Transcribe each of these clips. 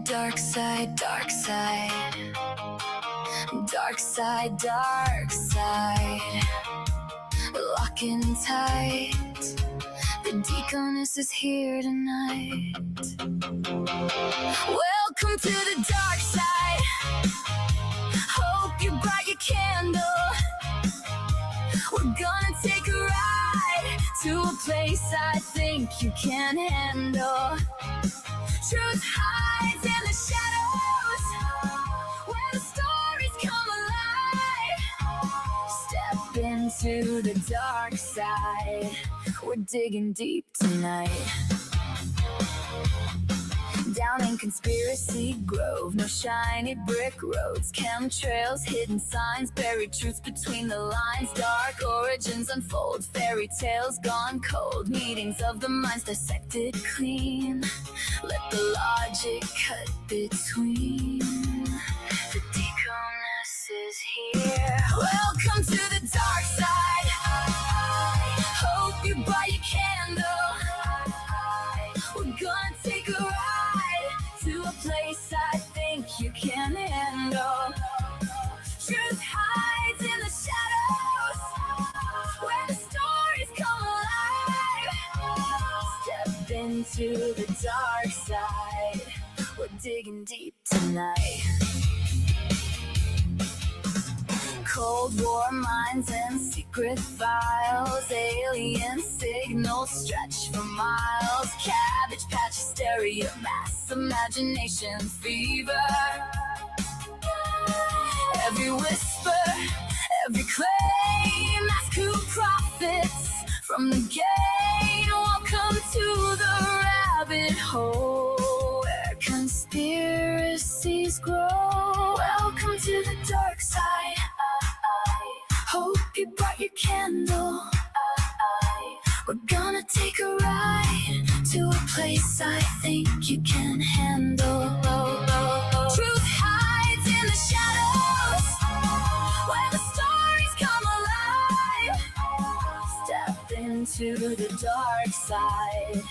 Dark side, dark side. Dark side, dark side. Locking tight. The deaconess is here tonight. Welcome to the dark side. Hope you brought your candle. We're gonna take a ride to a place I think you can handle. Truth hides in the shadows, where the stories come alive. Step into the dark side. We're digging deep tonight. Down in Conspiracy Grove, no shiny brick roads, chemtrails, hidden signs, buried truths between the lines. Dark origins unfold, fairy tales gone cold, meetings of the minds dissected clean. Let the logic cut between. The deaconess is here. Welcome to the dark side. Hope you brought your candle. We're gonna take a ride to a place I think you can handle. Truth hides in the shadows, where the stories come alive. Step into the dark side. We're digging deep tonight. Cold War minds and secret files, alien signals stretch for miles. Cabbage patch hysteria, mass imagination fever. Every whisper, every claim, ask who profits from the gain. Welcome to the rabbit hole, where conspiracies grow. Welcome to the dark side. Hope you brought your candle. We're gonna take a ride to a place I think you can handle. Truth hides in the shadows, where the stories come alive. Step into the dark side.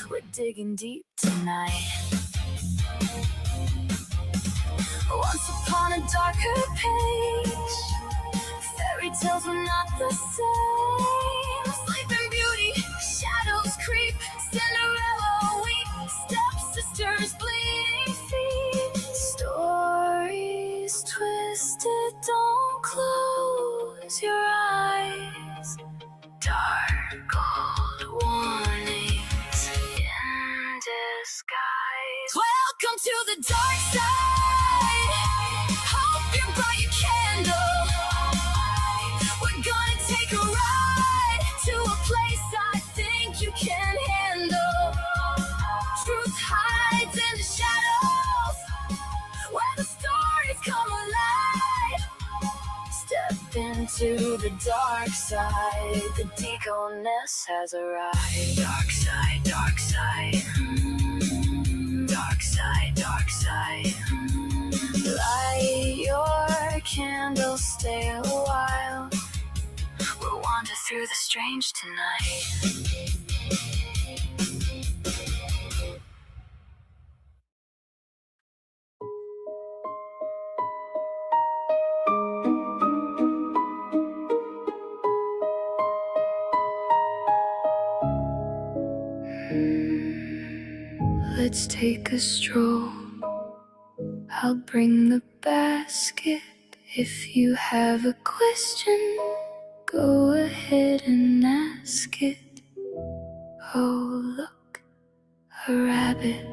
We're digging deep tonight. Once upon a darker page, fairy tales were not the same. Sleeping Beauty, shadows creep, Cinderella weep, stepsisters bleeding feet. Stories twisted, don't close your eyes. Dark gold warnings in disguise. Welcome to the dark side. Hope you brought your candle. We're gonna take a ride to a place I think you can handle. Truth hides in the shadows, where the stories come alive. Step into the dark side. The deaconess has arrived. Dark side, dark side. Dark side, dark side. Light your candle, stay a while. We'll wander through the strange tonight. Let's take a stroll. I'll bring the basket. If you have a question, go ahead and ask it. Oh, look, a rabbit.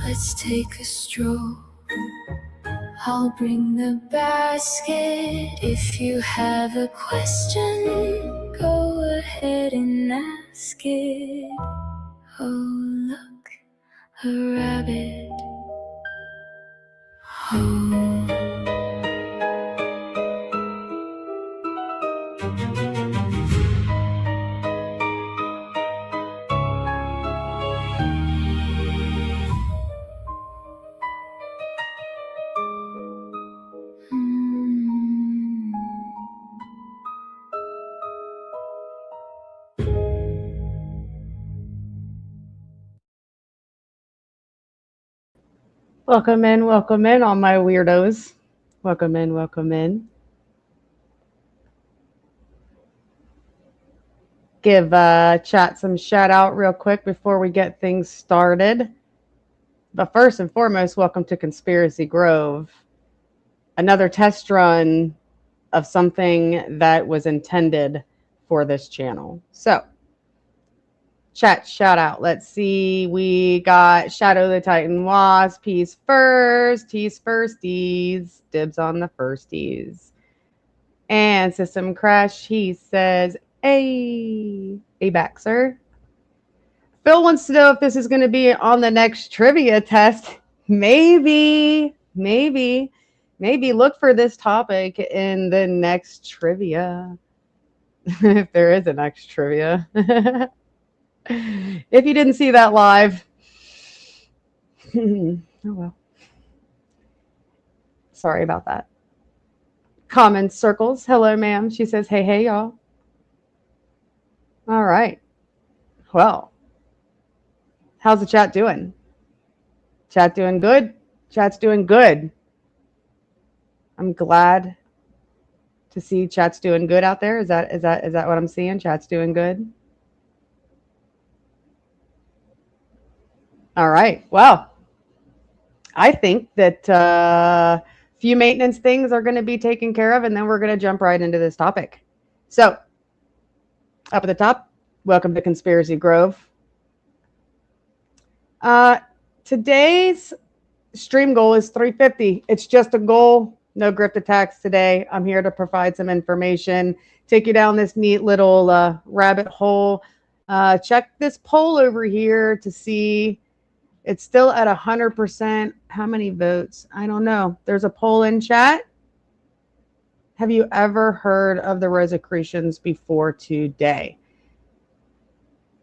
Let's take a stroll. I'll bring the basket. If you have a question, go ahead and ask it. Oh, look, a rabbit. Oh. Welcome in, all my weirdos. Welcome in, welcome in. Give chat some shout out real quick before we get things started. But first and foremost, welcome to Conspiracy Grove. Another test run of something that was intended for this channel. So, chat shout out. Let's see. We got Shadow the Titan Wasp. He's first. He's firsties. Dibs on the firsties. And System Crash, he says, hey, be back, sir. Phil wants to know if this is going to be on the next trivia test. Maybe look for this topic in the next trivia. If there is a next trivia. If you didn't see that live. Oh, well. Sorry about that. Common Circles. Hello, ma'am. She says, hey, y'all. All right. Well, how's the chat doing? Chat doing good? Chat's doing good. I'm glad to see chat's doing good out there. Is that what I'm seeing? Chat's doing good. All right. Well, I think that a few maintenance things are going to be taken care of, and then we're going to jump right into this topic. So, up at the top, welcome to Conspiracy Grove. Today's stream goal is 350. It's just a goal. No grift attacks today. I'm here to provide some information, take you down this neat little rabbit hole. Check this poll over here to see. It's still at 100%. How many votes? I don't know. There's a poll in chat. Have you ever heard of the Rosicrucians before today?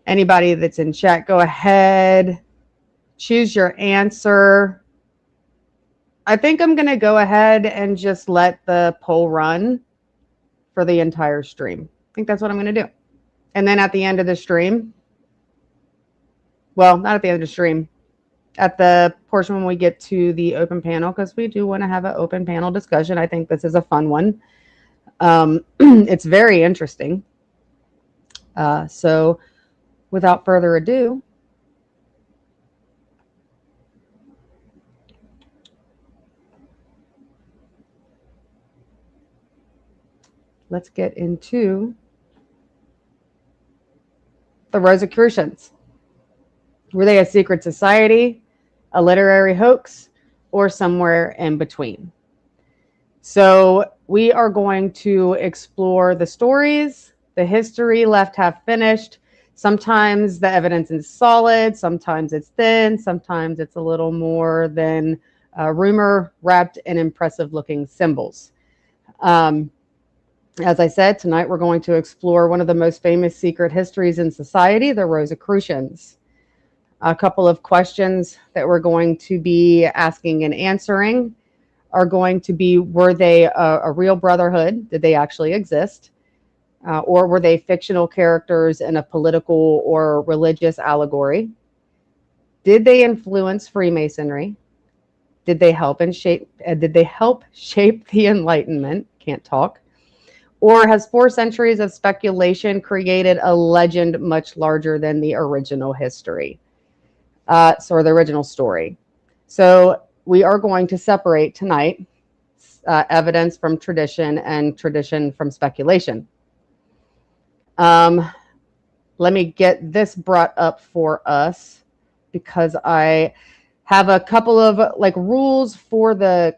Anybody that's in chat, go ahead. Choose your answer. I think I'm going to go ahead and just let the poll run for the entire stream. I think that's what I'm going to do. And then at the end of the stream, well, not at the end of the stream, at the portion when we get to the open panel, because we do want to have an open panel discussion. I think this is a fun one. It's very interesting. So without further ado, let's get into the Rosicrucians. Were they a secret society, a literary hoax, or somewhere in between? So we are going to explore the stories, the history left half finished. Sometimes the evidence is solid, sometimes it's thin, sometimes it's a little more than rumor wrapped in impressive looking symbols. As I said, tonight we're going to explore one of the most famous secret histories in society, the Rosicrucians. A couple of questions that we're going to be asking and answering are going to be, were they a real brotherhood? Did they actually exist? Or were they fictional characters in a political or religious allegory? Did they influence Freemasonry? Did they help shape the Enlightenment? Can't talk. Or has 4 centuries of speculation created a legend much larger than the original history? Or the original story. So we are going to separate tonight evidence from tradition and tradition from speculation. Let me get this brought up for us because I have a couple of rules for the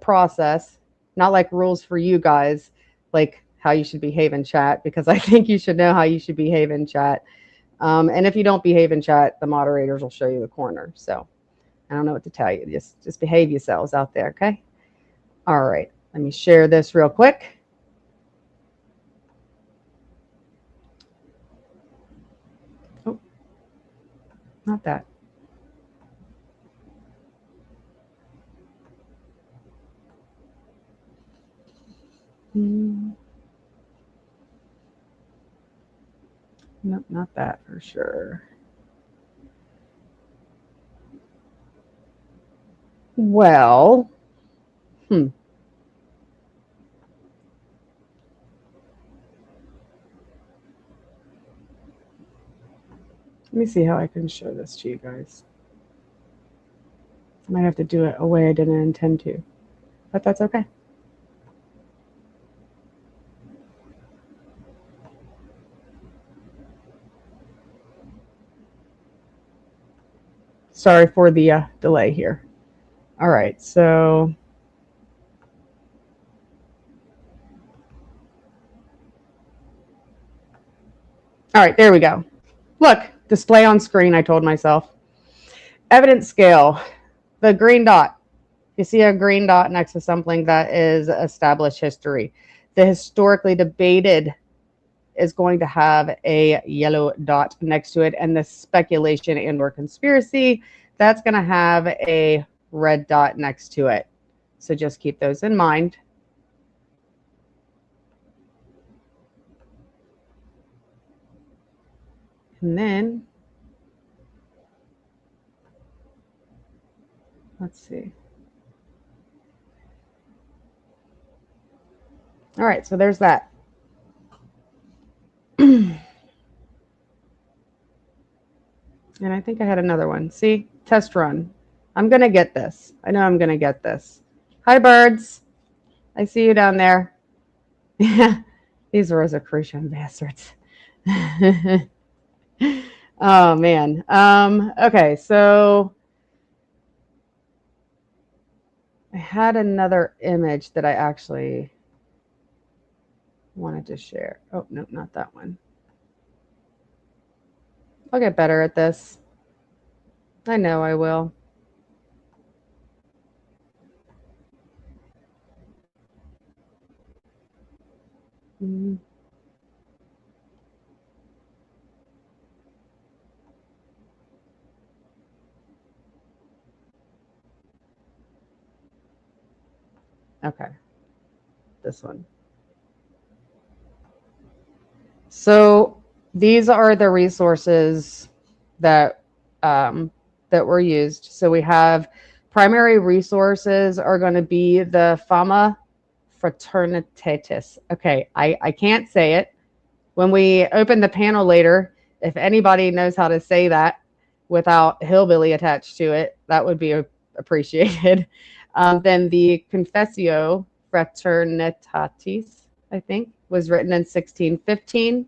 process, not like rules for you guys, like how you should behave in chat, because I think you should know how you should behave in chat. And if you don't behave in chat, the moderators will show you the corner. So I don't know what to tell you. Just behave yourselves out there, okay? All right. Let me share this real quick. Oh, Not that. Nope, not that for sure. Well, let me see how I can show this to you guys. I might have to do it a way I didn't intend to, but that's okay. Sorry for the delay here. All right, so all right, there we go. Look, display on screen, I told myself. Evidence scale, the green dot. You see a green dot next to something that is established history. The historically debated is going to have a yellow dot next to it, and the speculation and or conspiracy, that's going to have a red dot next to it. So just keep those in mind. And then, let's see. All right, so there's that. And I think I had another one. See, test run. I'm going to get this. I know I'm going to get this. Hi, birds. I see you down there. These Rosicrucian bastards. Oh, man. Okay, so I had another image that I actually wanted to share. Oh, no, not that one. I'll get better at this. I know I will. Mm. Okay, this one. So these are the resources that that were used. So we have primary resources are going to be the Fama Fraternitatis. Okay, I can't say it. When we open the panel later, if anybody knows how to say that without hillbilly attached to it, that would be appreciated. Then the Confessio Fraternitatis, I think, was written in 1615.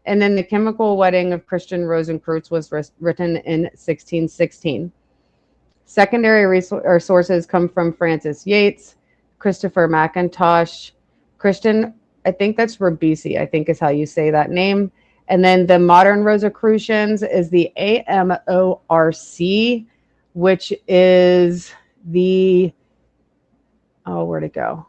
And then the Chemical Wedding of Christian Rosicrucians was written in 1616. Secondary sources come from Francis Yates, Christopher McIntosh, Christian, I think that's Ribisi, I think is how you say that name. And then the modern Rosicrucians is the AMORC, which is the, oh, where'd it go?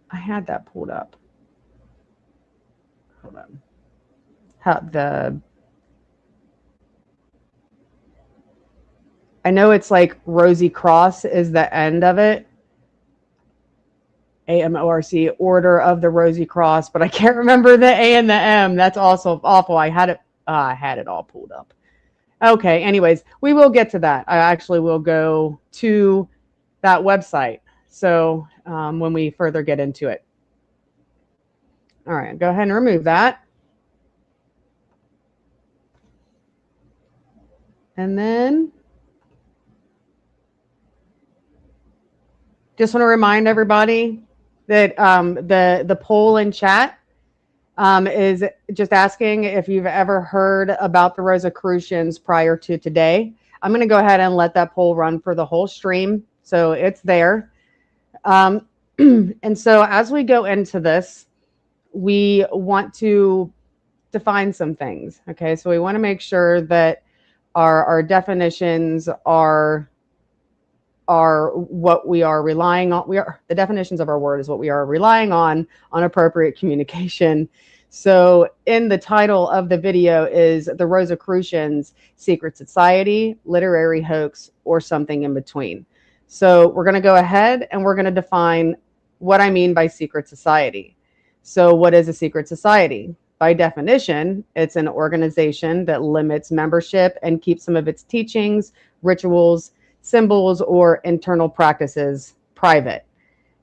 I had that pulled up. Hold on. I know it's like Rosie Cross is the end of it. AMORC, Order of the Rosie Cross, but I can't remember the A and the M. That's also awful. I had it all pulled up. Okay, anyways, we will get to that. I actually will go to that website. So when we further get into it. All right, go ahead and remove that. And then just want to remind everybody that the poll in chat is just asking if you've ever heard about the Rosicrucians prior to today. I'm going to go ahead and let that poll run for the whole stream, so it's there. And so as we go into this, we want to define some things. Okay, so we want to make sure that our definitions are what we are relying on. The definitions of our word is what we are relying on appropriate communication. So in the title of the video is The Rosicrucians, Secret Society, Literary Hoax, or something in between. So we're going to go ahead and we're going to define what I mean by secret society. So what is a secret society? By definition, it's an organization that limits membership and keeps some of its teachings, rituals, symbols, or internal practices private.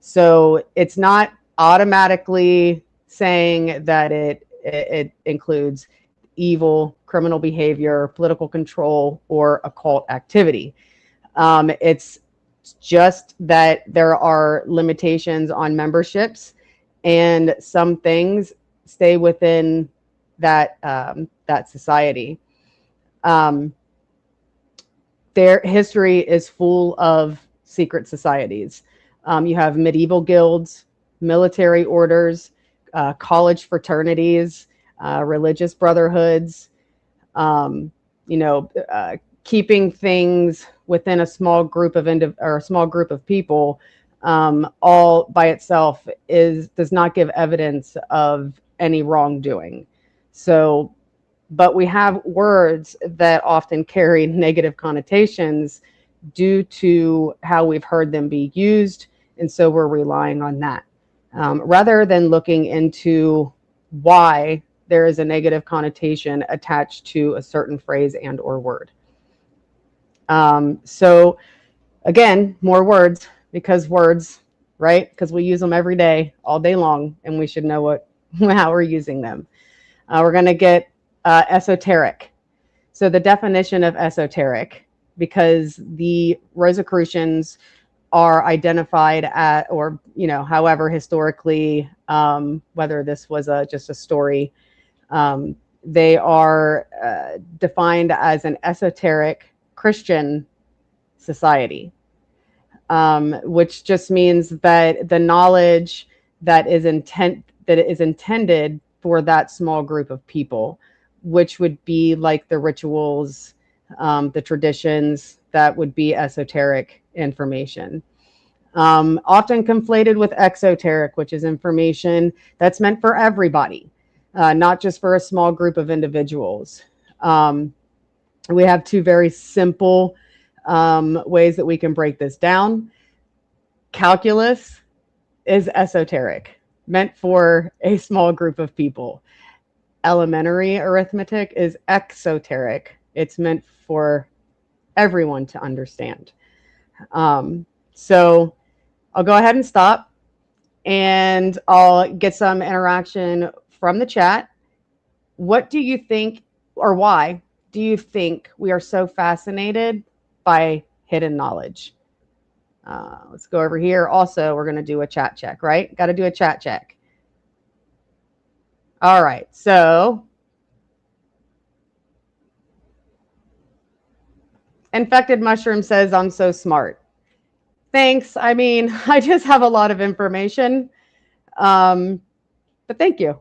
So it's not automatically saying that it includes evil, criminal behavior, political control, or occult activity. It's just that there are limitations on memberships, and some things stay within that society. Their history is full of secret societies. You have medieval guilds, military orders, college fraternities, religious brotherhoods, um, keeping things within a small group of or a small group of people, all by itself does not give evidence of any wrongdoing. So, but we have words that often carry negative connotations due to how we've heard them be used, and so we're relying on that rather than looking into why there is a negative connotation attached to a certain phrase and or word. So again, more words, because words, right? Because we use them every day, all day long, and we should know how we're using them. We're going to get esoteric. So the definition of esoteric, because the Rosicrucians are identified at, or however historically, whether this was just a story, they are defined as an esoteric Christian society, which just means that the knowledge that is intended for that small group of people, which would be like the rituals, the traditions, that would be esoteric information. Often conflated with exoteric, which is information that's meant for everybody, not just for a small group of individuals. We have two very simple ways that we can break this down. Calculus is esoteric, meant for a small group of people. Elementary arithmetic is exoteric. It's meant for everyone to understand. So I'll go ahead and stop, and I'll get some interaction from the chat. What do you think, or why do you think we are so fascinated by hidden knowledge? Let's go over here. Also, we're going to do a chat check, right? Got to do a chat check. All right. So Infected Mushroom says, I'm so smart. Thanks. I mean, I just have a lot of information. But thank you.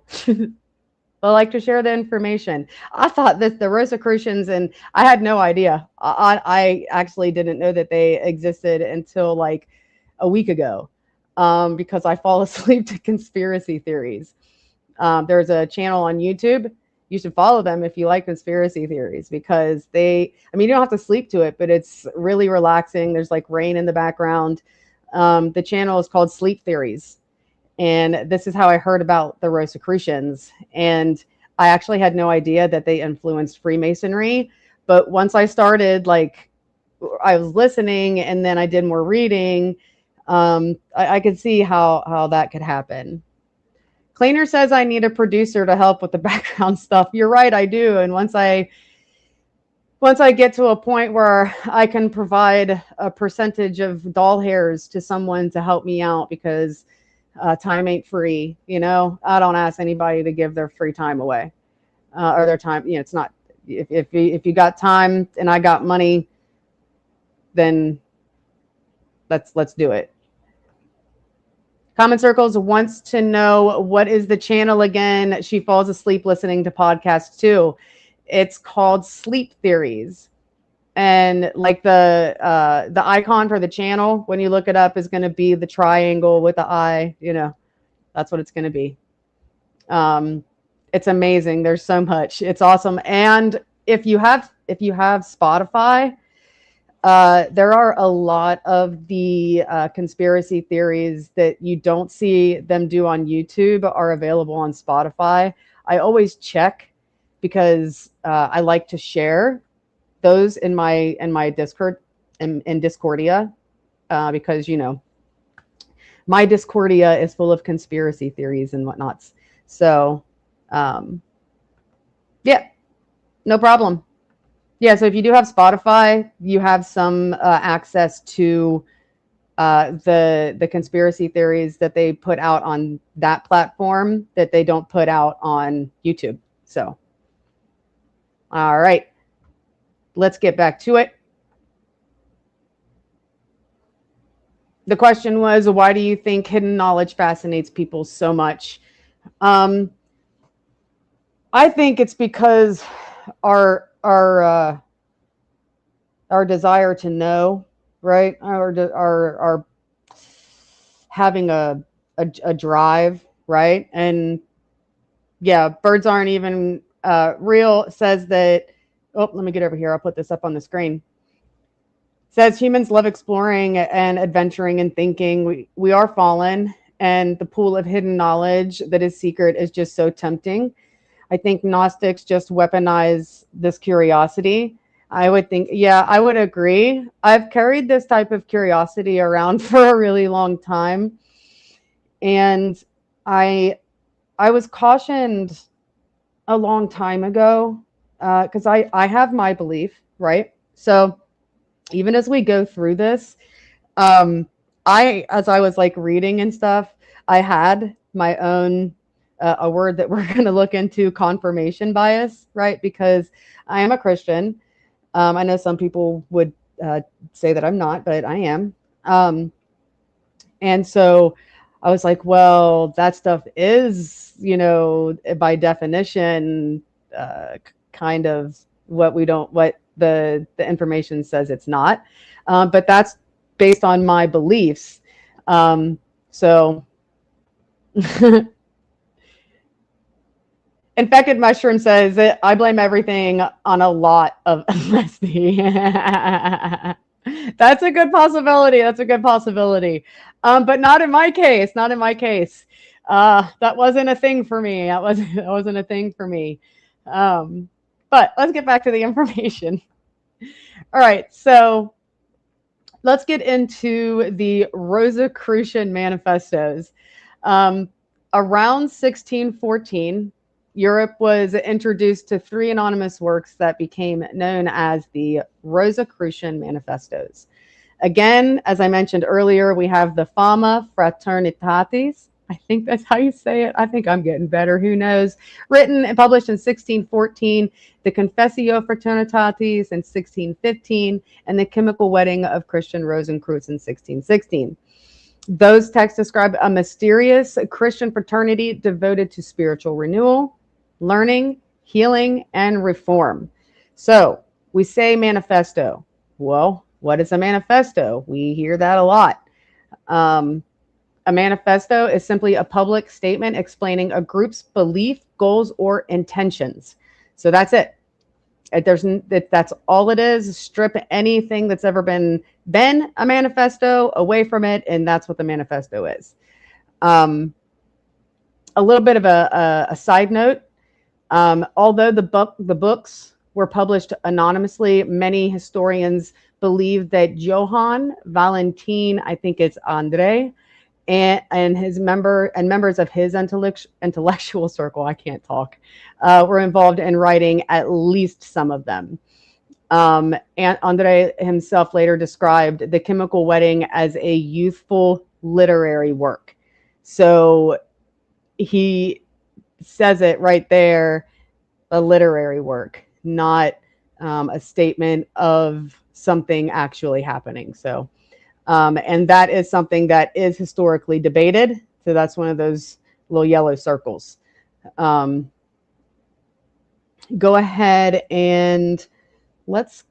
I like to share the information. I thought that the Rosicrucians, and I had no idea. I actually didn't know that they existed until like a week ago, because I fall asleep to conspiracy theories. There's a channel on YouTube. You should follow them if you like conspiracy theories, because you don't have to sleep to it, but it's really relaxing. There's like rain in the background. The channel is called Sleep Theories. And this is how I heard about the Rosicrucians. And I actually had no idea that they influenced Freemasonry. But once I started, I was listening and then I did more reading, I could see how that could happen. Cleaner says I need a producer to help with the background stuff. You're right, I do. And once I get to a point where I can provide a percentage of doll hairs to someone to help me out, because time ain't free, I don't ask anybody to give their free time away, or their time. It's not, if you got time and I got money, then let's do it. Common Circles wants to know, what is the channel again? She falls asleep listening to podcasts too. It's called Sleep Theories. And like the icon for the channel, when you look it up, is going to be the triangle with the eye. That's what it's going to be. It's amazing. There's so much. It's awesome. And if you have Spotify, there are a lot of the conspiracy theories that you don't see them do on YouTube are available on Spotify. I always check because I like to share those in my Discord in Discordia because my Discordia is full of conspiracy theories and whatnots. So um, yeah, no problem. Yeah, so if you do have Spotify, you have some access to the conspiracy theories that they put out on that platform that they don't put out on YouTube. So, all right, let's get back to it. The question was, why do you think hidden knowledge fascinates people so much? Um, I think it's because our our uh, our desire to know, right? Our having a drive, right? And yeah, birds aren't even real. Says that. Oh, let me get over here. I'll put this up on the screen. Says humans love exploring and adventuring and thinking. We are fallen, and the pool of hidden knowledge that is secret is just so tempting. I think Gnostics just weaponize this curiosity. I would think, yeah, I would agree. I've carried this type of curiosity around for a really long time, and I I was cautioned a long time ago because I have my belief, right? So even as we go through this, um, as I was like reading and stuff, I had my own a word that we're going to look into, confirmation bias, right? Because I am a Christian. I know some people would say that I'm not, but I am. And so I was like, well, that stuff is, by definition, kind of what the information says it's not. But that's based on my beliefs. So Infected Mushroom says that I blame everything on a lot of LSD. That's a good possibility. That's a good possibility. But not in my case. Not in my case. That wasn't a thing for me. That wasn't a thing for me. But let's get back to the information. All right. So let's get into the Rosicrucian manifestos. Around 1614, Europe was introduced to three anonymous works that became known as the Rosicrucian manifestos. Again, as I mentioned earlier, we have the Fama Fraternitatis. I think that's how you say it. I think I'm getting better. Who knows? Written and published in 1614, the Confessio Fraternitatis in 1615, and the Chemical Wedding of Christian Rosicrucians in 1616. Those texts describe a mysterious Christian fraternity devoted to spiritual renewal, learning, healing, and reform. So we say manifesto. Well, what is a manifesto? We hear that a lot. A manifesto is simply a public statement explaining a group's belief, goals, or intentions. So that's it. That's all it is. Strip anything that's ever been a manifesto away from it, and that's what the manifesto is. A little bit of a side note. Although the books were published anonymously, many historians believe that Johann Valentin, I think it's Andre, and his members of his intellectual circle, I can't talk, were involved in writing at least some of them. And Andre himself later described the Chemical Wedding as a youthful literary work. So he says it right there, a literary work, not a statement of something actually happening. So and that is something that is historically debated. So that's one of those little yellow circles. Go ahead and let's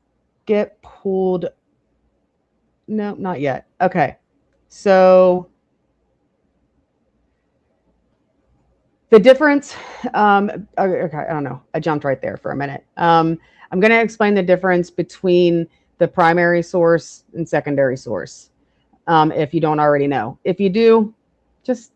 get pulled. No, not yet. Okay. So The difference, okay, I don't know. I jumped right there for a minute. I'm going to explain the difference between the primary source and secondary source, if you don't already know. If you do, just,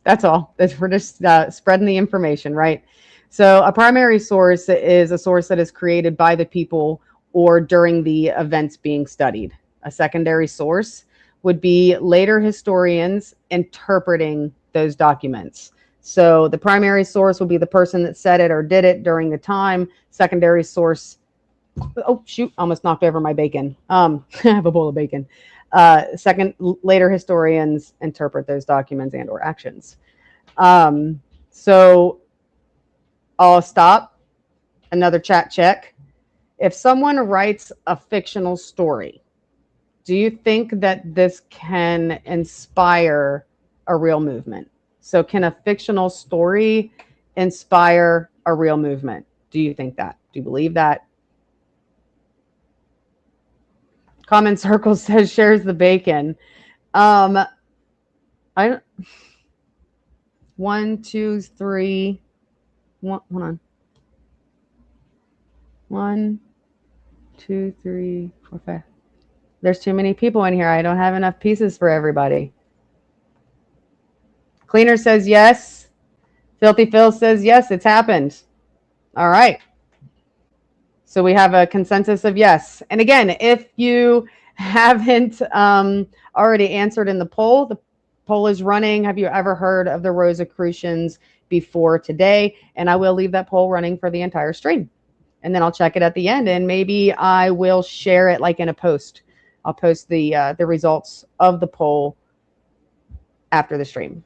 that's all. We're just spreading the information, right? So a primary source is a source that is created by the people or during the events being studied. A secondary source would be later historians interpreting those documents. So the primary source would be the person that said it or did it during the time. Secondary source, oh shoot, almost knocked over my bacon. I have a bowl of bacon. Later historians interpret those documents and or actions. So I'll stop. Another chat check. If someone writes a fictional story, do you think that this can inspire a real movement? So can a fictional story inspire a real movement? Do you think that? Do you believe that? Comment Circle says shares the bacon. I 1, 2, 3. Hold on. 1, 2, 3, 4, 5. There's too many people in here. I don't have enough pieces for everybody. Cleaner says yes. Filthy Phil says yes, it's happened. All right. So we have a consensus of yes. And again, if you haven't already answered in the poll is running. Have you ever heard of the Rosicrucians before today? And I will leave that poll running for the entire stream. And then I'll check it at the end, and maybe I will share it like in a post. I'll post the results of the poll after the stream.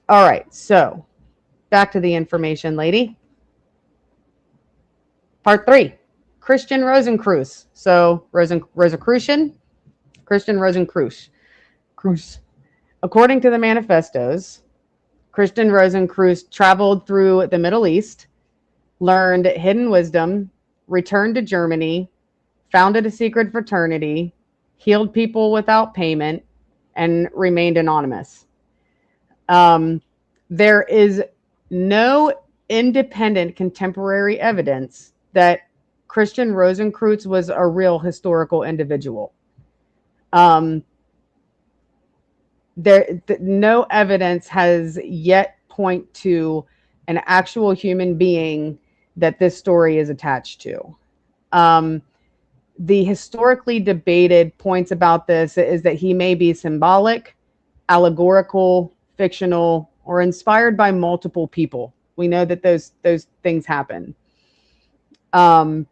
All right, so back to the information, lady. Part 3, Christian Rosicrucians. So Rosicrucian, Christian Rosicrucians. According to the manifestos, Christian Rosicrucians traveled through the Middle East, learned hidden wisdom, returned to Germany, founded a secret fraternity, healed people without payment, and remained anonymous. There is no independent contemporary evidence that Christian Rosicrucians was a real historical individual. No evidence has yet point to an actual human being that this story is attached to. The historically debated points about this is that he may be symbolic, allegorical, fictional, or inspired by multiple people. We know that those things happen. The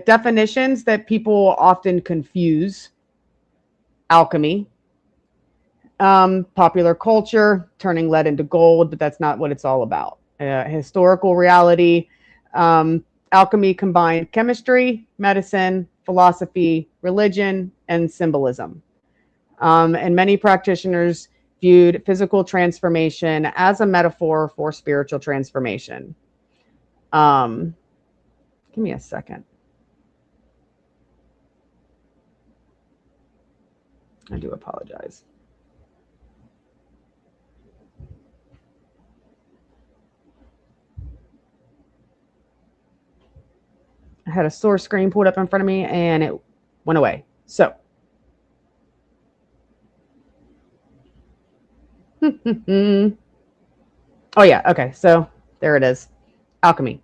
definitions that people often confuse: alchemy, popular culture, turning lead into gold, but that's not what it's all about. Historical reality, alchemy combined chemistry, medicine, philosophy, religion, and symbolism. And many practitioners viewed physical transformation as a metaphor for spiritual transformation. Give me a second. I do apologize. I had a source screen pulled up in front of me and it went away. So, oh yeah, okay. So there it is. Alchemy.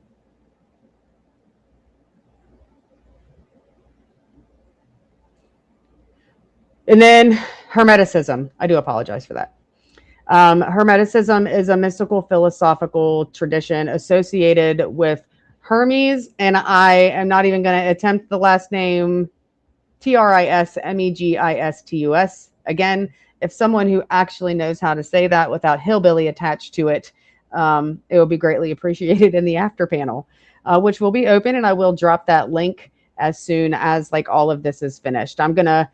And then Hermeticism. I do apologize for that. Hermeticism is a mystical philosophical tradition associated with Hermes, and I am not even going to attempt the last name, Trismegistus. Again, if someone who actually knows how to say that without hillbilly attached to it, it will be greatly appreciated in the after panel, which will be open, and I will drop that link as soon as like all of this is finished. I'm going to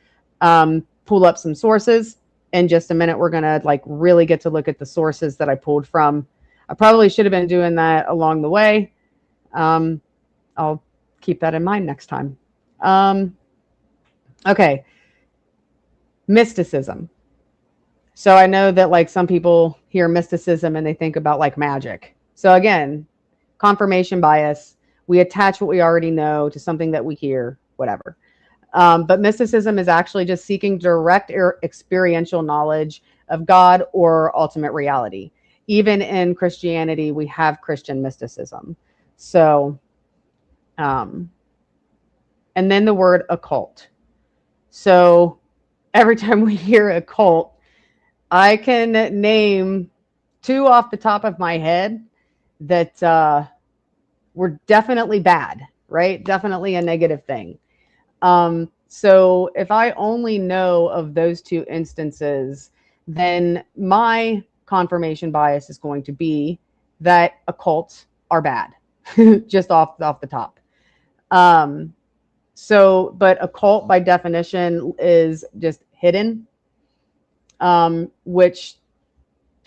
pull up some sources. In just a minute, we're going to like really get to look at the sources that I pulled from. I probably should have been doing that along the way. I'll keep that in mind next time. Okay. Mysticism. So I know that like some people hear mysticism and they think about like magic. So again, confirmation bias. We attach what we already know to something that we hear, whatever. But mysticism is actually just seeking direct experiential knowledge of God or ultimate reality. Even in Christianity, we have Christian mysticism. So, um, and then the word occult. So every time we hear occult, I can name two off the top of my head that were definitely bad, right? Definitely a negative thing. So if I only know of those two instances, then my confirmation bias is going to be that occults are bad, just off the top. Um, so, but occult by definition is just hidden, which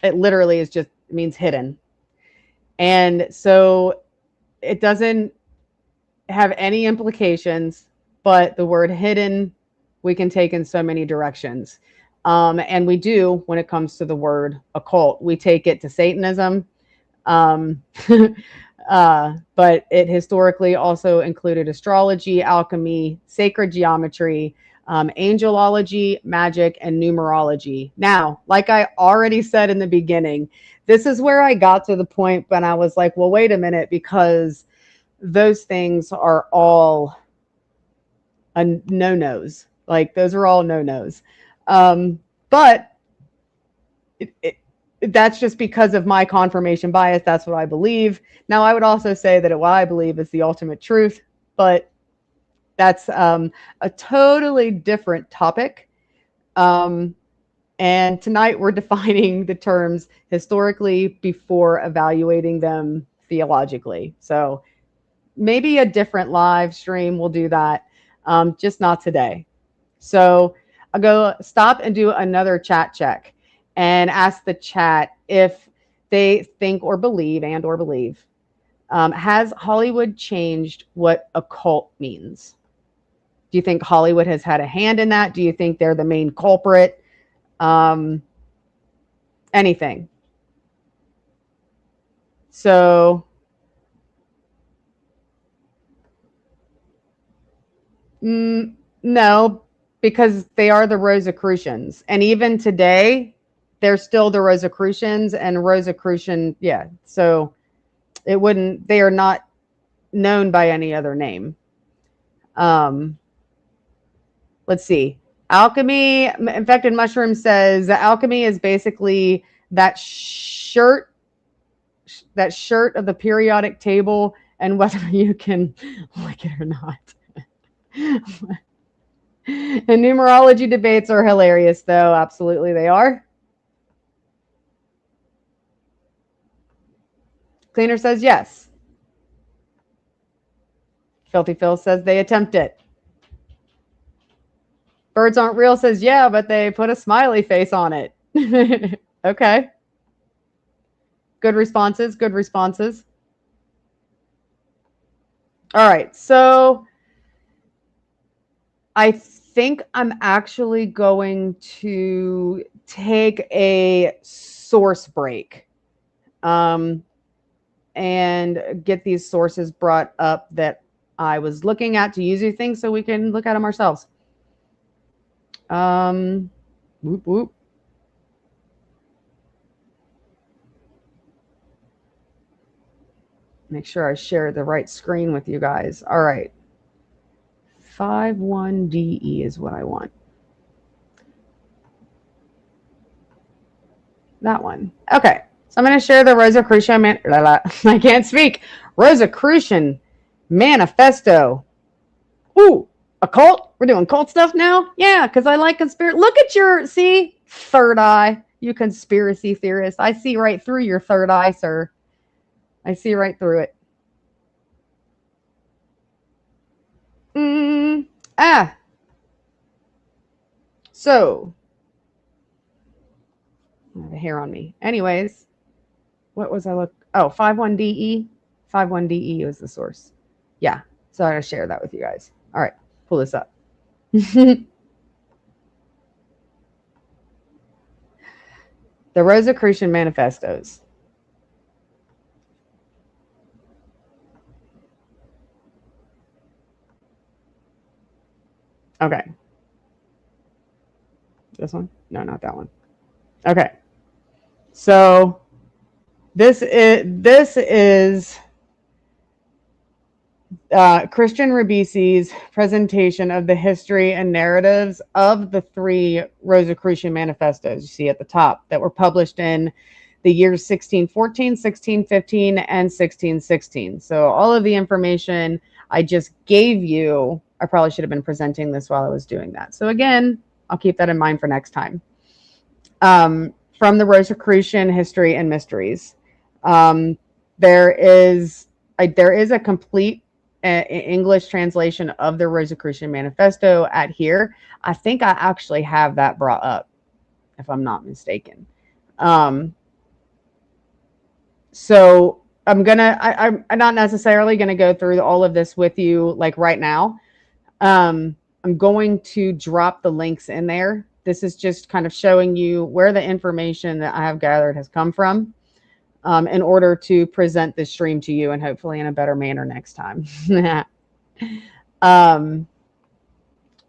it literally is just it means hidden, and so it doesn't have any implications, but the word hidden we can take in so many directions. And we do when it comes to the word occult. We take it to Satanism, um, but it historically also included astrology, alchemy, sacred geometry, angelology, magic, and numerology. Now, like I already said in the beginning, this is where I got to the point when I was like, well, wait a minute, because those things are all no-nos. Like those are all no-nos. But that's just because of my confirmation bias. That's what I believe. Now, I would also say that what I believe is the ultimate truth, but that's a totally different topic. And tonight we're defining the terms historically before evaluating them theologically. So maybe a different live stream will do that, just not today. So I'll go stop and do another chat check and ask the chat if they think or believe has Hollywood changed what occult means? Do you think Hollywood has had a hand in that? Do you think they're the main culprit? Anything. So no, because they are the Rosicrucians. And even today, they're still the Rosicrucians and Rosicrucian. Yeah. So they are not known by any other name. Let's see. Alchemy, Infected Mushroom says that alchemy is basically that shirt of the periodic table and whether you can like it or not. And numerology debates are hilarious, though. Absolutely, they are. Cleaner says yes. Filthy Phil says they attempt it. Birds aren't real says yeah, but they put a smiley face on it. Okay. Good responses. Good responses. All right. So I think I'm actually going to take a source break. And get these sources brought up that I was looking at to use these things so we can look at them ourselves. Whoop, whoop. Make sure I share the right screen with you guys. All right. 51DE is what I want. That one. Okay. So I'm going to share the Rosicrucian I can't speak. Rosicrucian manifesto. Ooh, a cult? We're doing cult stuff now? Yeah, because I like conspiracy. Look at your, see, third eye, you conspiracy theorist. I see right through your third eye, sir. I see right through it. So, I have a hair on me. Anyways, what was I look? Oh, 51DE. 51DE was the source. Yeah, so I gotta share that with you guys. All right, pull this up. The Rosicrucian manifestos. Okay. This one? No, not that one. Okay. So this is Christian Ribisi's presentation of the history and narratives of the three Rosicrucian manifestos you see at the top that were published in the years 1614, 1615, and 1616. So all of the information I just gave you, I probably should have been presenting this while I was doing that. So again, I'll keep that in mind for next time. From the Rosicrucian History and Mysteries. There is a complete English translation of the Rosicrucian Manifesto at here. I think I actually have that brought up, if I'm not mistaken. So I'm not necessarily gonna go through all of this with you like right now. I'm going to drop the links in there. This is just kind of showing you where the information that I have gathered has come from, in order to present this stream to you and hopefully in a better manner next time.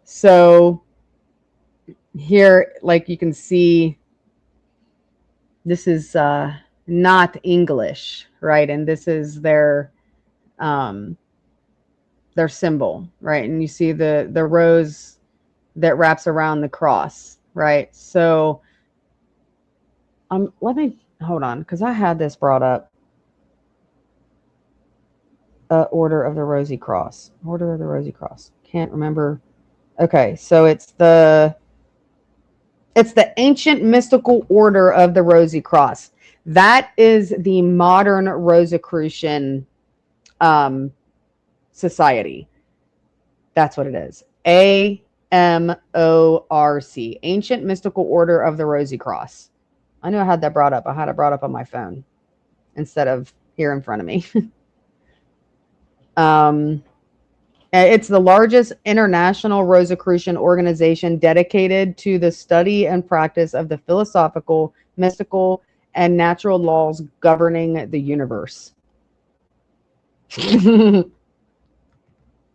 So here, like you can see, this is not English, right? And this is their symbol, right? And you see the rose that wraps around the cross, right? So let me hold on, because I had this brought up. Order of the Rosy Cross. Order of the Rosy Cross. Can't remember. Okay, so it's the ancient mystical order of the Rosy Cross. That is the modern Rosicrucian society. That's what it is. AMORC. Ancient Mystical Order of the Rosy Cross. I knew I had that brought up. I had it brought up on my phone instead of here in front of me. It's the largest international Rosicrucian organization dedicated to the study and practice of the philosophical, mystical, and natural laws governing the universe.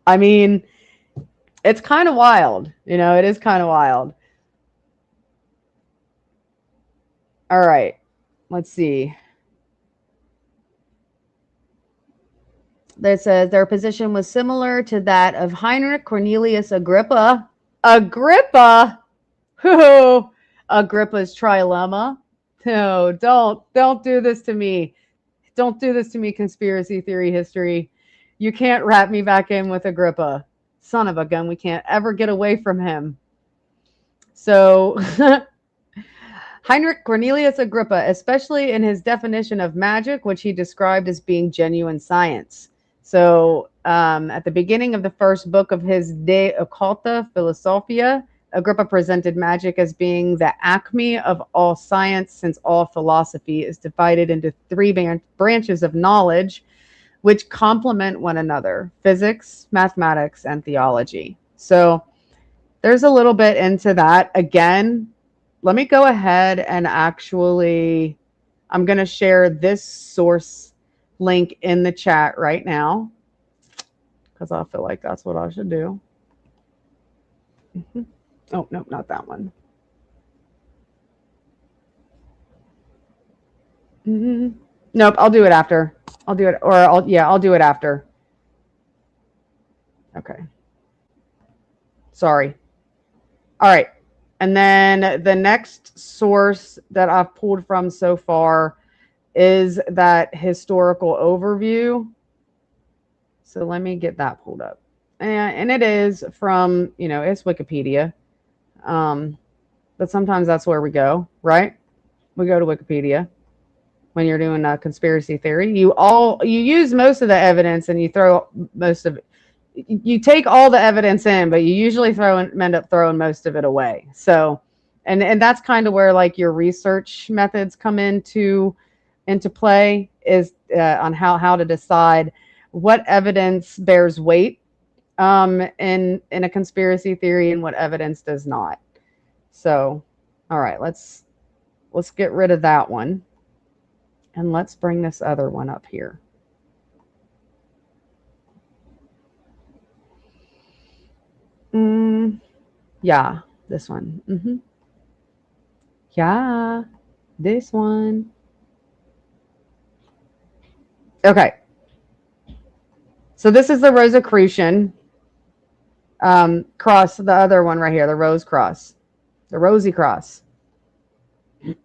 I mean, it's kind of wild. It is kind of wild. All right. Let's see. That says their position was similar to that of Heinrich Cornelius Agrippa. Agrippa? Who? Agrippa's trilemma. No, don't do this to me. Don't do this to me, conspiracy theory history. You can't wrap me back in with Agrippa. Son of a gun, we can't ever get away from him. So Heinrich Cornelius Agrippa, especially in his definition of magic, which he described as being genuine science. So at the beginning of the first book of his De Occulta Philosophia, Agrippa presented magic as being the acme of all science, since all philosophy is divided into three branches of knowledge, which complement one another: physics, mathematics, and theology. So there's a little bit into that. Again, let me go ahead and actually, I'm going to share this source link in the chat right now, because I feel like that's what I should do. Oh, no, not that one. Nope, I'll do it after. I'll do it, or I'll do it after. Okay. Sorry. All right. And then the next source that I've pulled from so far is that historical overview. So let me get that pulled up. And it is from, it's Wikipedia. But sometimes that's where we go, right? We go to Wikipedia when you're doing a conspiracy theory. You use most of the evidence and you throw most of it. You take all the evidence in, but you usually end up throwing most of it away. So, and that's kind of where like your research methods come into play, is on how to decide what evidence bears weight in a conspiracy theory and what evidence does not. So, all right, let's let's get rid of that one. And let's bring this other one up here. Yeah, this one. Yeah, this one. Okay. So this is the Rosicrucian cross, the other one right here, the rose cross, the rosy cross.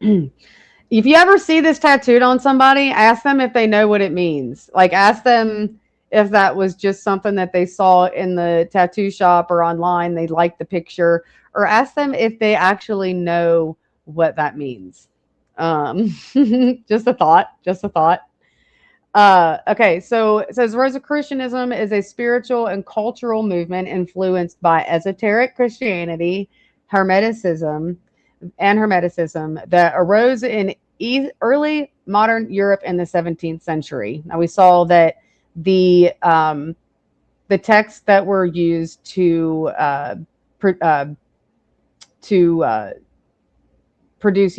If you ever see this tattooed on somebody, ask them if they know what it means. Like, ask them if that was just something that they saw in the tattoo shop or online, they liked the picture, or ask them if they actually know what that means. Just a thought, just a thought. Okay, so it says Rosicrucianism is a spiritual and cultural movement influenced by esoteric Christianity, Hermeticism, Hermeticism that arose in early modern Europe in the 17th century. Now we saw that the texts that were used to produce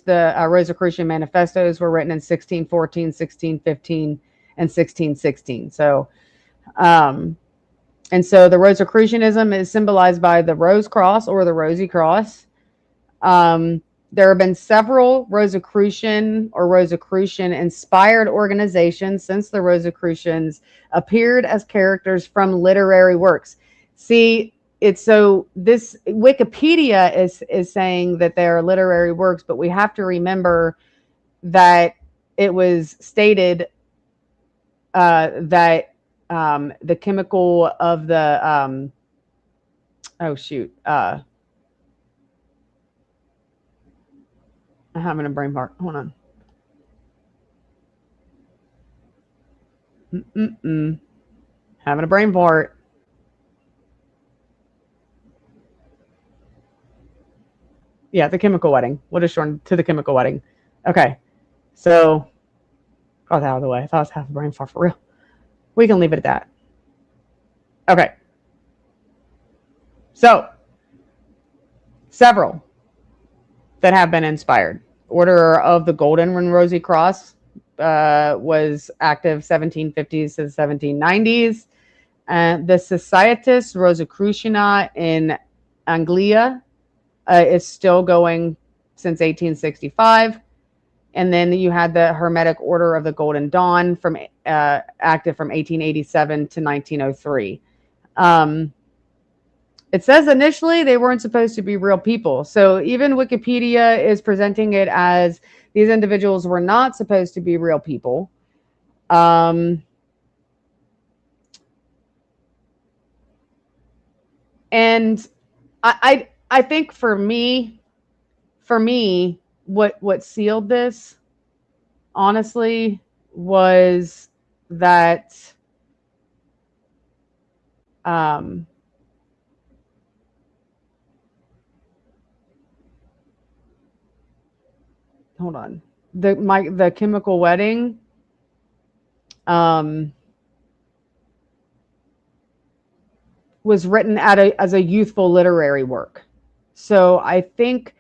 the Rosicrucian manifestos were written in 1614, 1615, and 1616. So, and so the Rosicrucianism is symbolized by the rose cross or the rosy cross. There have been several Rosicrucian or Rosicrucian inspired organizations since the Rosicrucians appeared as characters from literary works. See, it's so this Wikipedia is saying that they are literary works, but we have to remember that it was stated that the chemical of the I'm having a brain fart. Hold on. Having a brain fart. Yeah, the chemical wedding. What is shortened to the chemical wedding? Okay. So, got that out of the way. I thought I was having a brain fart for real. We can leave it at that. Okay. So, several that have been inspired. Order of the Golden and Rosy Cross was active 1750s to 1790s. The Societas Rosicruciana in Anglia is still going since 1865. And then you had the Hermetic Order of the Golden Dawn from active from 1887 to 1903. It says initially they weren't supposed to be real people. So even Wikipedia is presenting it as these individuals were not supposed to be real people. And I think for me, what sealed this, honestly, was that hold on. The chemical wedding was written as a youthful literary work. So I think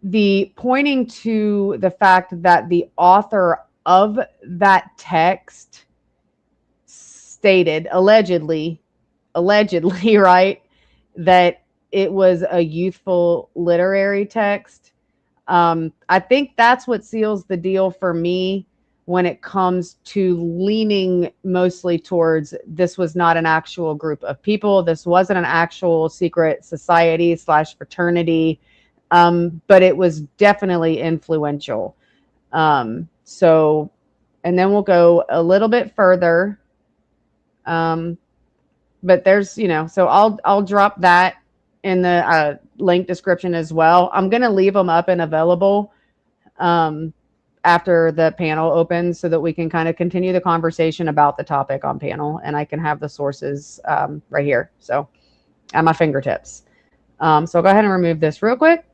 the pointing to the fact that the author of that text stated allegedly, right, that it was a youthful literary text. I think that's what seals the deal for me when it comes to leaning mostly towards this was not an actual group of people. This wasn't an actual secret society / fraternity, but it was definitely influential. So, and then we'll go a little bit further. But there's, so I'll drop that in the link description as well. I'm going to leave them up and available after the panel opens so that we can kind of continue the conversation about the topic on panel, and I can have the sources right here. So at my fingertips. So I'll go ahead and remove this real quick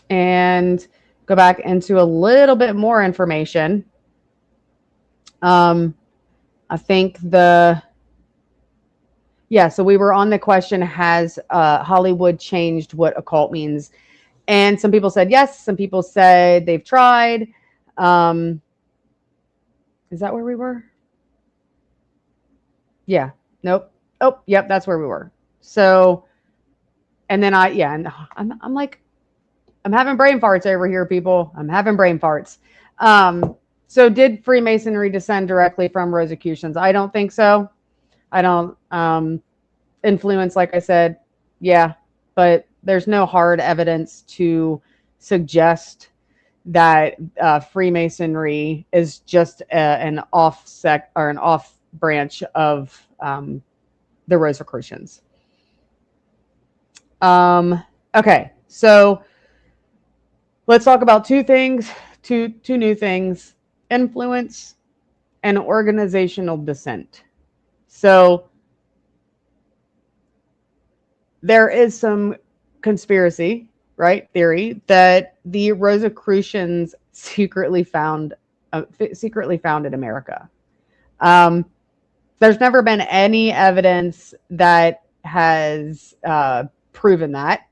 and go back into a little bit more information. I think so we were on the question, has Hollywood changed what occult means? And some people said yes. Some people said they've tried. Is that where we were? Yeah. Nope. Oh, yep. That's where we were. So, and then and I'm like, I'm having brain farts over here, people. I'm having brain farts. So did Freemasonry descend directly from Rosicrucians? I don't think so. I don't. Influence, like I said, yeah, but there's no hard evidence to suggest that Freemasonry is just an off sect or an off branch of the Rosicrucians. Okay, so let's talk about two new things: influence and organizational descent. So there is some conspiracy, right, theory that the Rosicrucians secretly founded America. There's never been any evidence that has proven that.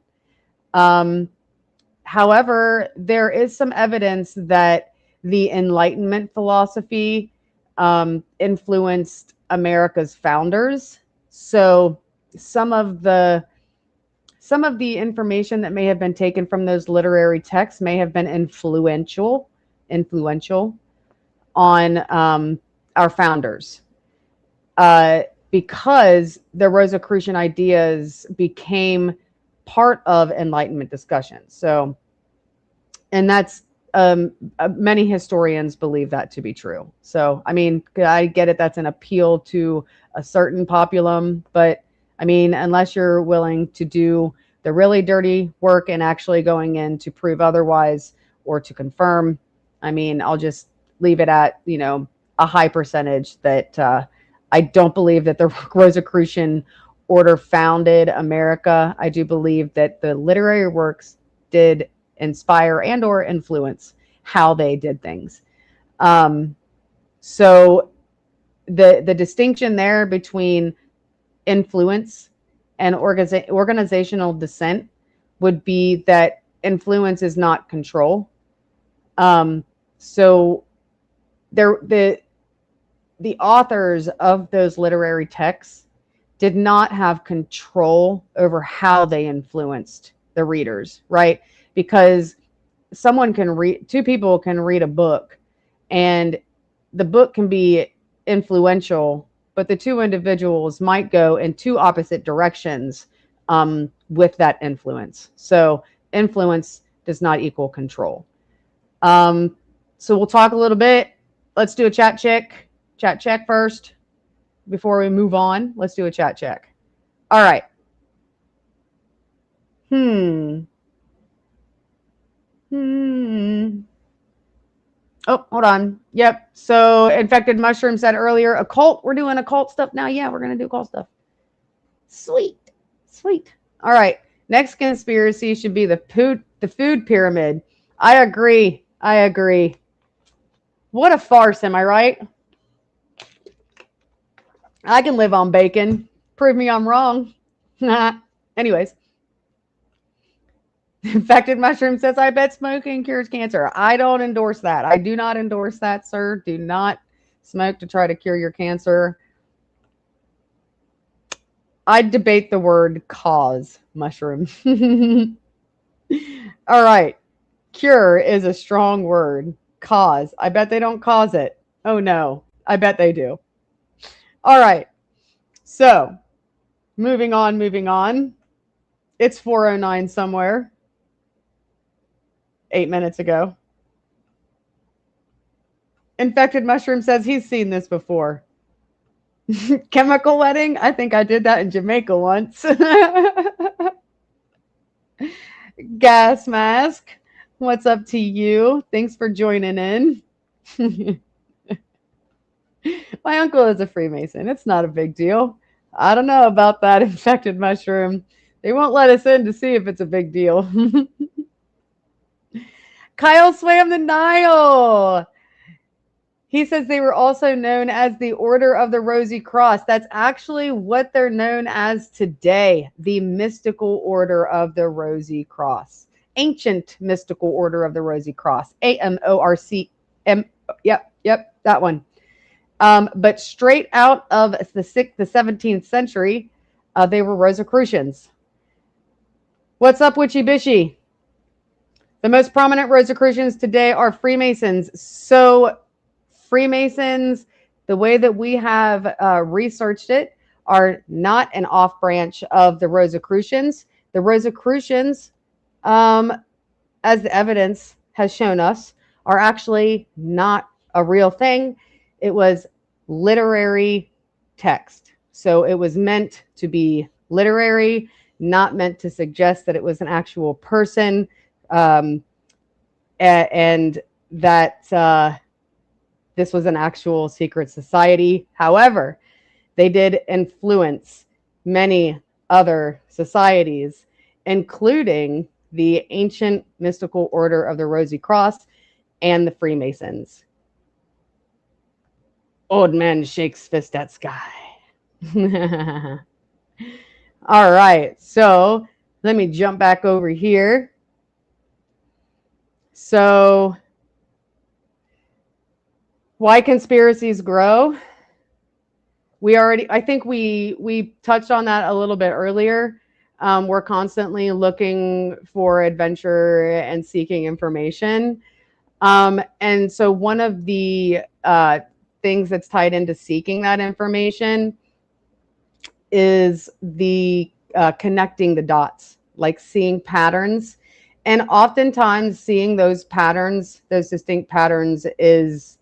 However, there is some evidence that the Enlightenment philosophy influenced America's founders. So some of the information that may have been taken from those literary texts may have been influential on our founders, because the Rosicrucian ideas became part of Enlightenment discussions. So, and that's many historians believe that to be true. So, I mean, I get it. That's an appeal to a certain populum, but I mean, unless you're willing to do the really dirty work and actually going in to prove otherwise or to confirm, I mean, I'll just leave it at, a high percentage that I don't believe that the Rosicrucian order founded America. I do believe that the literary works did inspire and or influence how they did things. So the distinction there between influence and organizational descent would be that influence is not control. So the authors of those literary texts did not have control over how they influenced the readers, right? Because two people can read a book and the book can be influential, but the two individuals might go in two opposite directions with that influence. So influence does not equal control. So we'll talk a little bit. Let's do a chat check first before we move on. Let's do a chat check. All right. Oh, hold on. Yep. So Infected Mushroom said earlier, occult. We're doing occult stuff now. Yeah, we're going to do occult stuff. Sweet. All right. Next conspiracy should be the food pyramid. I agree. What a farce, am I right? I can live on bacon. Prove me I'm wrong. Anyways. Infected Mushroom says, I bet smoking cures cancer. I don't endorse that. I do not endorse that, sir. Do not smoke to try to cure your cancer. I'd debate the word cause, Mushroom. All right. Cure is a strong word. Cause. I bet they don't cause it. Oh, no. I bet they do. All right. So, moving on. It's 4:09 somewhere. 8 minutes ago. Infected Mushroom says he's seen this before. Chemical wedding? I think I did that in Jamaica once. Gas mask. What's up to you? Thanks for joining in. My uncle is a Freemason. It's not a big deal. I don't know about that, Infected Mushroom. They won't let us in to see if it's a big deal. Kyle swam the Nile. He says they were also known as the Order of the Rosy Cross. That's actually what they're known as today, the Mystical Order of the Rosy Cross. ancient mystical order of the Rosy Cross, AMORC. Yep, that one. But straight out of the 17th century, they were Rosicrucians. What's up, Witchy Bishy? The most prominent Rosicrucians today are Freemasons. So Freemasons, the way that we have researched it, are not an off branch of the Rosicrucians. The Rosicrucians, as the evidence has shown us, are actually not a real thing. It was literary text. So it was meant to be literary, not meant to suggest that it was an actual person, and that this was an actual secret society. However, they did influence many other societies, including the ancient mystical order of the Rosy Cross and the Freemasons. Old man shakes fist at sky. All right, so let me jump back over here. So why conspiracies grow? I think we touched on that a little bit earlier. We're constantly looking for adventure and seeking information. And so one of the things that's tied into seeking that information is the connecting the dots, like seeing patterns. And oftentimes seeing those patterns, those distinct patterns is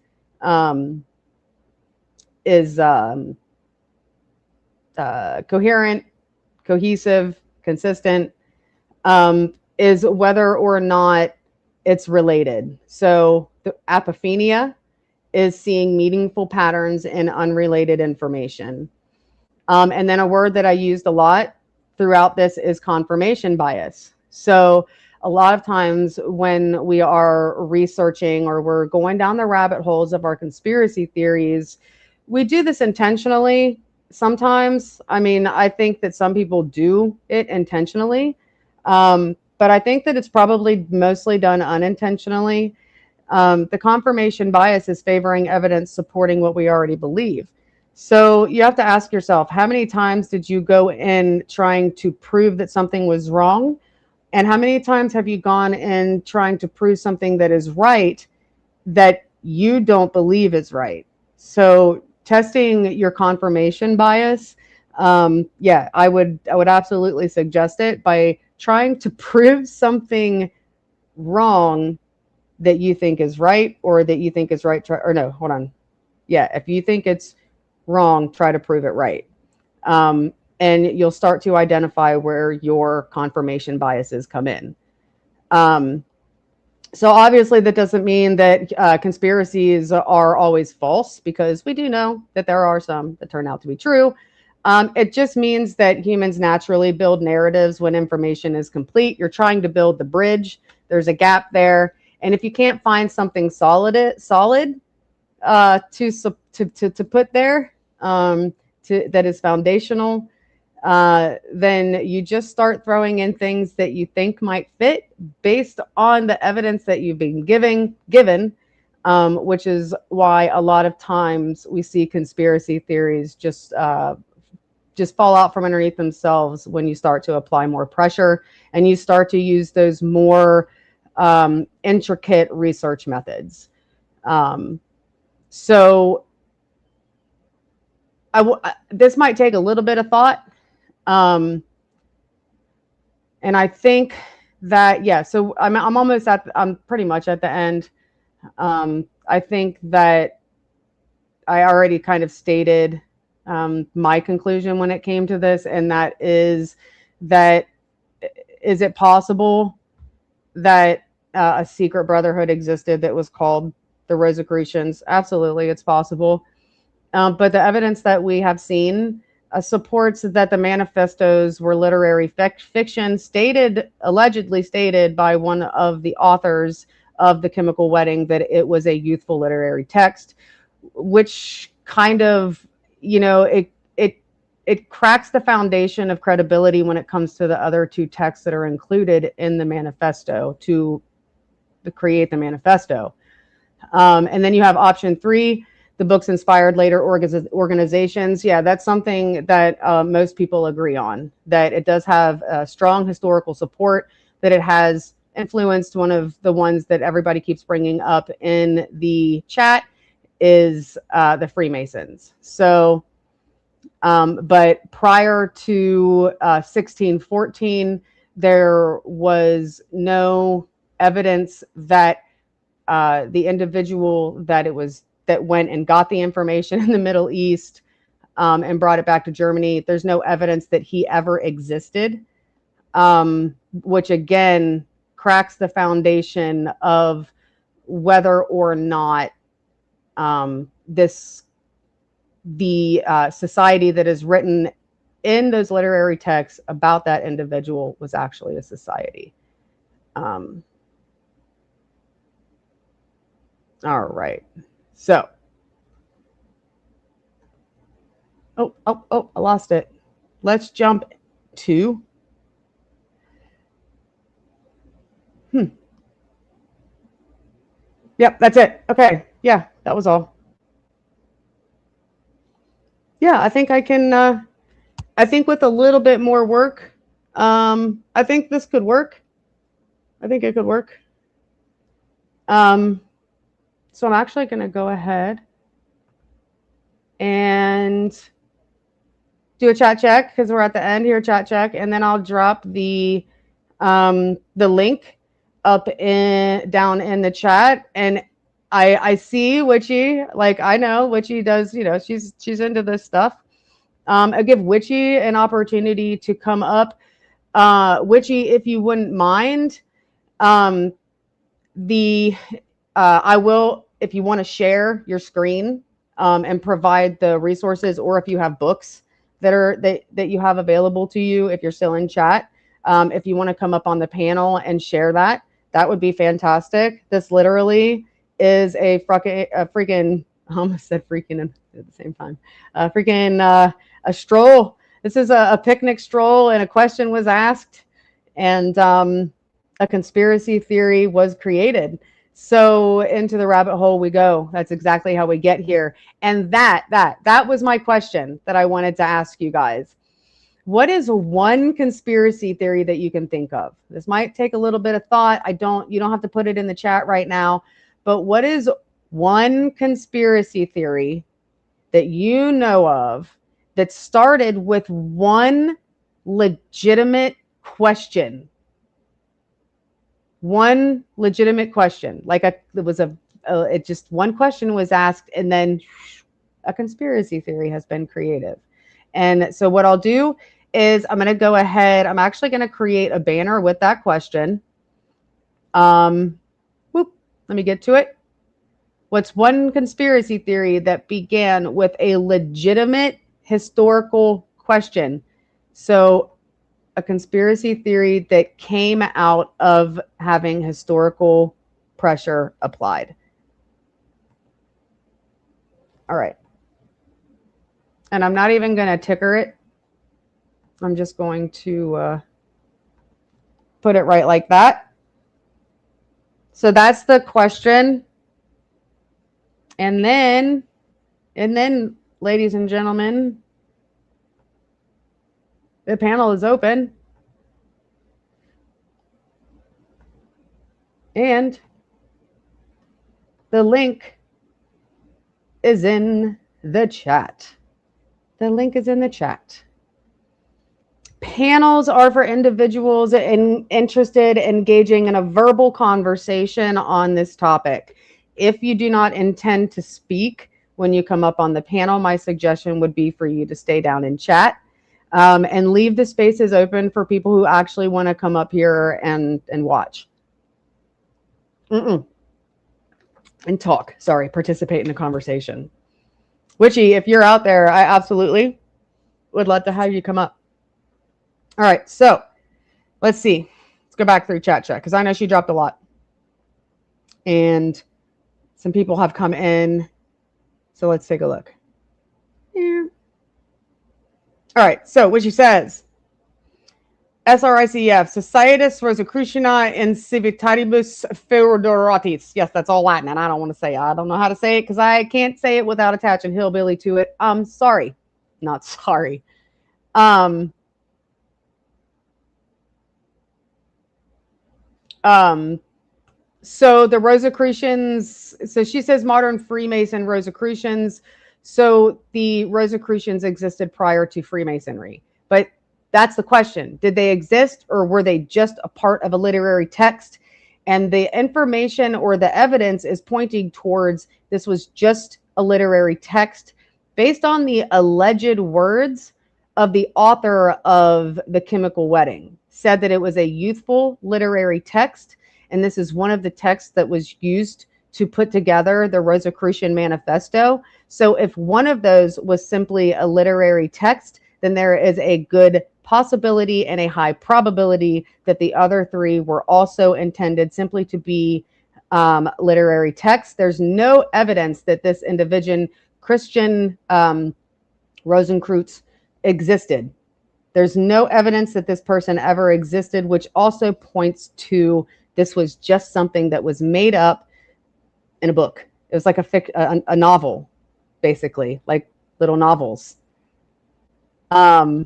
coherent, cohesive, consistent, is whether or not it's related. So the apophenia is seeing meaningful patterns in unrelated information. And then a word that I used a lot throughout this is confirmation bias. So a lot of times when we are researching or we're going down the rabbit holes of our conspiracy theories, we do this intentionally. Sometimes, I mean, I think that some people do it intentionally, but I think that it's probably mostly done unintentionally. The confirmation bias is favoring evidence supporting what we already believe. So you have to ask yourself, how many times did you go in trying to prove that something was wrong? And how many times have you gone in trying to prove something that is right that you don't believe is right? So testing your confirmation bias, I would absolutely suggest it by trying to prove something wrong that you think is right, or that you think is right. If you think it's wrong, try to prove it right. And you'll start to identify where your confirmation biases come in. So obviously that doesn't mean that conspiracies are always false, because we do know that there are some that turn out to be true. It just means that humans naturally build narratives when information is complete. You're trying to build the bridge. There's a gap there. And if you can't find something solid to put there, that is foundational, then you just start throwing in things that you think might fit based on the evidence that you've been given, which is why a lot of times we see conspiracy theories just fall out from underneath themselves when you start to apply more pressure and you start to use those more intricate research methods. So this might take a little bit of thought. And I think that, so I'm pretty much at the end. I think that I already kind of stated my conclusion when it came to this, and that is it possible that a secret brotherhood existed that was called the Rosicrucians? Absolutely, it's possible. But the evidence that we have seen supports that the manifestos were literary fiction allegedly stated by one of the authors of The Chemical Wedding, that it was a youthful literary text, which kind of, it it cracks the foundation of credibility when it comes to the other two texts that are included in the manifesto to create the manifesto. And then you have option 3, the books inspired later organizations. Yeah, that's something that most people agree on, that it does have strong historical support, that it has influenced. One of the ones that everybody keeps bringing up in the chat is the Freemasons. So, but prior to 1614, there was no evidence that the individual that went and got the information in the Middle East and brought it back to Germany, there's no evidence that he ever existed, which again cracks the foundation of whether or not the society that is written in those literary texts about that individual was actually a society. All right. So, I lost it. Let's jump to, Yep, that's it. Okay. Yeah, that was all. Yeah, I think I can, I think with a little bit more work, I think this could work. I think it could work. So I'm actually going to go ahead and do a chat check because we're at the end here, chat check, and then I'll drop the link up down in the chat. And I see Witchy, like I know Witchy does, you know, she's into this stuff. I give Witchy an opportunity to come up. Witchy, if you wouldn't mind, I will, if you want to share your screen and provide the resources, or if you have books that you have available to you, if you're still in chat, if you want to come up on the panel and share that, that would be fantastic. This literally is a freaking, I almost said freaking at the same time, a stroll. This is a picnic stroll, and a question was asked, and a conspiracy theory was created. So into the rabbit hole we go. That's exactly how we get here. And that was my question that I wanted to ask you guys. What is one conspiracy theory that you can think of? This might take a little bit of thought. You don't have to put it in the chat right now, but what is one conspiracy theory that you know of that started with one legitimate question? One legitimate question, like it just one question was asked, and then a conspiracy theory has been created. And so what I'll do is I'm going to go ahead. I'm actually going to create a banner with that question. Let me get to it. What's one conspiracy theory that began with a legitimate historical question? So a conspiracy theory that came out of having historical pressure applied. All right. And I'm not even going to ticker it. I'm just going to put it right like that. So that's the question. And then, ladies and gentlemen, the panel is open. And the link is in the chat. The link is in the chat. Panels are for individuals interested in engaging in a verbal conversation on this topic. If you do not intend to speak when you come up on the panel, my suggestion would be for you to stay down in chat and leave the spaces open for people who actually want to come up here and watch. And talk. Sorry, participate in the conversation. Witchy, if you're out there, I absolutely would love to have you come up. All right, so let's see. Let's go back through chat because I know she dropped a lot. And some people have come in. So let's take a look. Yeah. All right, so what she says, SRICF, Societas Rosicruciana in Civitaribus Feodoratis. Yes, that's all Latin, and I don't want to say it. I don't know how to say it because I can't say it without attaching hillbilly to it. I'm sorry. Not sorry. Um, um, so the Rosicrucians, so she says modern Freemason Rosicrucians. So the Rosicrucians existed prior to Freemasonry. But that's the question. Did they exist or were they just a part of a literary text? And the information or the evidence is pointing towards this was just a literary text based on the alleged words of the author of The Chemical Wedding. Said that it was a youthful literary text, and this is one of the texts that was used to put together the Rosicrucian Manifesto. So if one of those was simply a literary text, then there is a good possibility and a high probability that the other three were also intended simply to be literary texts. There's no evidence that this individual, Christian Rosenkreutz, existed. There's no evidence that this person ever existed, which also points to this was just something that was made up in a book. It was like a novel, basically, like little novels. All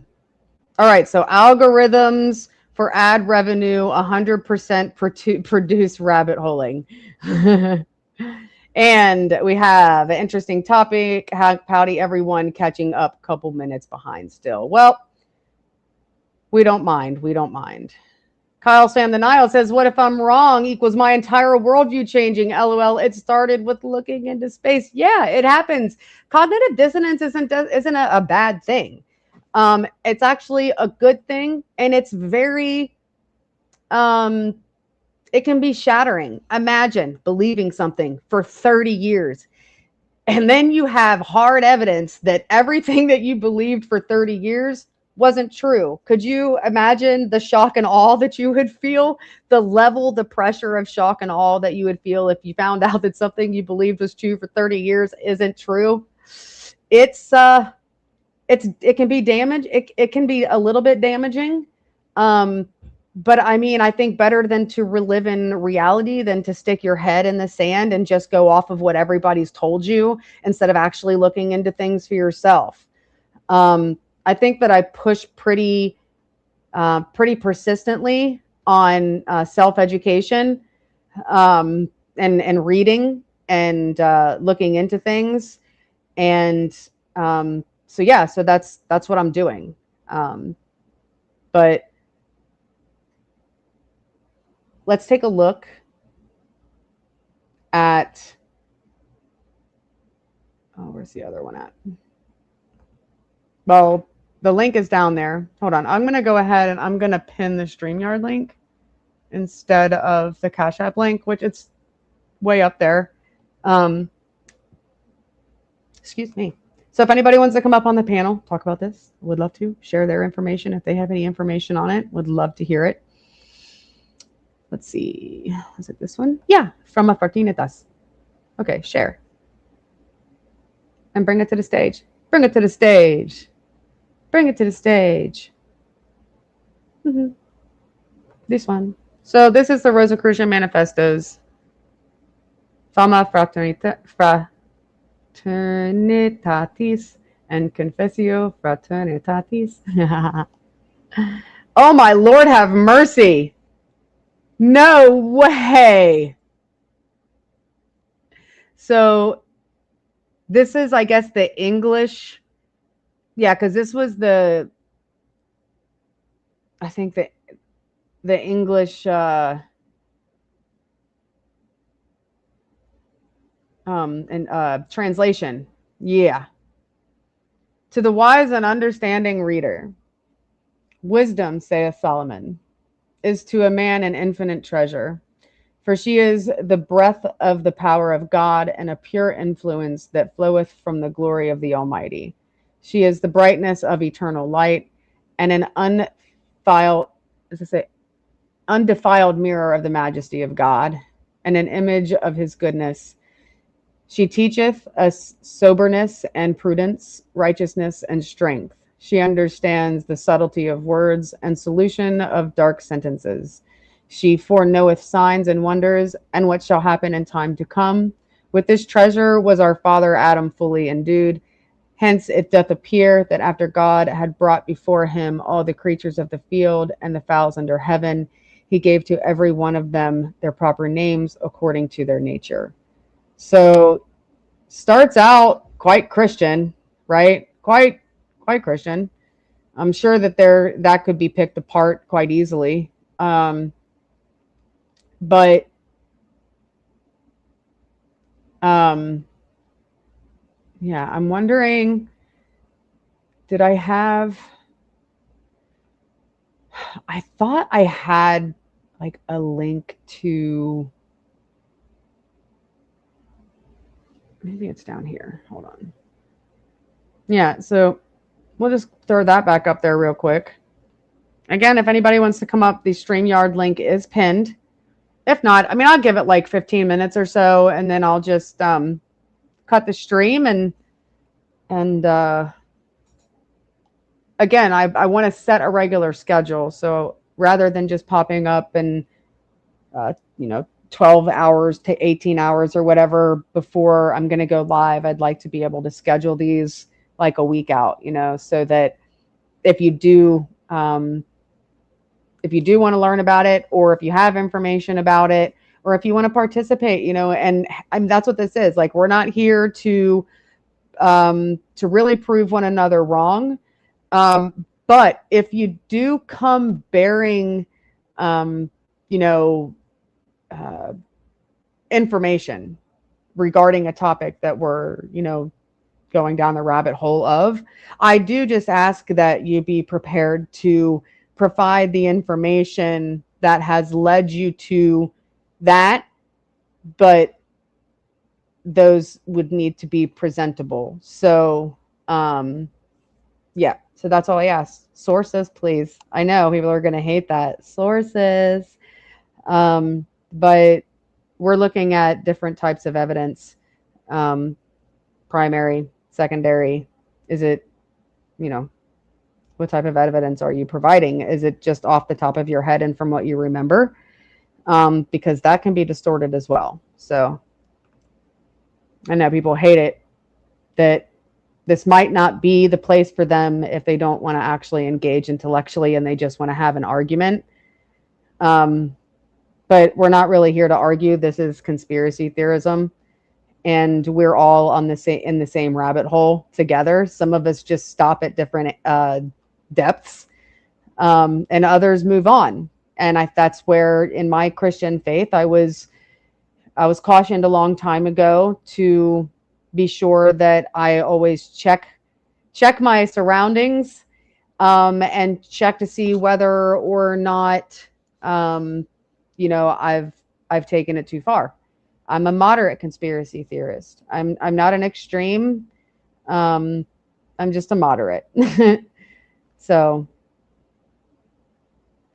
right, so algorithms for ad revenue, 100% produce rabbit holing. And we have an interesting topic. Howdy, everyone, catching up a couple minutes behind still. Well, we don't mind. We don't mind. Kyle Sam the Nile says, what if I'm wrong equals my entire worldview changing? LOL. It started with looking into space. Yeah, it happens. Cognitive dissonance isn't a bad thing. It's actually a good thing, and it's very it can be shattering. Imagine believing something for 30 years, and then you have hard evidence that everything that you believed for 30 years wasn't true. Could you imagine the shock and awe that you would feel? The pressure of shock and awe that you would feel if you found out that something you believed was true for 30 years isn't true? It can be damage. It can be a little bit damaging. But I mean, I think better than to relive in reality than to stick your head in the sand and just go off of what everybody's told you instead of actually looking into things for yourself. I think that I push pretty persistently on self-education and reading and looking into things. And so yeah, so that's what I'm doing. But let's take a look at, where's the other one at? Well, the link is down there. Hold on. I'm going to go ahead and I'm going to pin the StreamYard link instead of the Cash App link, which it's way up there. Excuse me. So if anybody wants to come up on the panel, talk about this, would love to share their information. If they have any information on it, would love to hear it. Let's see. Is it this one? Yeah, from a Fartinitas. Okay, share. And bring it to the stage. Bring it to the stage. Bring it to the stage. This one. So this is the Rosicrucian Manifestos. Fama Fraternitatis and Confessio Fraternitatis. Oh my Lord, have mercy. No way. So this is, I guess, the English. Yeah, because this was I think the English translation. Yeah. To the wise and understanding reader, wisdom, saith Solomon, is to a man an infinite treasure, for she is the breath of the power of God and a pure influence that floweth from the glory of the Almighty. She is the brightness of eternal light and an undefiled mirror of the majesty of God and an image of his goodness. She teacheth us soberness and prudence, righteousness and strength. She understands the subtlety of words and solution of dark sentences. She foreknoweth signs and wonders, and what shall happen in time to come. With this treasure was our father Adam fully endued. Hence it doth appear that after God had brought before him all the creatures of the field and the fowls under heaven, he gave to every one of them their proper names according to their nature. So starts out quite Christian, right? Quite Christian. I'm sure that that could be picked apart quite easily. But um, yeah, I'm wondering, did I have? I thought I had like a link to. Maybe it's down here. Hold on. Yeah, so we'll just throw that back up there real quick. Again, if anybody wants to come up, the StreamYard link is pinned. If not, I mean, I'll give it like 15 minutes or so, and then I'll just cut the stream and again, I want to set a regular schedule. So rather than just popping up and 12 hours to 18 hours or whatever before I'm going to go live, I'd like to be able to schedule these like a week out, so that if you do want to learn about it, or if you have information about it, or if you want to participate, and that's what this is. Like, we're not here to really prove one another wrong. But if you do come bearing, you know, information regarding a topic that we're, going down the rabbit hole of, I do just ask that you be prepared to provide the information that has led you to that, but those would need to be presentable. So, yeah, so that's all I ask. Sources, please. I know people are going to hate that. Sources. But we're looking at different types of evidence. Primary, secondary. Is it, what type of evidence are you providing? Is it just off the top of your head and from what you remember? Because that can be distorted as well. So I know people hate it, that this might not be the place for them if they don't want to actually engage intellectually and they just want to have an argument. But we're not really here to argue. This is conspiracy theorism, and we're all on in the same rabbit hole together. Some of us just stop at different depths, and others move on. And that's where, in my Christian faith, I was cautioned a long time ago to be sure that I always check my surroundings, and check to see whether or not I've taken it too far. I'm a moderate conspiracy theorist. I'm not an extreme. I'm just a moderate. So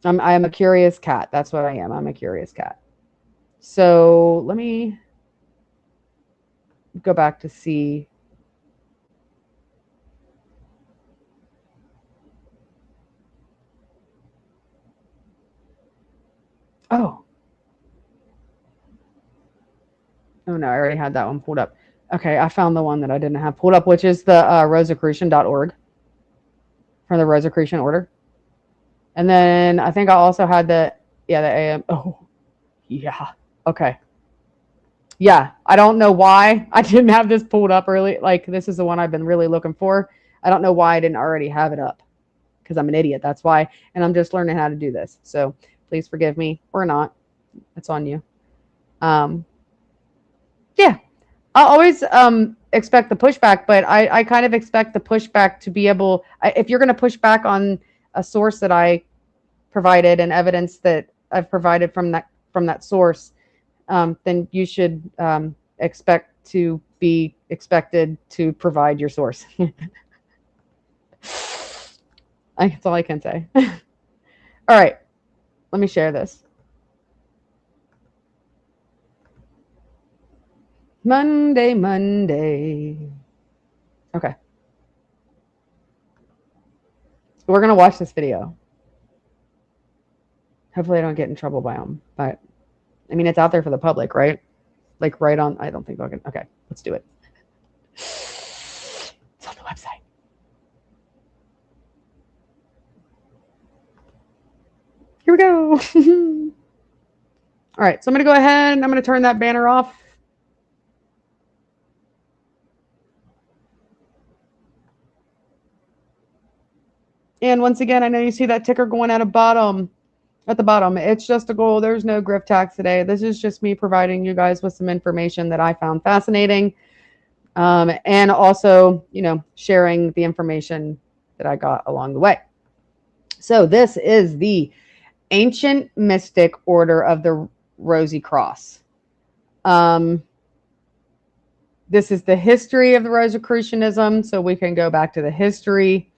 I am a curious cat. That's what I am. I'm a curious cat. So let me go back to see. Oh no, I already had that one pulled up. Okay, I found the one that I didn't have pulled up, which is the Rosicrucian.org, from the Rosicrucian order. And then I think I also had the AM. Oh, yeah. Okay. Yeah, I don't know why I didn't have this pulled up early. Like, this is the one I've been really looking for. I don't know why I didn't already have it up, because I'm an idiot. That's why. And I'm just learning how to do this. So please forgive me, or not. It's on you. Yeah, I always expect the pushback, but I kind of expect the pushback to be able, if you're going to push back on a source that I provided and evidence that I've provided from that source, then you should expect to be expected to provide your source. That's all I can say. All right, let me share this. Monday. Okay. we're going to watch this video. Hopefully I don't get in trouble by them. But, I mean, it's out there for the public, right? Like right on, I don't think I can. Okay, let's do it. It's on the website. Here we go. All right, so I'm going to go ahead and I'm going to turn that banner off. And once again, I know you see that ticker going at the bottom. It's just a goal. There's no grift tax today. This is just me providing you guys with some information that I found fascinating. And also, you know, sharing the information that I got along the way. So this is the Ancient Mystic Order of the Rosicrucians. This is the history of the Rosicrucianism, so we can go back to the history.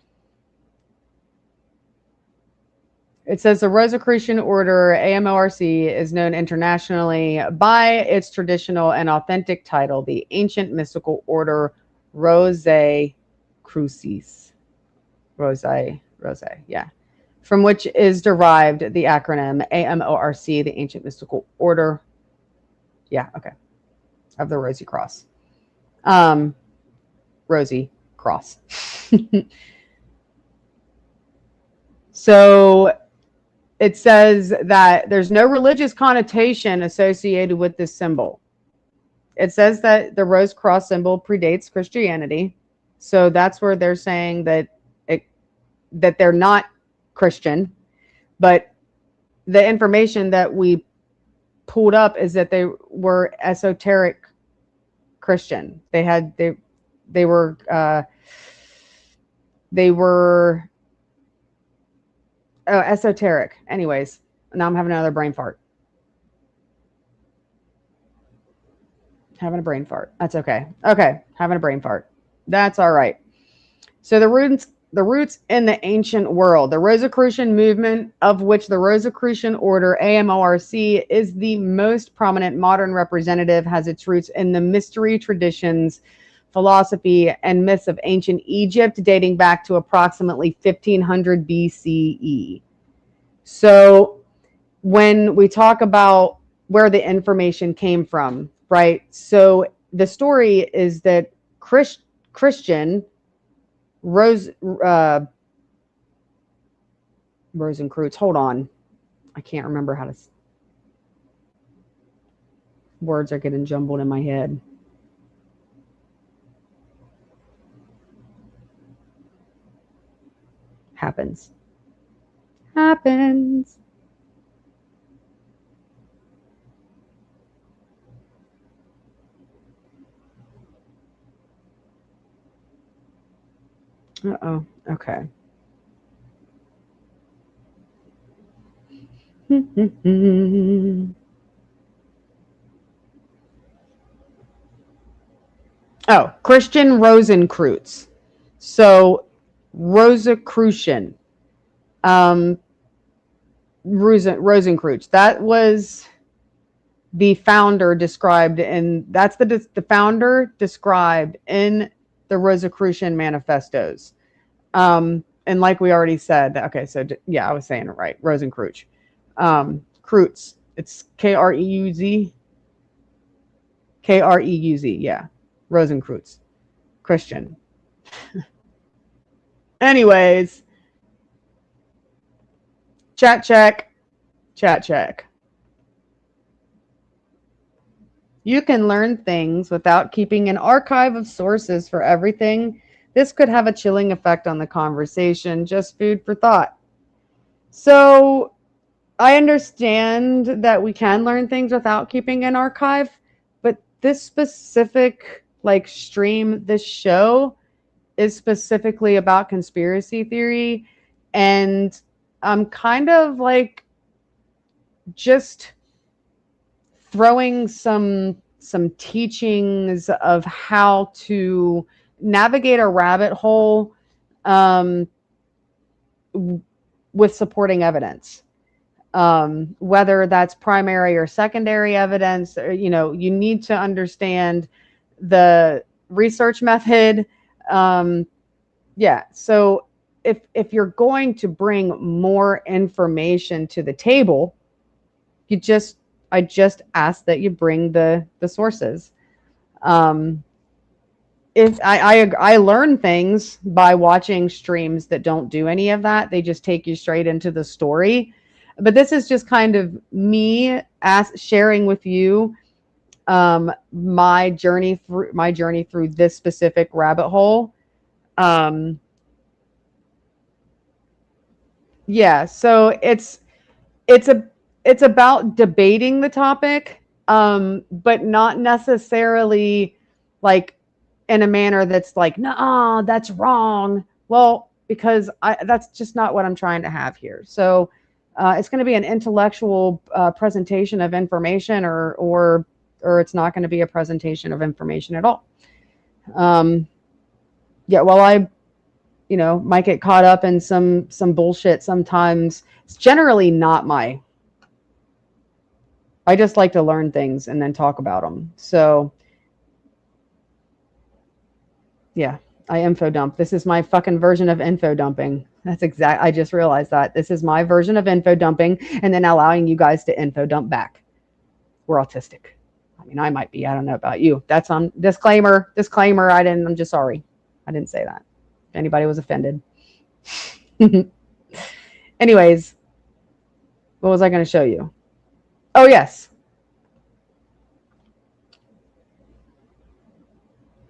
It says the Rosicrucian Order, AMORC, is known internationally by its traditional and authentic title, the Ancient Mystical Order Rosicrucis. Rose, yeah. From which is derived the acronym AMORC, the Ancient Mystical Order. Yeah, okay. Of the Rosy Cross. Rosy Cross. So it says that there's no religious connotation associated with this symbol. It says that the Rose Cross symbol predates Christianity. So that's where they're saying that that they're not Christian. But the information that we pulled up is that they were esoteric Christian. They were esoteric. Anyways, now I'm having another brain fart. Having a brain fart. That's okay. Okay, having a brain fart. That's all right. So the roots in the ancient world. The Rosicrucian movement, of which the Rosicrucian Order, AMORC, is the most prominent modern representative, has its roots in the mystery traditions, philosophy, and myths of ancient Egypt, dating back to approximately 1500 BCE. So when we talk about where the information came from, right? So the story is that Christian Rosicrucians, hold on. I can't remember how to. Words are getting jumbled in my head. Happens. Uh-oh. Okay. Oh, Christian Rosicrucians. So Rosicrucian. Rosicrucians. That was the founder described in, that's the founder described in the Rosicrucian manifestos. And like we already said, okay, so yeah, I was saying it right. Rosicrucians. Kreutz. It's Kreuz. Kreuz, yeah. Rosicrucians. Christian. Anyways. Chat check. You can learn things without keeping an archive of sources for everything. This could have a chilling effect on the conversation. Just food for thought. So I understand that we can learn things without keeping an archive, but this specific stream, this show is specifically about conspiracy theory, and I'm kind of just throwing some teachings of how to navigate a rabbit hole with supporting evidence, whether that's primary or secondary evidence. Or, you need to understand the research method. Yeah, so if you're going to bring more information to the table, I just ask that you bring the sources. If I learn things by watching streams that don't do any of that. They just take you straight into the story. But this is just kind of me sharing with you my journey through this specific rabbit hole. Yeah, so it's a it's about debating the topic, but not necessarily like in a manner that's like, no, that's wrong. Well, because that's just not what I'm trying to have here. So it's going to be an intellectual presentation of information, or it's not going to be a presentation of information at all. Yeah, well, I might get caught up in some bullshit sometimes. It's generally not I just like to learn things and then talk about them. So yeah, I info dump. This is my fucking version of info dumping. I just realized that this is my version of info dumping, and then allowing you guys to info dump back. We're autistic. I mean, I might be. I don't know about you. That's on disclaimer. I'm just sorry. I didn't say that. If anybody was offended. Anyways, what was I going to show you? Oh, yes.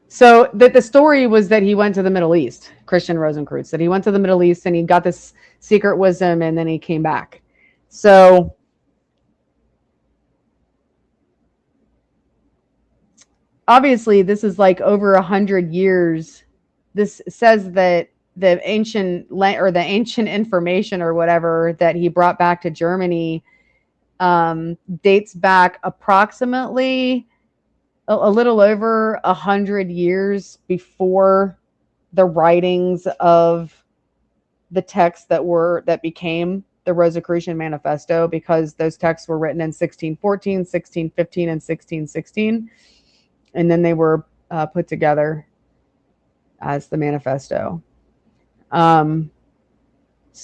So the story was that he went to the Middle East, Christian Rosicrucians, that he went to the Middle East and he got this secret wisdom and then he came back. So obviously this is like over 100 years. This says that the ancient information or whatever that he brought back to Germany dates back approximately a little over 100 years before the writings of the texts that became the Rosicrucian Manifesto, because those texts were written in 1614, 1615, and 1616, and then they were put together as the manifesto. So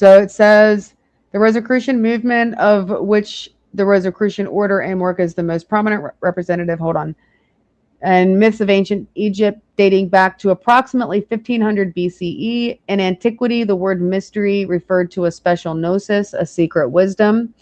it says the Rosicrucian movement, of which the Rosicrucian order and work is the most prominent representative. Hold on. And myths of ancient Egypt dating back to approximately 1500 BCE. In antiquity, the word mystery referred to a special gnosis, a secret wisdom.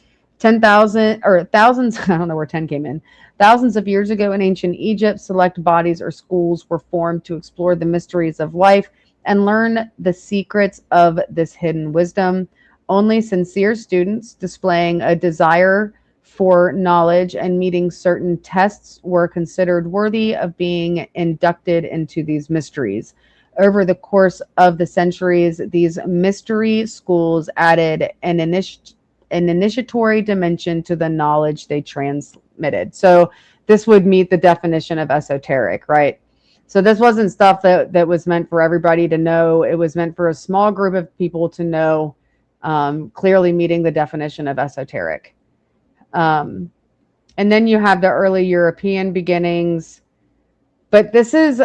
10,000 or thousands, I don't know where 10 came in. Thousands of years ago in ancient Egypt, select bodies or schools were formed to explore the mysteries of life and learn the secrets of this hidden wisdom. Only sincere students displaying a desire for knowledge and meeting certain tests were considered worthy of being inducted into these mysteries. Over the course of the centuries, these mystery schools added an initiatory dimension to the knowledge they transmitted. So this would meet the definition of esoteric, right? So this wasn't stuff that was meant for everybody to know. It was meant for a small group of people to know, clearly meeting the definition of esoteric. And then you have the early European beginnings, but this is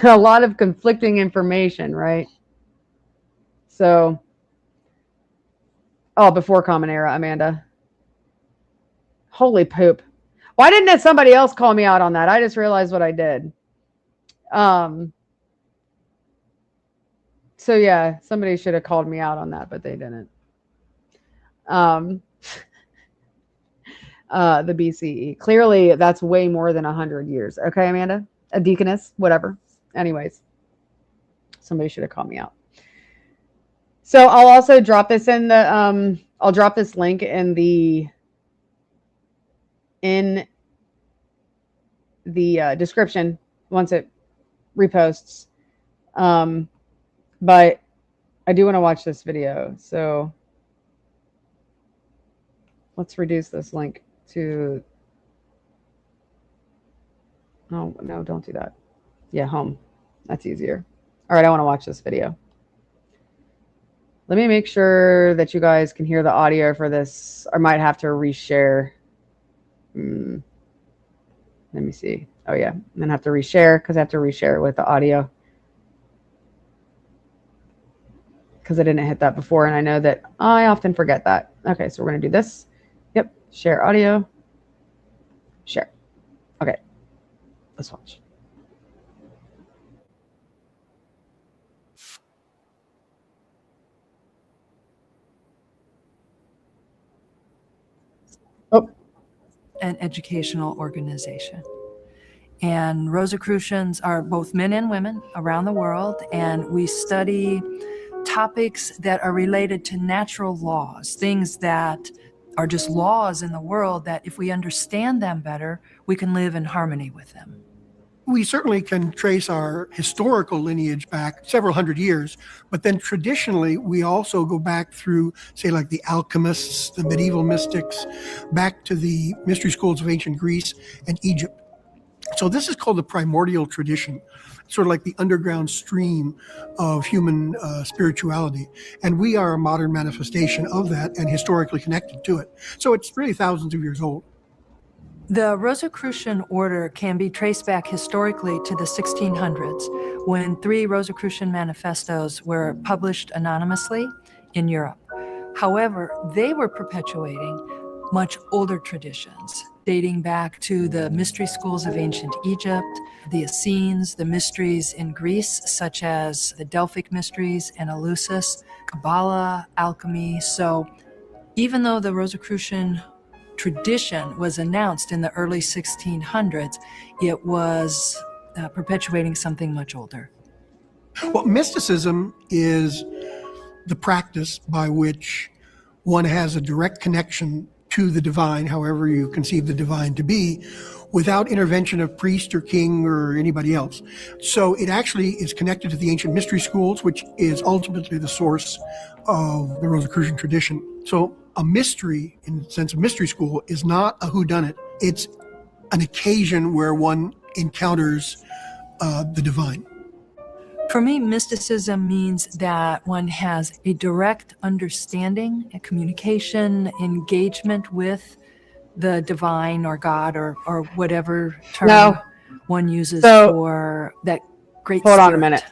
a lot of conflicting information, right? So, before Common Era, Amanda. Holy poop! Why didn't somebody else call me out on that? I just realized what I did. So yeah, somebody should have called me out on that, but they didn't. The BCE. Clearly, that's way more than 100 years. Okay, Amanda? A deaconess, whatever. Anyways, somebody should have called me out. So I'll also drop this in the, I'll drop this link in the description once it reposts. But I do want to watch this video. So let's reduce this link to, oh, no, don't do that. Yeah, home. That's easier. All right, I want to watch this video. Let me make sure that you guys can hear the audio for this. I might have to reshare. Let me see. Oh, yeah. I'm going to have to reshare because I have to reshare with the audio. because I didn't hit that before, and I know that I often forget that. Okay, so we're going to do this. Yep, share audio. Share. Okay, let's watch. Oh, an educational organization. And Rosicrucians are both men and women around the world, and we study topics that are related to natural laws, things that are just laws in the world that if we understand them better, we can live in harmony with them. We certainly can trace our historical lineage back several hundred years, but then traditionally we also go back through, say, like the alchemists, the medieval mystics, back to the mystery schools of ancient Greece and Egypt. So this is called the primordial tradition, sort of like the underground stream of human spirituality. And we are a modern manifestation of that and historically connected to it. So it's really thousands of years old. The Rosicrucian order can be traced back historically to the 1600s, when 3 Rosicrucian manifestos were published anonymously in Europe. However, they were perpetuating much older traditions, dating back to the mystery schools of ancient Egypt, the Essenes, the mysteries in Greece, such as the Delphic mysteries and Eleusis, Kabbalah, alchemy. So even though the Rosicrucian tradition was announced in the early 1600s, it was perpetuating something much older. Well, mysticism is the practice by which one has a direct connection to the divine, however you conceive the divine to be, without intervention of priest or king or anybody else. So it actually is connected to the ancient mystery schools, which is ultimately the source of the Rosicrucian tradition. So a mystery, in the sense of mystery school, is not a whodunit. It's an occasion where one encounters the divine. For me, mysticism means that one has a direct understanding, a communication, engagement with the divine or God or whatever term one uses for that great hold spirit. on a minute.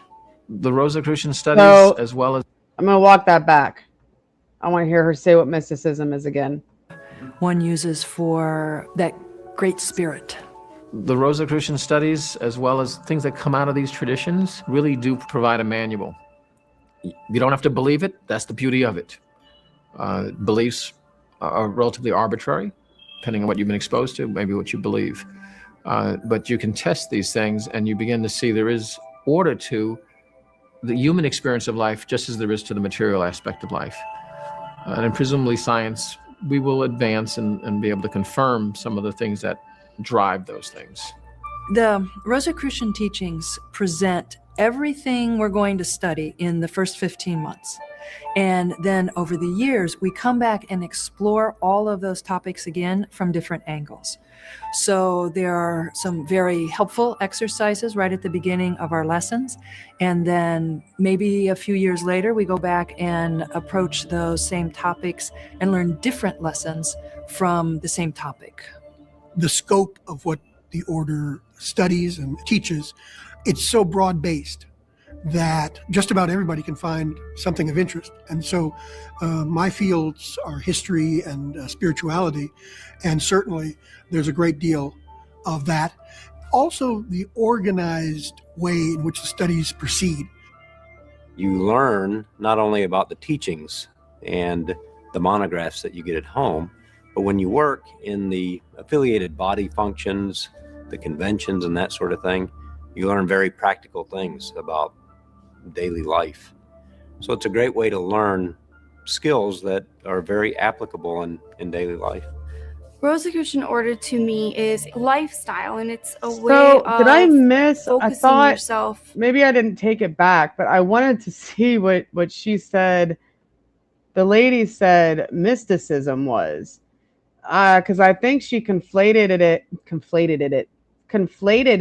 The Rosicrucian studies, as well as I'm going to walk that back. I want to hear her say what mysticism is again. One uses for that great spirit. the Rosicrucian studies, as well as things that come out of these traditions, really do provide a manual. You don't have to believe it. That's the beauty of it. Beliefs are relatively arbitrary, depending on what you've been exposed to, maybe what you believe. But you can test these things, and you begin to see there is order to the human experience of life, just as there is to the material aspect of life. And in presumably science, we will advance and be able to confirm some of the things that drive those things. The Rosicrucian teachings present everything we're going to study in the first 15 months. And then over the years, we come back and explore all of those topics again from different angles. So there are some very helpful exercises right at the beginning of our lessons. And then maybe a few years later, we go back and approach those same topics and learn different lessons from the same topic. The scope of what the order studies and teaches, it's so broad-based that just about everybody can find something of interest. And so my fields are history and spirituality, and certainly there's a great deal of that. Also, the organized way in which the studies proceed. You learn not only about the teachings and the monographs that you get at home, but when you work in the affiliated body functions, the conventions and that sort of thing, you learn very practical things about daily life. So it's a great way to learn skills that are very applicable in daily life. Rosicrucian order to me is lifestyle, and it's a way of did I miss? I focusing thought yourself. maybe I didn't take it back, but I wanted to see what she said. The lady said mysticism was, because I think she conflated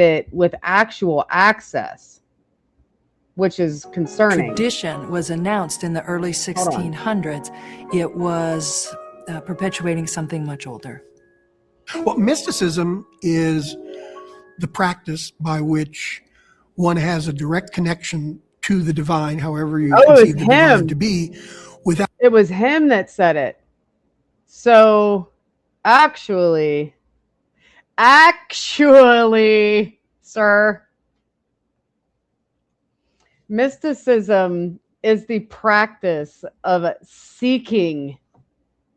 it with actual access, which is concerning. Tradition was announced in the early 1600s. It was perpetuating something much older. Well, mysticism is the practice by which one has a direct connection to the divine, however you Oh, it was conceive the divine him. to be, without It was him that said it. So actually, sir, mysticism is the practice of seeking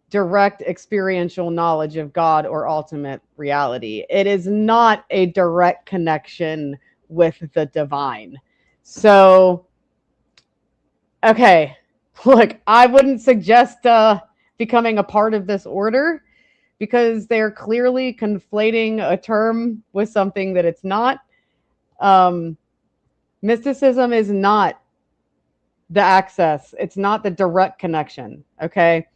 direct experiential knowledge of God or ultimate reality. It is not a direct connection with the divine. So, okay, look, I wouldn't suggest becoming a part of this order because they're clearly conflating a term with something that it's not. Mysticism is not the access, it's not the direct connection, okay?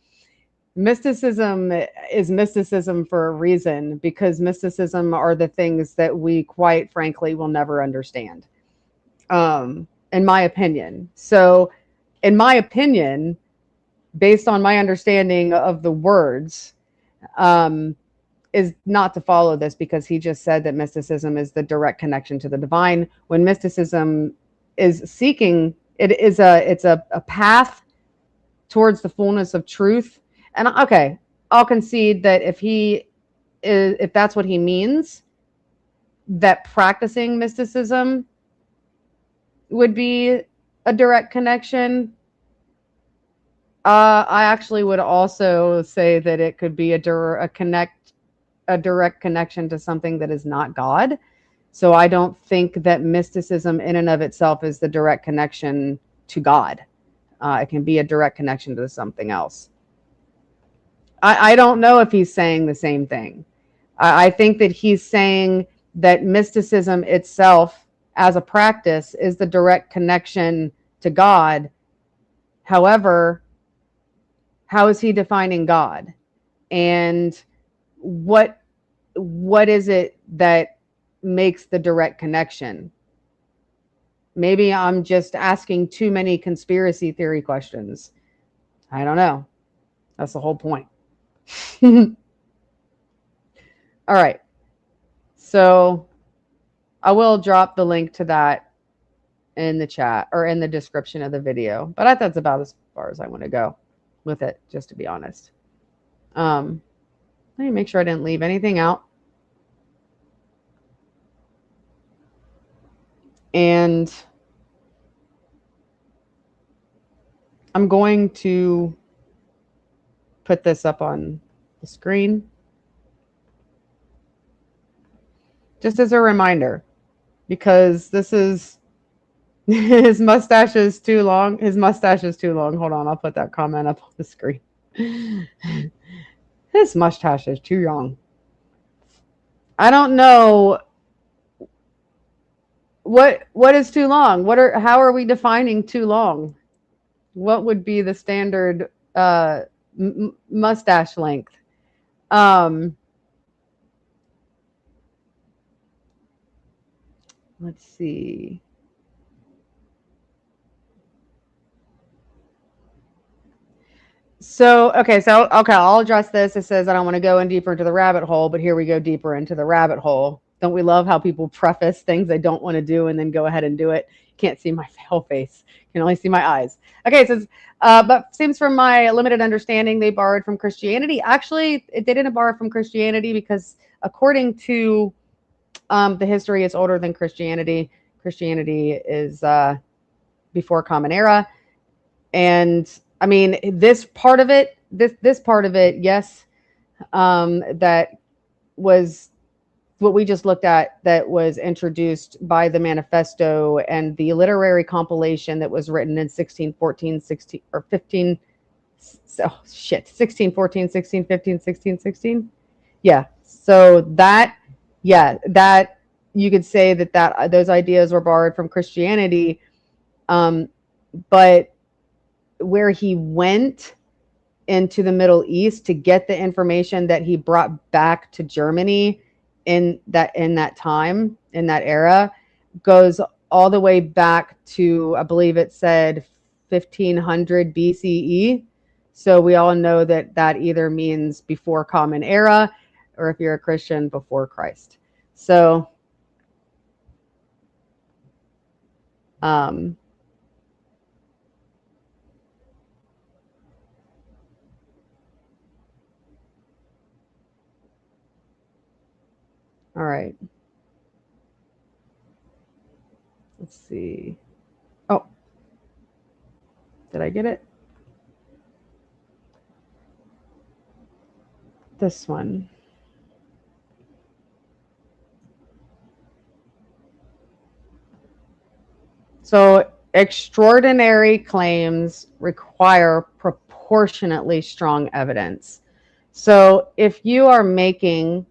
Mysticism is mysticism for a reason, because mysticism are the things that we quite frankly will never understand, in my opinion. So, in my opinion, based on my understanding of the words, is not to follow this, because he just said that mysticism is the direct connection to the divine, when mysticism is seeking, it's a path towards the fullness of truth. And okay, I'll concede that if that's what he means, that practicing mysticism would be a direct connection. I actually would also say that it could be a direct connection to something that is not God. So I don't think that mysticism in and of itself is the direct connection to God. It can be a direct connection to something else. I don't know if he's saying the same thing. I think that he's saying that mysticism itself as a practice is the direct connection to God. However, how is he defining God? And what is it that makes the direct connection? Maybe I'm just asking too many conspiracy theory questions. I don't know. That's the whole point. All right. So I will drop the link to that in the chat or in the description of the video. But I thought that's about as far as I want to go with it, just to be honest. Let me make sure I didn't leave anything out. And I'm going to put this up on the screen just as a reminder, because this is his mustache is too long. His mustache is too long. Hold on, I'll put that comment up on the screen. His mustache is too long. I don't know what is too long. How are we defining too long? What would be the standard mustache length? Let's see. So, okay, I'll address this. It says I don't want to go in deeper into the rabbit hole, but here we go deeper into the rabbit hole. Don't we love how people preface things they don't want to do and then go ahead and do it? You can't see my whole face. You can only see my eyes. Okay, it says, but seems from my limited understanding, they borrowed from Christianity. Actually, they didn't borrow from Christianity, because according to the history, it's older than Christianity. Christianity is before Common Era. And I mean, this part of it, yes, that was what we just looked at, that was introduced by the manifesto and the literary compilation that was written in 1614, 16 or 15. Oh, shit, 1614, 1615, 1616. Yeah. So that, that you could say that those ideas were borrowed from Christianity. But where he went into the Middle East to get the information that he brought back to Germany in that time, in that era, goes all the way back to, I believe it said 1500 BCE. So we all know that either means before Common Era, or if you're a Christian, before Christ. So All right. Let's see. Oh, did I get it? This one. So extraordinary claims require proportionately strong evidence. So if you are making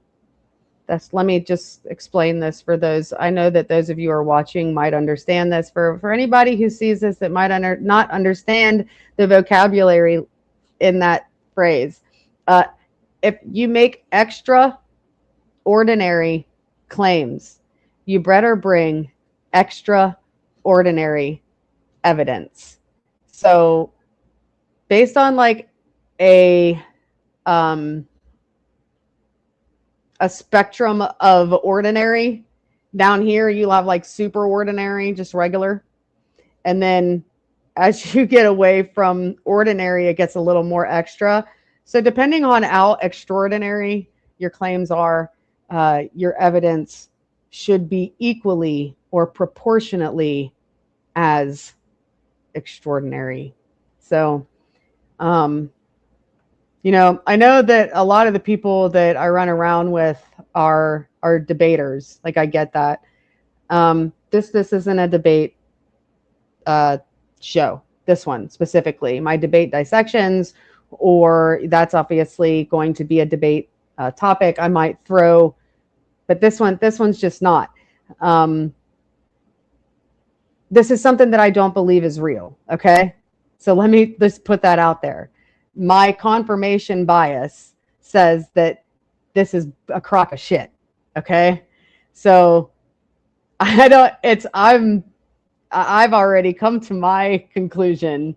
let me just explain this for those. I know that those of you who are watching might understand this. For anybody who sees this that might not understand the vocabulary in that phrase, if you make extraordinary claims, you better bring extraordinary evidence. So based on like a spectrum of ordinary, down here you'll have like super ordinary, just regular. And then as you get away from ordinary, it gets a little more extra. So depending on how extraordinary your claims are, your evidence should be equally or proportionately as extraordinary. So, you know, I know that a lot of the people that I run around with are debaters. Like, I get that. This isn't a debate show. This one specifically, my debate dissections, or that's obviously going to be a debate topic I might throw, but this one's just not. This is something that I don't believe is real. Okay, so let me just put that out there. My confirmation bias says that this is a crock of shit. Okay, so I've already come to my conclusion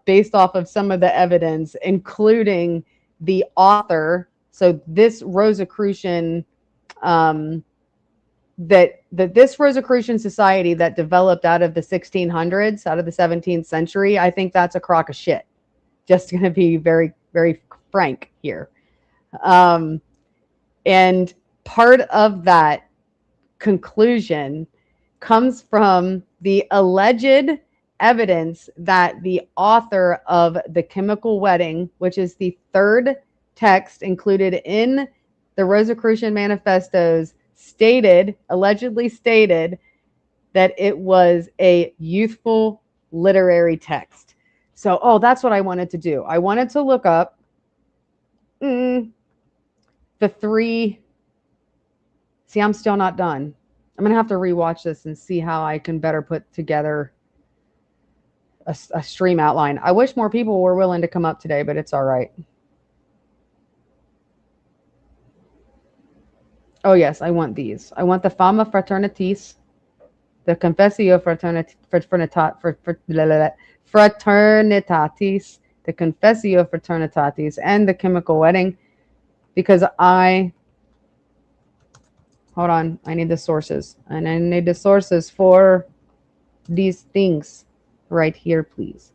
based off of some of the evidence, including the author. So this Rosicrucian, this Rosicrucian society that developed out of the 1600s, out of the 17th century, I think that's a crock of shit. Just going to be very, very frank here. And part of that conclusion comes from the alleged evidence that the author of The Chemical Wedding, which is the third text included in the Rosicrucian manifestos, allegedly stated that it was a youthful literary text. So, that's what I wanted to do. I wanted to look up the three. See, I'm still not done. I'm going to have to rewatch this and see how I can better put together a stream outline. I wish more people were willing to come up today, but it's all right. Oh, yes, I want these. I want the Fama Fraternitis, the Confessio Fraternitatis, the Confessio Fraternitatis, and the Chemical Wedding, because hold on, I need the sources. And I need the sources for these things right here, please.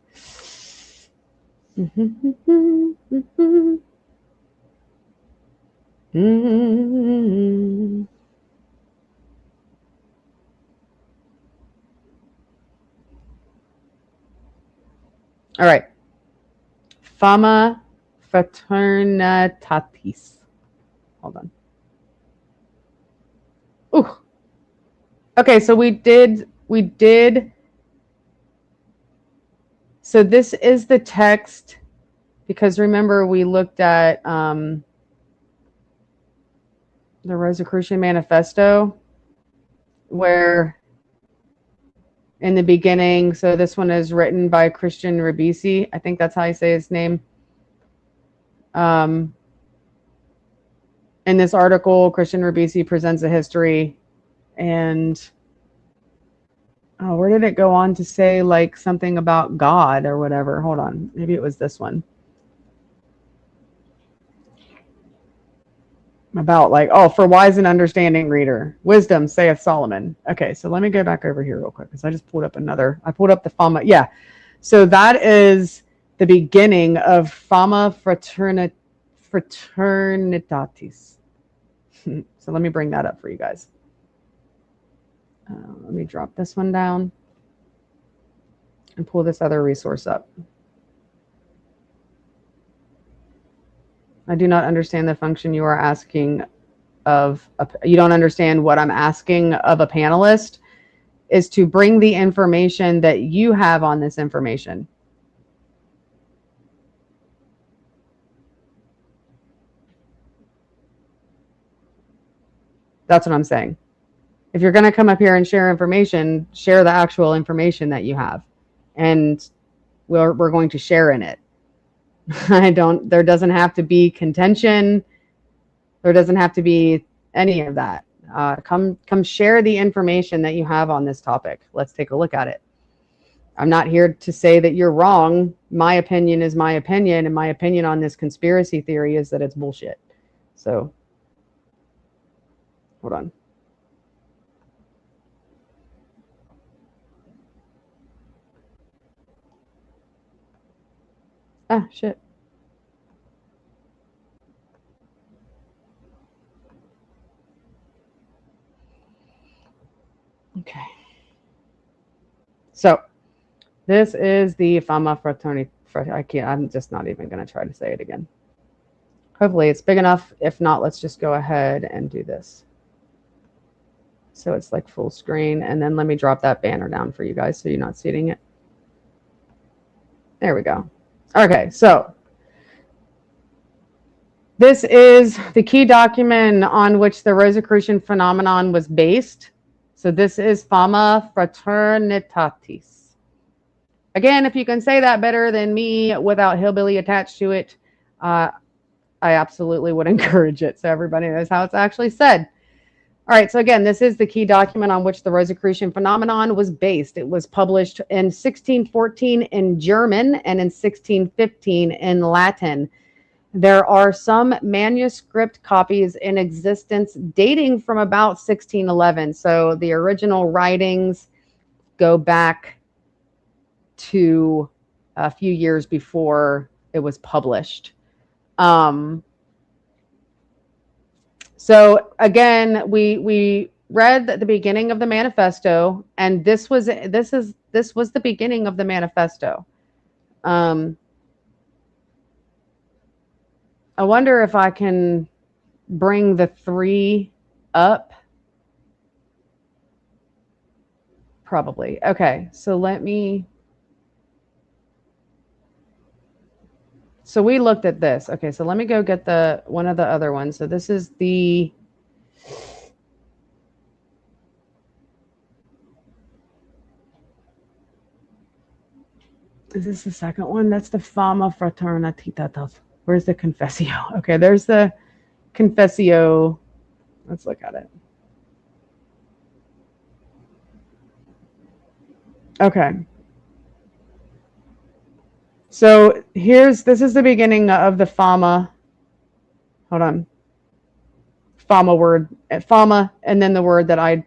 All right. Fama Fraternitatis. Hold on. Ooh. Okay, so we did. So this is the text, because remember we looked at the Rosicrucian Manifesto, where in the beginning, so this one is written by Christian Ribisi. I think that's how you say his name. In this article, Christian Ribisi presents a history, and where did it go on to say like something about God or whatever? Hold on, maybe it was this one. About like, for wise and understanding reader, wisdom saith Solomon. Okay, so let me go back over here real quick, because I just pulled up I pulled up the Fama. Yeah, so that is the beginning of Fama Fraternitatis. So let me bring that up for you guys. Let me drop this one down and pull this other resource up. I do not understand the function you are asking of. You don't understand what I'm asking of a panelist is to bring the information that you have on this information. That's what I'm saying. If you're going to come up here and share information, share the actual information that you have. And we're going to share in it. There doesn't have to be contention. There doesn't have to be any of that. Come share the information that you have on this topic. Let's take a look at it. I'm not here to say that you're wrong. My opinion is my opinion, and my opinion on this conspiracy theory is that it's bullshit. So, hold on. Ah, shit. Okay. So this is the Fama Fraternity. I'm just not even going to try to say it again. Hopefully it's big enough. If not, let's just go ahead and do this. So it's like full screen. And then let me drop that banner down for you guys so you're not seeing it. There we go. Okay, so this is the key document on which the Rosicrucian phenomenon was based. So this is Fama Fraternitatis. Again, if you can say that better than me without hillbilly attached to it, I absolutely would encourage it. So everybody knows how it's actually said. All right, so again, this is the key document on which the Rosicrucian phenomenon was based. It was published in 1614 in German and in 1615 in Latin. There are some manuscript copies in existence dating from about 1611. So the original writings go back to a few years before it was published. So again, we read the beginning of the manifesto, and this was the beginning of the manifesto. I wonder if I can bring the 3 up. Probably. Okay, so let me. So we looked at this. Okay, so let me go get one of the other ones. So this is the. Is this the second one? That's the Fama Fraternitatis. Where's the Confessio? Okay, there's the Confessio. Let's look at it. Okay. So this is the beginning of the Fama. Hold on. Fama word. Fama, and then the word that I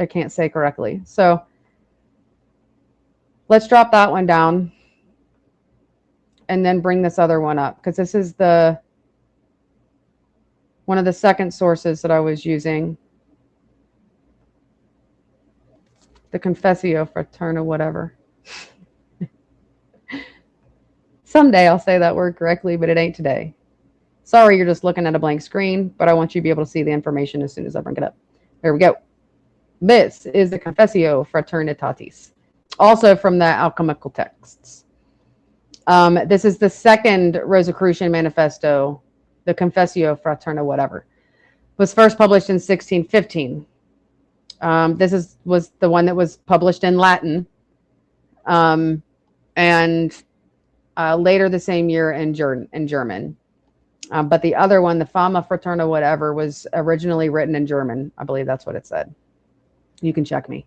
can't say correctly. So let's drop that one down. And then bring this other one up, because this is one of the second sources that I was using. The Confessio Fraterna, whatever. Someday I'll say that word correctly, but it ain't today. Sorry, you're just looking at a blank screen, but I want you to be able to see the information as soon as I bring it up. There we go. This is the Confessio Fraternitatis, also from the alchemical texts. This is the second Rosicrucian manifesto, the Confessio Fraterna, whatever. Was first published in 1615. This was the one that was published in Latin, and later the same year in German. But the other one, the Fama Fraterna, whatever, was originally written in German. I believe that's what it said. You can check me.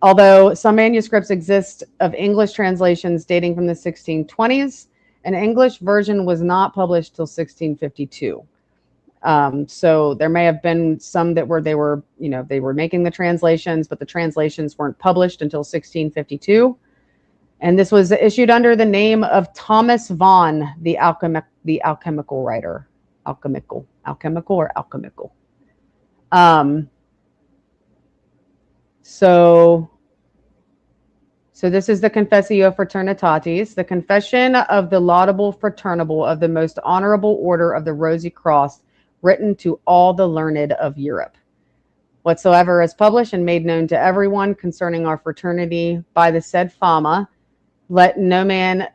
Although some manuscripts exist of English translations dating from the 1620s, an English version was not published till 1652. So there may have been some that they were making the translations, but the translations weren't published until 1652. And this was issued under the name of Thomas Vaughan, the alchemical writer. Alchemical or alchemical? Um, so this is the Confessio Fraternitatis, the confession of the laudable fraternable of the most honorable order of the Rosy Cross, written to all the learned of Europe. Whatsoever is published and made known to everyone concerning our fraternity by the said Fama, let no man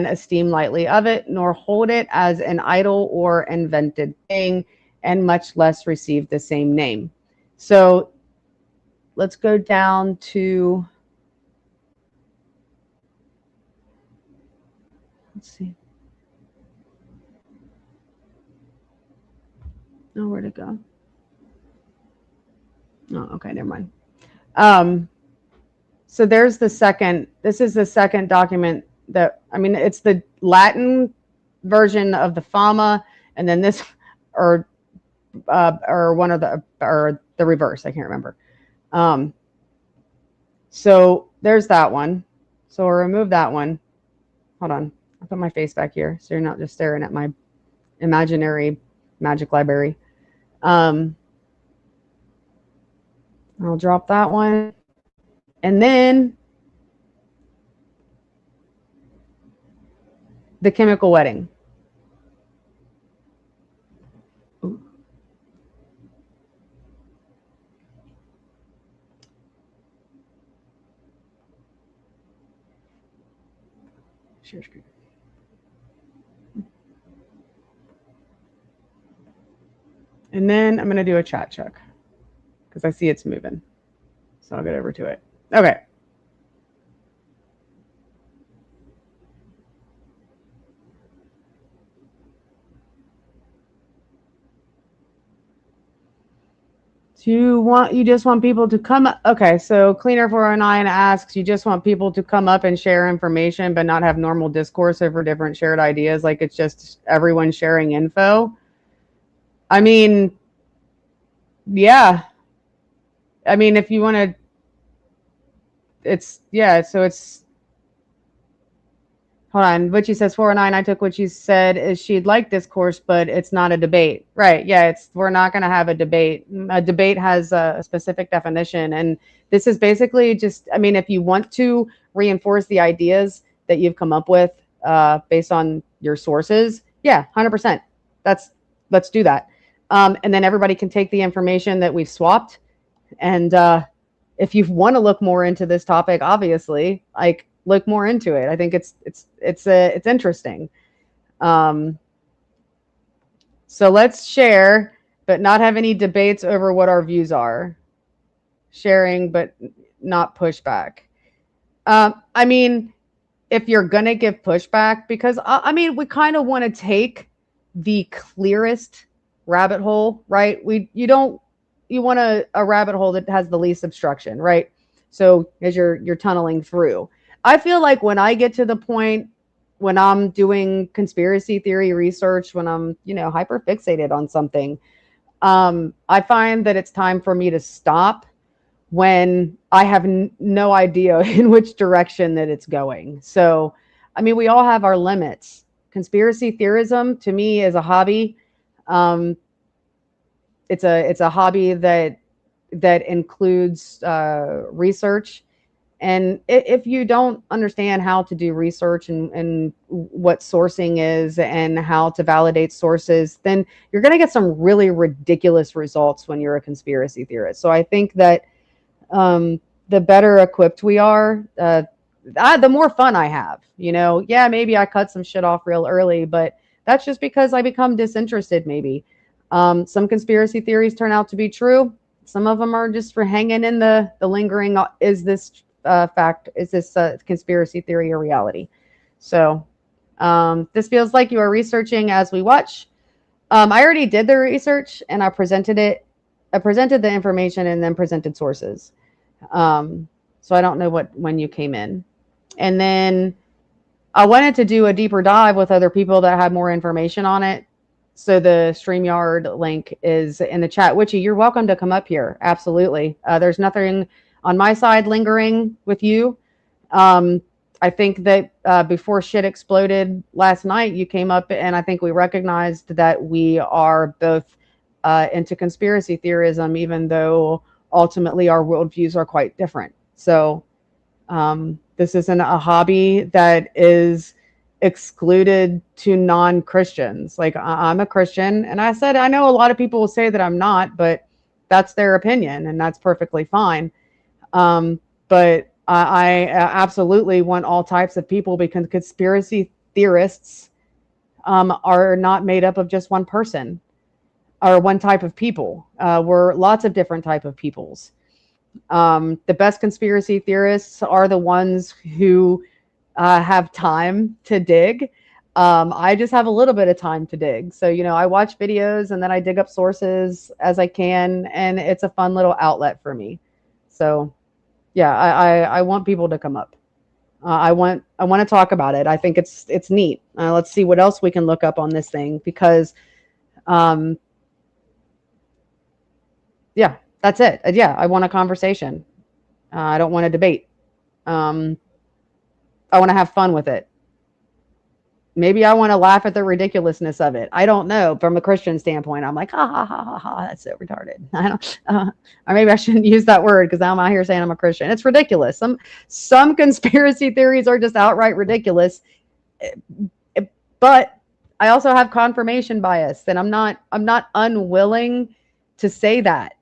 esteem lightly of it, nor hold it as an idle or invented thing, and much less receive the same name. So let's go down to, let's see. Oh, where'd it go? Oh, okay, never mind. So there's the second, this is the second document that, I mean, it's the Latin version of the Fama, and then this, or one of the, or the reverse, I can't remember. So there's that one. So I'll remove that one. Hold on, I'll put my face back here so you're not just staring at my imaginary magic library. I'll drop that one. And then the chemical wedding. Ooh. Share screen. And then I'm going to do a chat check because I see it's moving. So I'll get over to it. Okay. So you just want people to come up. Okay, so Cleaner 409 asks, you just want people to come up and share information but not have normal discourse over different shared ideas, like it's just everyone sharing info. I mean, yeah. I mean, if you want to, it's, yeah, so it's, hold on, Butchie says 409, I took what you said is she'd like discourse, but it's not a debate. Right, yeah, we're not going to have a debate. A debate has a specific definition, and this is basically just, I mean, if you want to reinforce the ideas that you've come up with based on your sources, yeah, 100%. Let's do that. And then everybody can take the information that we've swapped. And if you want to look more into this topic, obviously, like, look more into it. I think it's interesting. So let's share, but not have any debates over what our views are. Sharing, but not pushback. I mean, if you're gonna give pushback, because I mean, we kind of want to take the clearest rabbit hole, right? You want a rabbit hole that has the least obstruction, right? So as you're tunneling through. I feel like when I get to the point when I'm doing conspiracy theory research, when I'm, hyper fixated on something, I find that it's time for me to stop when I have no idea in which direction that it's going. So, I mean, we all have our limits. Conspiracy theorism to me is a hobby. It's a hobby that includes research. And if you don't understand how to do research and what sourcing is and how to validate sources, then you're going to get some really ridiculous results when you're a conspiracy theorist. So I think that the better equipped we are, the more fun I have. Yeah, maybe I cut some shit off real early, but that's just because I become disinterested maybe. Some conspiracy theories turn out to be true. Some of them are just for hanging in the lingering, is this fact, is this conspiracy theory or reality? So this feels like you are researching as we watch. I already did the research and I presented it. I presented the information and then presented sources. So I don't know when you came in. And then I wanted to do a deeper dive with other people that had more information on it. So the StreamYard link is in the chat. Witchy, you're welcome to come up here. Absolutely. There's nothing on my side lingering with you. I think that before shit exploded last night, you came up and I think we recognized that we are both into conspiracy theorism, even though ultimately our worldviews are quite different. So this isn't a hobby that is excluded to non-Christians. Like I'm a Christian, and I said I know a lot of people will say that I'm not, but that's their opinion, and that's perfectly fine. But I absolutely want all types of people, because conspiracy theorists are not made up of just one person or one type of people. We're lots of different type of peoples. The best conspiracy theorists are the ones who have time to dig. I just have a little bit of time to dig. So, I watch videos and then I dig up sources as I can, and it's a fun little outlet for me. So, yeah, I want people to come up. I want to talk about it. I think it's neat. Let's see what else we can look up on this thing, because, yeah, that's it. Yeah, I want a conversation. I don't want to debate. I want to have fun with it. Maybe I want to laugh at the ridiculousness of it. I don't know. From a Christian standpoint, I'm like, ha ha ha ha ha, that's so retarded. I don't, or maybe I shouldn't use that word, because now I'm out here saying I'm a Christian. It's ridiculous. Some conspiracy theories are just outright ridiculous. But I also have confirmation bias, and I'm not unwilling to say that.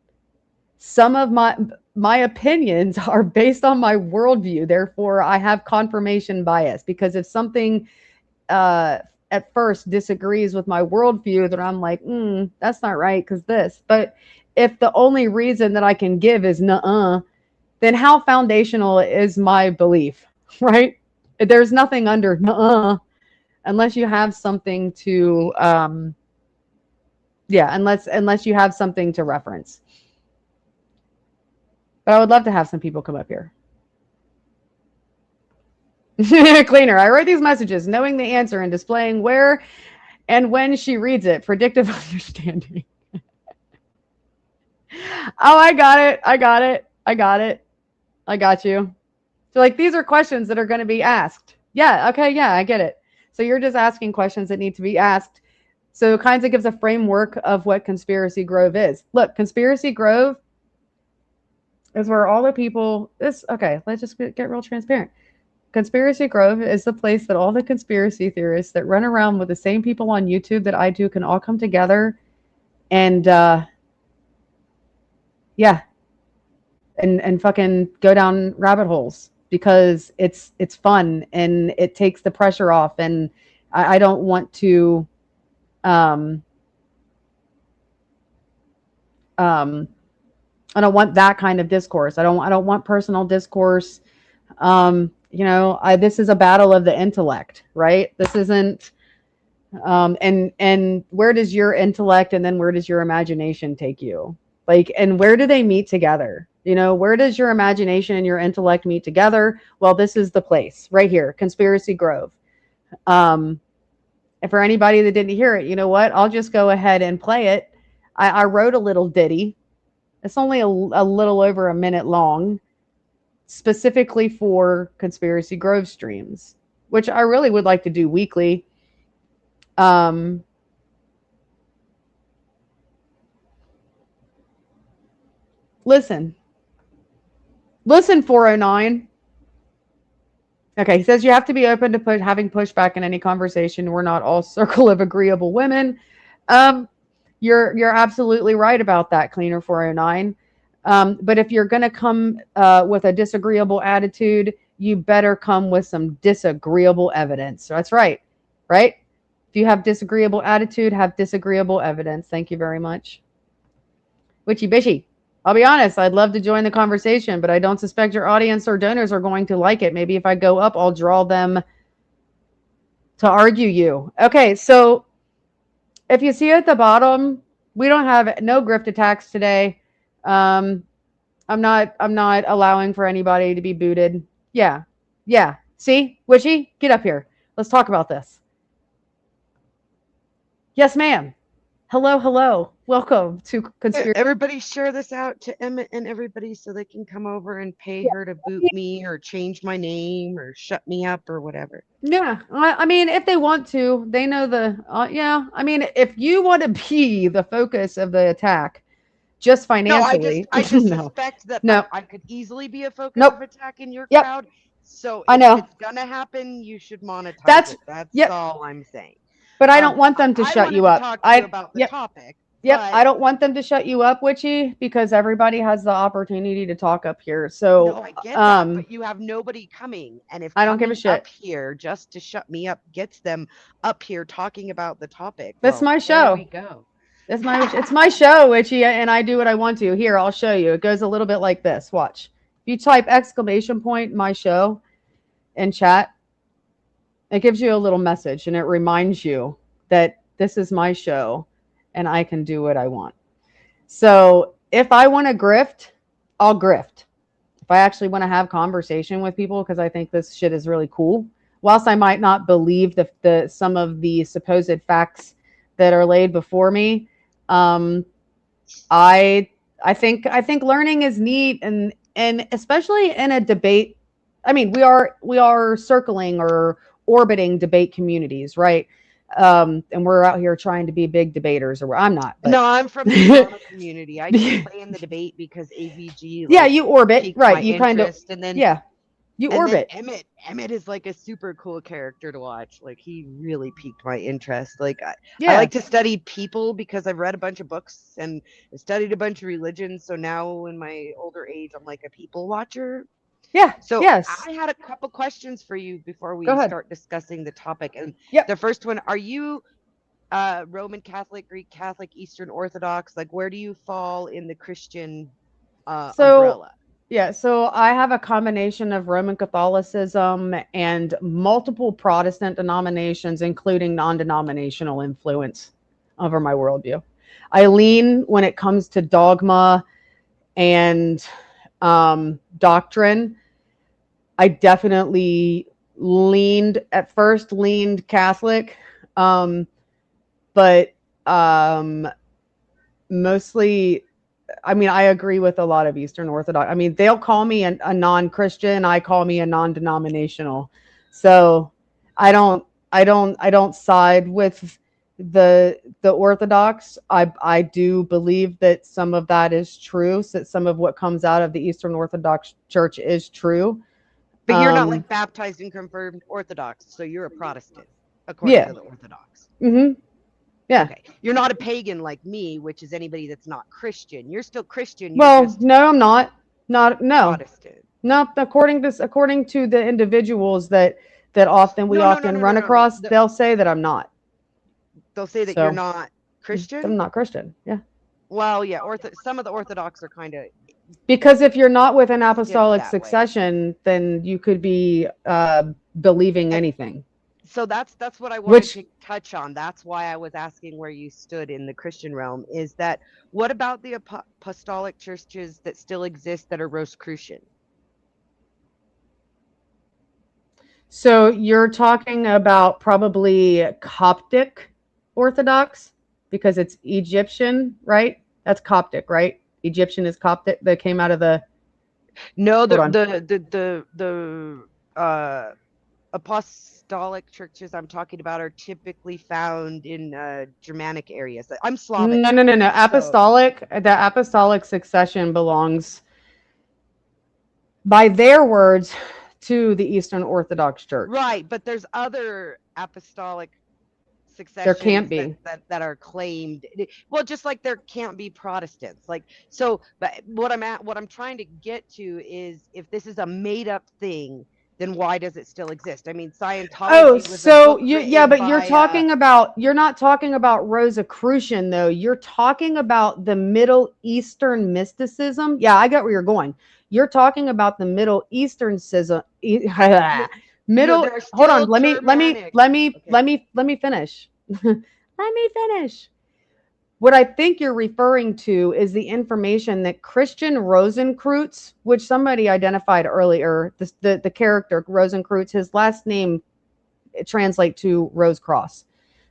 Some of my opinions are based on my worldview. Therefore, I have confirmation bias, because if something at first disagrees with my worldview, then I'm like, that's not right because this. But if the only reason that I can give is nuh-uh, then how foundational is my belief, right? There's nothing under nuh-uh unless you have something to, unless you have something to reference. But I would love to have some people come up here. Cleaner. I write these messages knowing the answer and displaying where and when she reads it. Predictive understanding. Oh, I got it. I got you. So like, these are questions that are going to be asked. Yeah. Okay. Yeah, I get it. So you're just asking questions that need to be asked. So it kind of gives a framework of what Conspiracy Grove is. Look, Conspiracy Grove is where all the people okay, let's just get real transparent. Conspiracy Grove is the place that all the conspiracy theorists that run around with the same people on YouTube that I do can all come together and and fucking go down rabbit holes, because it's fun and it takes the pressure off, and I don't want to I don't want that kind of discourse. I don't want personal discourse. This is a battle of the intellect, right? This isn't, and where does your intellect and then where does your imagination take you? Like, and where do they meet together? Where does your imagination and your intellect meet together? Well, this is the place right here, Conspiracy Grove. And for anybody that didn't hear it, you know what? I'll just go ahead and play it. I wrote a little ditty. It's only a little over a minute long, specifically for Conspiracy Grove streams, which I really would like to do weekly. Listen, 409. Okay, he says you have to be open to having pushback in any conversation. We're not all circle of agreeable women. You're absolutely right about that, Cleaner 409. But if you're going to come with a disagreeable attitude, you better come with some disagreeable evidence. So that's right. Right? If you have disagreeable attitude, have disagreeable evidence. Thank you very much. Witchy Bishy. I'll be honest, I'd love to join the conversation, but I don't suspect your audience or donors are going to like it. Maybe if I go up, I'll draw them to argue you. Okay, so if you see at the bottom, we don't have no grift attacks today. I'm not allowing for anybody to be booted. Yeah. See, Witchy, get up here. Let's talk about this. Yes, ma'am. Hello, hello. Welcome to Conspiracy. Everybody share this out to Emmett and everybody so they can come over and pay her to boot me or change my name or shut me up or whatever. Yeah, I mean, if they want to, they know yeah. I mean, if you want to be the focus of the attack, just No, financially, I just no, suspect that no, I could easily be a focus nope, of attack in your yep, crowd. So I if know. it's gonna happen, you should monetize That's, it. That's yep, all I'm saying. but I don't want them to I shut wanted you to up. talk to you about the Yep, topic, yep, but I don't want them to shut you up, Witchy, because everybody has the opportunity to talk up here. no, So, I get that. But you have nobody coming, and if I don't give a coming up shit. here just to shut me up gets them up here talking about the topic, That's well, my there we show. go. It's my show, Witchy, and I do what I want to. Here, I'll show you. It goes a little bit like this. Watch. If you type exclamation point my show in chat, it gives you a little message and it reminds you that this is my show and I can do what I want. So if I want to grift, I'll grift. If I actually want to have conversation with people because I think this shit is really cool, whilst I might not believe the some of the supposed facts that are laid before me, I think learning is neat, and especially in a debate. I mean, we are circling or orbiting debate communities, right? And we're out here trying to be big debaters, or I'm not. But No, I'm from the drama community. I just play in the debate because AVG yeah, you orbit, piqued right? my You kind of, interest, and then yeah, you orbit. Emmett is like a super cool character to watch. Like he really piqued my interest. Like I Yeah, like to study people because I've read a bunch of books and studied a bunch of religions. So now in my older age, I'm like a people watcher. yeah, So yes. I had a couple questions for you before Go we ahead. start discussing the topic. And Yep. the first one, are you Roman Catholic, Greek Catholic, Eastern Orthodox? Like where do you fall in the Christian umbrella? Yeah, so I have a combination of Roman Catholicism and multiple Protestant denominations, including non-denominational influence over my worldview. I lean when it comes to dogma and doctrine. I definitely leaned Catholic, but mostly, I mean, I agree with a lot of Eastern Orthodox. I mean, they'll call me a non-Christian. I call me a non-denominational. So I don't side with the Orthodox. I do believe that some of that is true. So some of what comes out of the Eastern Orthodox Church is true. But you're not like baptized and confirmed Orthodox, so you're a Protestant, according to the Orthodox. Mm-hmm. Yeah. Okay. You're not a pagan like me, which is anybody that's not Christian. You're still Christian. Well, no, I'm not. No. Protestant. No, according to the individuals that often run across, they'll say that I'm not. They'll say that you're not Christian? I'm not Christian. Yeah. Well, yeah, some of the Orthodox are kind of, because if you're not with an apostolic succession, then you could be believing anything. So that's what I wanted to touch on. That's why I was asking where you stood in the Christian realm. Is that what about the apostolic churches that still exist that are Rosicrucian? So you're talking about probably Coptic Orthodox because it's Egyptian, right? That's Coptic, right? Egyptian is Coptic. That came out of the. No, the apostolic churches I'm talking about are typically found in Germanic areas. I'm Slavic. No. Apostolic. The apostolic succession belongs, by their words, to the Eastern Orthodox Church. Right, but there's other apostolic successions there can't be that are claimed. Well, just like there can't be Protestants. Like so, but what I'm trying to get to is if this is a made up thing, then why does it still exist? I mean, Scientology. Oh, so but you're not talking about Rosicrucian though. You're talking about the Middle Eastern mysticism. Yeah, I got where you're going. You're talking about the Middle Eastern schism. Hold on. Let me finish. Let me finish. What I think you're referring to is the information that Christian Rosicrucians, which somebody identified earlier, the character Rosicrucians, his last name translates to Rose Cross.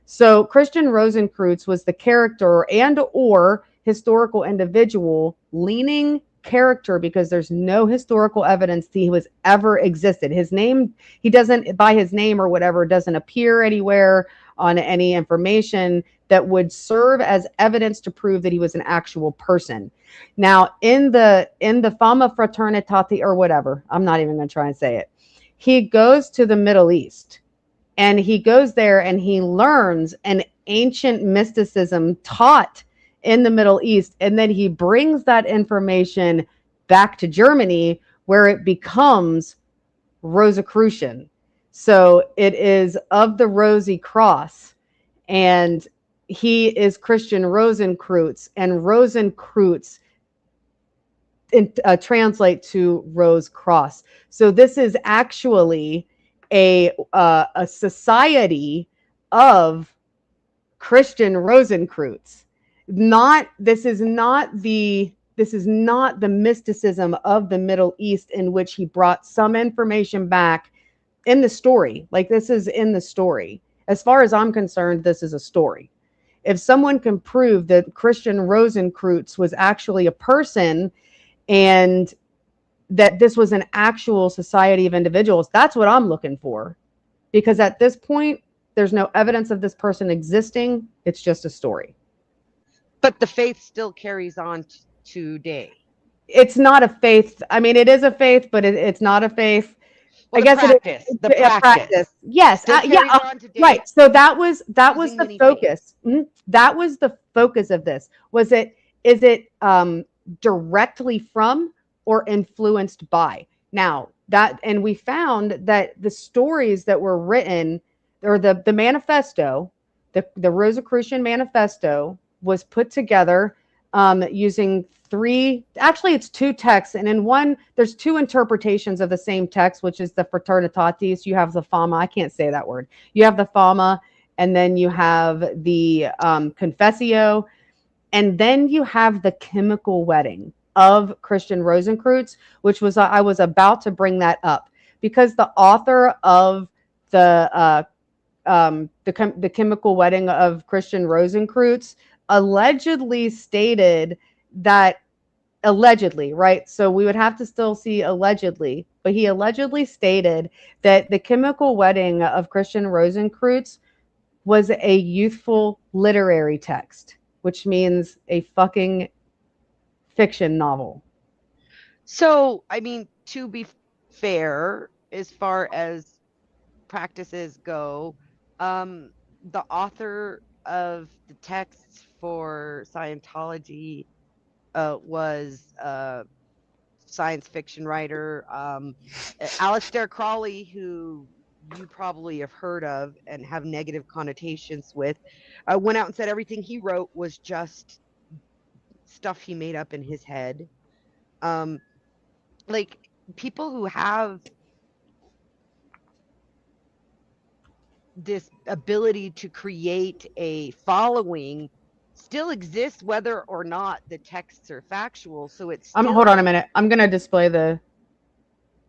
So Christian Rosenkreutz was the character and or historical individual leaning character, because there's no historical evidence he was ever existed. His name, he doesn't, by his name or whatever, doesn't appear anywhere on any information that would serve as evidence to prove that he was an actual person. Now, in the Fama Fraternitate or whatever, I'm not even going to try and say it. He goes to the Middle East, and he goes there and he learns an ancient mysticism taught in the Middle East, and then he brings that information back to Germany, where it becomes Rosicrucian. So it is of the Rosy Cross, and he is Christian Rosenkreutz, and Rosenkreutz translate to Rose Cross. So this is actually a society of Christian Rosenkreutz. This is not the mysticism of the Middle East, in which he brought some information back in the story. Like, this is in the story. As far as I'm concerned, this is a story. If someone can prove that Christian Rosenkreutz was actually a person, and that this was an actual society of individuals, that's what I'm looking for. Because at this point, there's no evidence of this person existing. It's just a story. But the faith still carries on today. It's not a faith. I mean, it is a faith, but it's not a faith. Well, I guess practice, it is a practice. Yes. Yeah. Right. So that was the focus. That was the focus of this. Is it directly from or influenced by? Now, and we found that the stories that were written, or the manifesto, the Rosicrucian manifesto, was put together using it's two texts, and in one there's two interpretations of the same text, which is the Fraternitatis. You have the Fama, I can't say that word. You have the Fama, and then you have the Confessio, and then you have the chemical wedding of Christian Rosenkreutz, which was, I was about to bring that up, because the author of the chemical wedding of Christian Rosenkreutz allegedly stated that, right? So we would have to still see allegedly, but he allegedly stated that the chemical wedding of Christian Rosenkreutz was a youthful literary text, which means a fucking fiction novel. So, I mean, to be fair, as far as practices go, the author of the texts for Scientology was a science fiction writer, Aleister Crowley, who you probably have heard of and have negative connotations with, went out and said everything he wrote was just stuff he made up in his head. Like, people who have this ability to create a following still exists, whether or not the texts are factual. So it's still... hold on a minute. I'm gonna display there.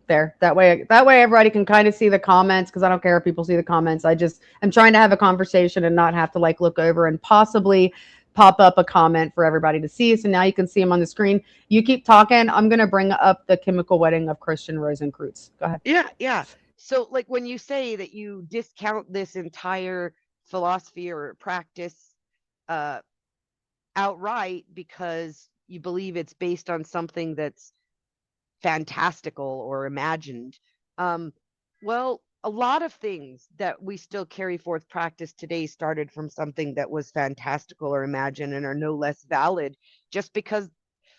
That way everybody can kind of see the comments, because I don't care if people see the comments. I'm trying to have a conversation and not have to like look over and possibly pop up a comment for everybody to see. So now you can see them on the screen. You keep talking. I'm gonna bring up the chemical wedding of Christian Rosenkreutz. Go ahead. Yeah. So, like, when you say that you discount this entire philosophy or practice outright because you believe it's based on something that's fantastical or imagined, well, a lot of things that we still carry forth practice today started from something that was fantastical or imagined, and are no less valid. Just because,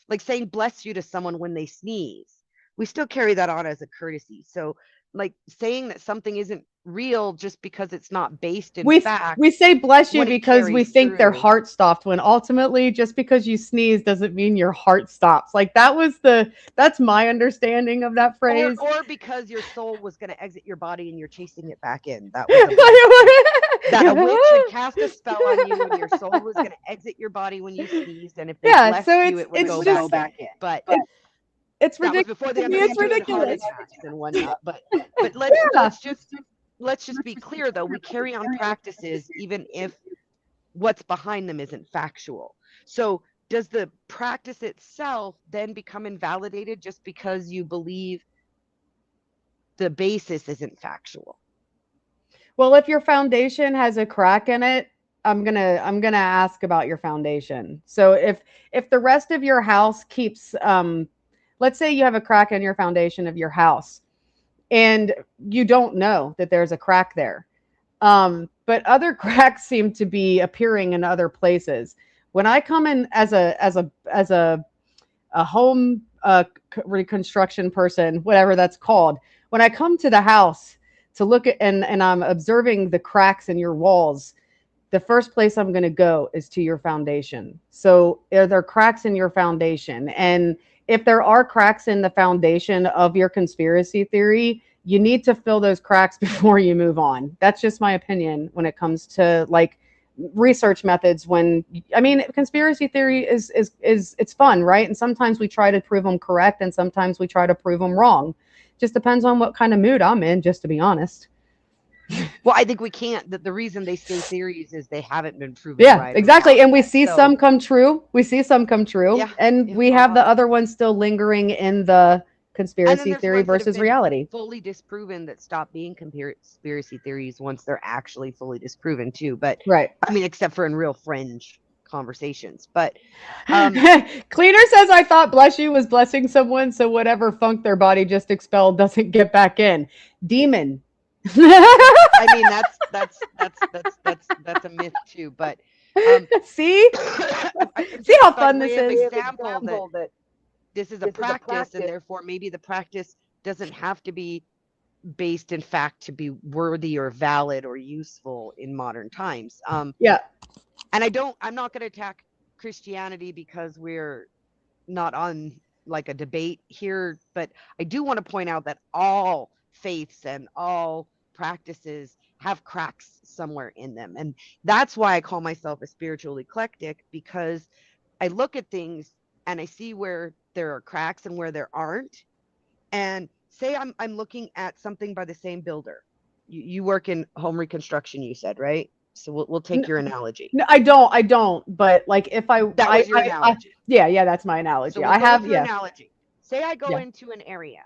like, saying bless you to someone when they sneeze, we still carry that on as a courtesy. So, like, saying that something isn't real just because it's not based in fact. We say bless you because we think their heart stopped, when ultimately just because you sneeze doesn't mean your heart stops. Like, that's my understanding of that phrase. Or because your soul was going to exit your body and you're chasing it back in. That was that a witch had cast a spell on you and your soul was going to exit your body when you sneezed, and if they blessed you, it would go back in. But it's ridiculous. Before they understood heart attacks and whatnot. But let's just let's just be clear though, we carry on practices even if what's behind them isn't factual. So does the practice itself then become invalidated just because you believe the basis isn't factual? Well, if your foundation has a crack in it, I'm gonna ask about your foundation. So if the rest of your house keeps let's say you have a crack in your foundation of your house and you don't know that there's a crack there. But other cracks seem to be appearing in other places. When I come in as a home reconstruction person, whatever that's called, when I come to the house to look at and I'm observing the cracks in your walls, the first place I'm going to go is to your foundation. So are there cracks in your foundation? And if there are cracks in the foundation of your conspiracy theory, you need to fill those cracks before you move on. That's just my opinion when it comes to like research methods. When I mean, conspiracy theory is it's fun, right? And sometimes we try to prove them correct and sometimes we try to prove them wrong. Just depends on what kind of mood I'm in, just to be honest. Well, I think we can't. The reason they stay theories is they haven't been proven Yeah, right. exactly. And we see So- some come true. We see some come true. Yeah, And yeah. we have the other ones still lingering in the conspiracy there's theory ones that have versus been reality. fully disproven that stop being conspiracy theories once they're actually fully disproven too. But Right. I mean, except for in real fringe conversations. But Cleaner says, I thought bless you was blessing someone, so whatever funk their body just expelled doesn't get back in. Demon. I mean, that's a myth too. But See? See how fun this is? Example that this is a practice, and therefore maybe the practice doesn't have to be based in fact to be worthy or valid or useful in modern times. Yeah. And I'm not going to attack Christianity because we're not on like a debate here, but I do want to point out that all faiths and all practices have cracks somewhere in them. And that's why I call myself a spiritual eclectic, because I look at things and I see where there are cracks and where there aren't. And say I'm looking at something by the same builder. You work in home reconstruction, you said, right? So we'll take your analogy. No, I don't. But like if I That was your analogy. Yeah, that's my analogy. So we'll I go have with your yeah. analogy. Say I go Yeah. into an area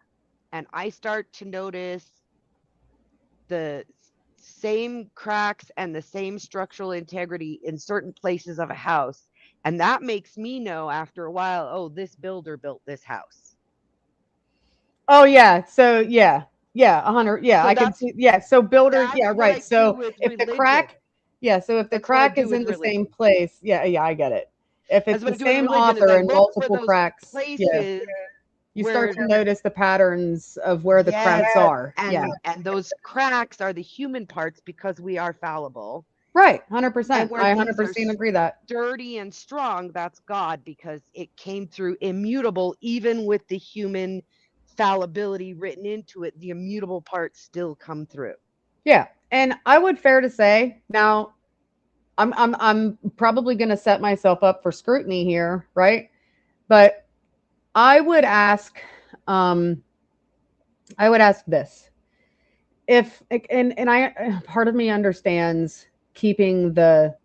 and I start to notice the same cracks and the same structural integrity in certain places of a house. And that makes me know after a while, oh, this builder built this house. Oh yeah. So yeah. Yeah, 100. Yeah, So I can that's- see. Yeah, so builder. that's Yeah, what right. I So do with if the religion. crack, yeah. So if the That's what I crack do is with in the religion. same place, yeah, I get it. If it's That's what the I do with same religion, is author I and look for multiple those cracks, places yeah, you where start to notice the patterns of where the cracks are. and, Yeah, and those cracks are the human parts because we are fallible. right. And 100%. where I things 100% are agree that. Dirty and strong, that's God, because it came through immutable, even with the human fallibility written into it, the immutable parts still come through. Yeah, and I would fair to say now, I'm probably going to set myself up for scrutiny here, right? But I would ask this. If and I part of me understands keeping the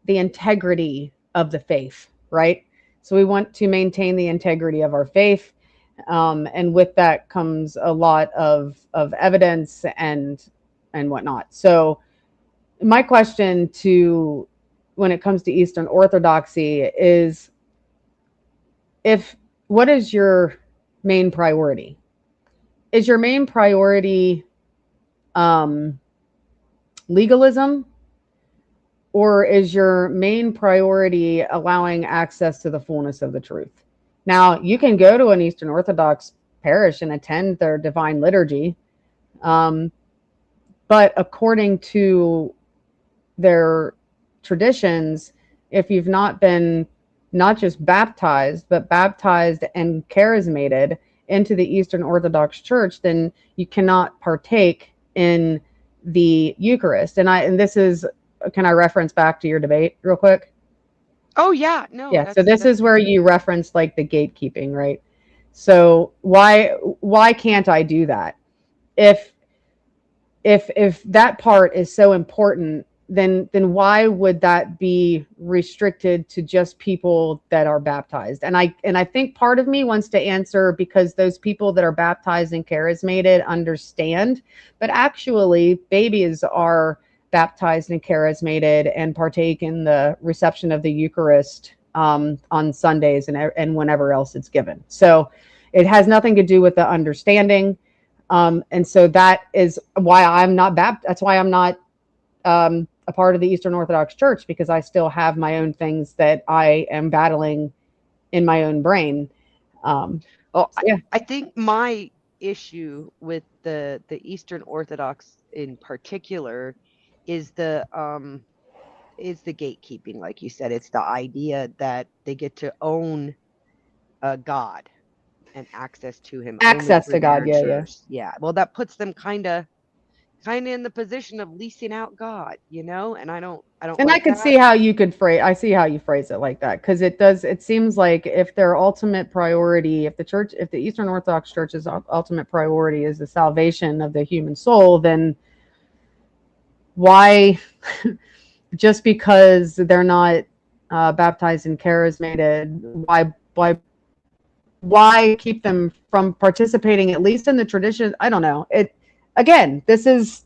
integrity of the faith, right? So we want to maintain the integrity of our faith, and with that comes a lot of evidence and whatnot. So my question to when it comes to Eastern Orthodoxy is, what is your main priority? Is your main priority legalism, or is your main priority allowing access to the fullness of the truth? Now, you can go to an Eastern Orthodox parish and attend their divine liturgy, but according to their traditions, if you've not been not just baptized, but baptized and charismated into the Eastern Orthodox Church, then you cannot partake in the Eucharist. And this is, can I reference back to your debate real quick? Oh yeah, no. Yeah. So this is where you reference like the gatekeeping, right? So why can't I do that? If if that part is so important, then why would that be restricted to just people that are baptized? And I think part of me wants to answer because those people that are baptized and charismated understand, but actually babies are baptized and charismated and partake in the reception of the Eucharist on Sundays and whenever else it's given. So it has nothing to do with the understanding. And so that is why I'm not baptized. That's why I'm not a part of the Eastern Orthodox Church, because I still have my own things that I am battling in my own brain. Well, so yeah. I think my issue with the Eastern Orthodox in particular is the gatekeeping. Like you said, it's the idea that they get to own God and access to him only Access through to God, their yeah. church. Yeah. Well, that puts them kind of in the position of leasing out God, and I don't And like I could that. see how you could phrase. I see how you phrase it like that, because it does. It seems like if their ultimate priority, if the Eastern Orthodox Church's ultimate priority is the salvation of the human soul, then why, just because they're not baptized and charismated, why keep them from participating at least in the tradition? I don't know. This is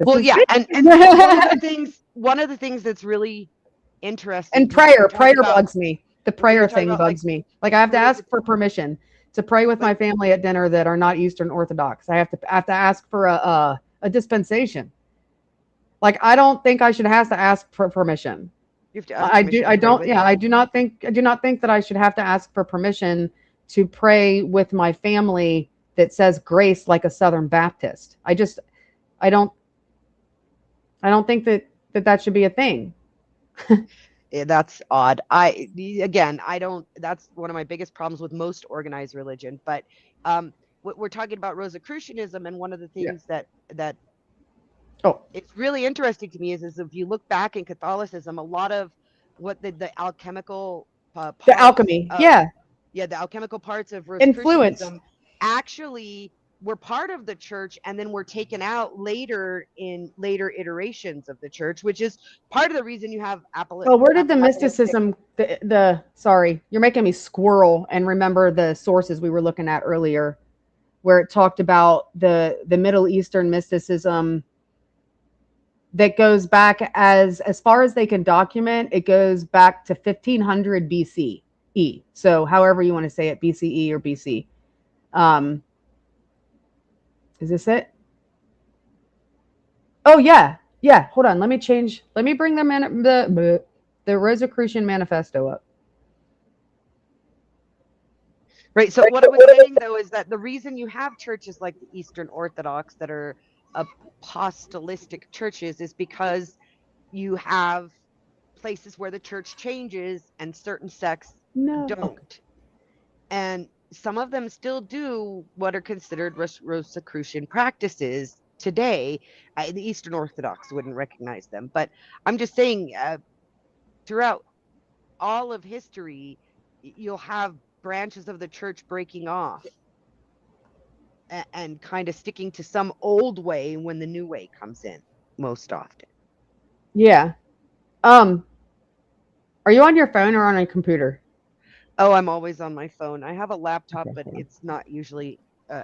Well, yeah, and one of the things that's really interesting, and 'cause we were talking prayer about, bugs me. The prayer thing bugs me. Like I have to ask for permission to pray with my family at dinner that are not Eastern Orthodox. I have to ask for a dispensation. Like I don't think I should have to ask for permission. You have to ask I permission do. to I pray don't. with Yeah, them. I do not think that I should have to ask for permission to pray with my family that says grace like a Southern Baptist. I don't think that should be a thing. Yeah, that's odd. I don't. That's one of my biggest problems with most organized religion. But we're talking about Rosicrucianism, and one of the things that it's really interesting to me is if you look back in Catholicism, a lot of what the alchemical parts, the alchemy, the alchemical parts of influence. Rosicrucianism actually were part of the church and then were taken out later in later iterations of the church, which is part of the reason you have Well, where did the mysticism, sorry, you're making me squirrel and remember the sources we were looking at earlier, where it talked about the Middle Eastern mysticism that goes back as far as they can document. It goes back to 1500 BCE. So however you want to say it, BCE or BC. Is this it? Oh yeah. Hold on. Let me bring the Rosicrucian Manifesto up. Right. So what I was saying though is that the reason you have churches like the Eastern Orthodox that are apostolistic churches is because you have places where the church changes and certain sects don't. And some of them still do what are considered Rosicrucian practices today. The Eastern Orthodox wouldn't recognize them. But I'm just saying, throughout all of history, you'll have branches of the church breaking off and kind of sticking to some old way when the new way comes in most often. Yeah. Are you on your phone or on a computer? Oh, I'm always on my phone. I have a laptop, but it's not usually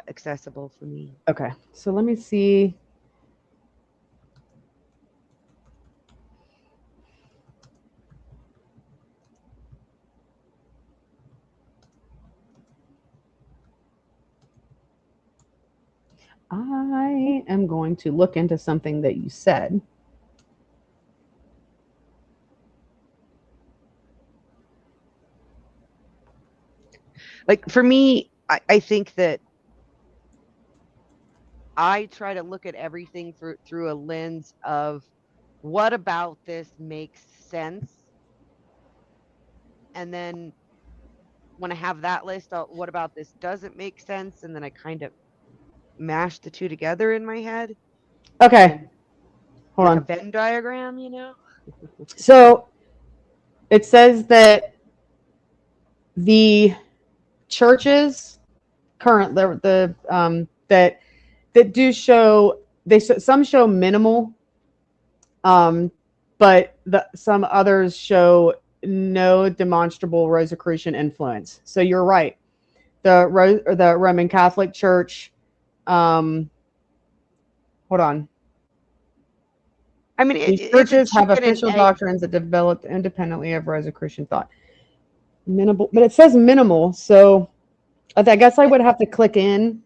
accessible for me. Okay. So let me see. I am going to look into something that you said. Like for me, I think that I try to look at everything through a lens of what about this makes sense, and then when I have that list, what about this doesn't make sense, and then I kind of mash the two together in my head. Okay. Hold on. A Venn diagram, So it says that the churches that do show some show minimal, but some others show no demonstrable Rosicrucian influence. So you're right. The Roman Catholic Church. Hold on. I mean, These it's a churches have chicken and official egg. doctrines that developed independently of Rosicrucian thought. Minimal, but it says minimal, so I guess I would have to click in.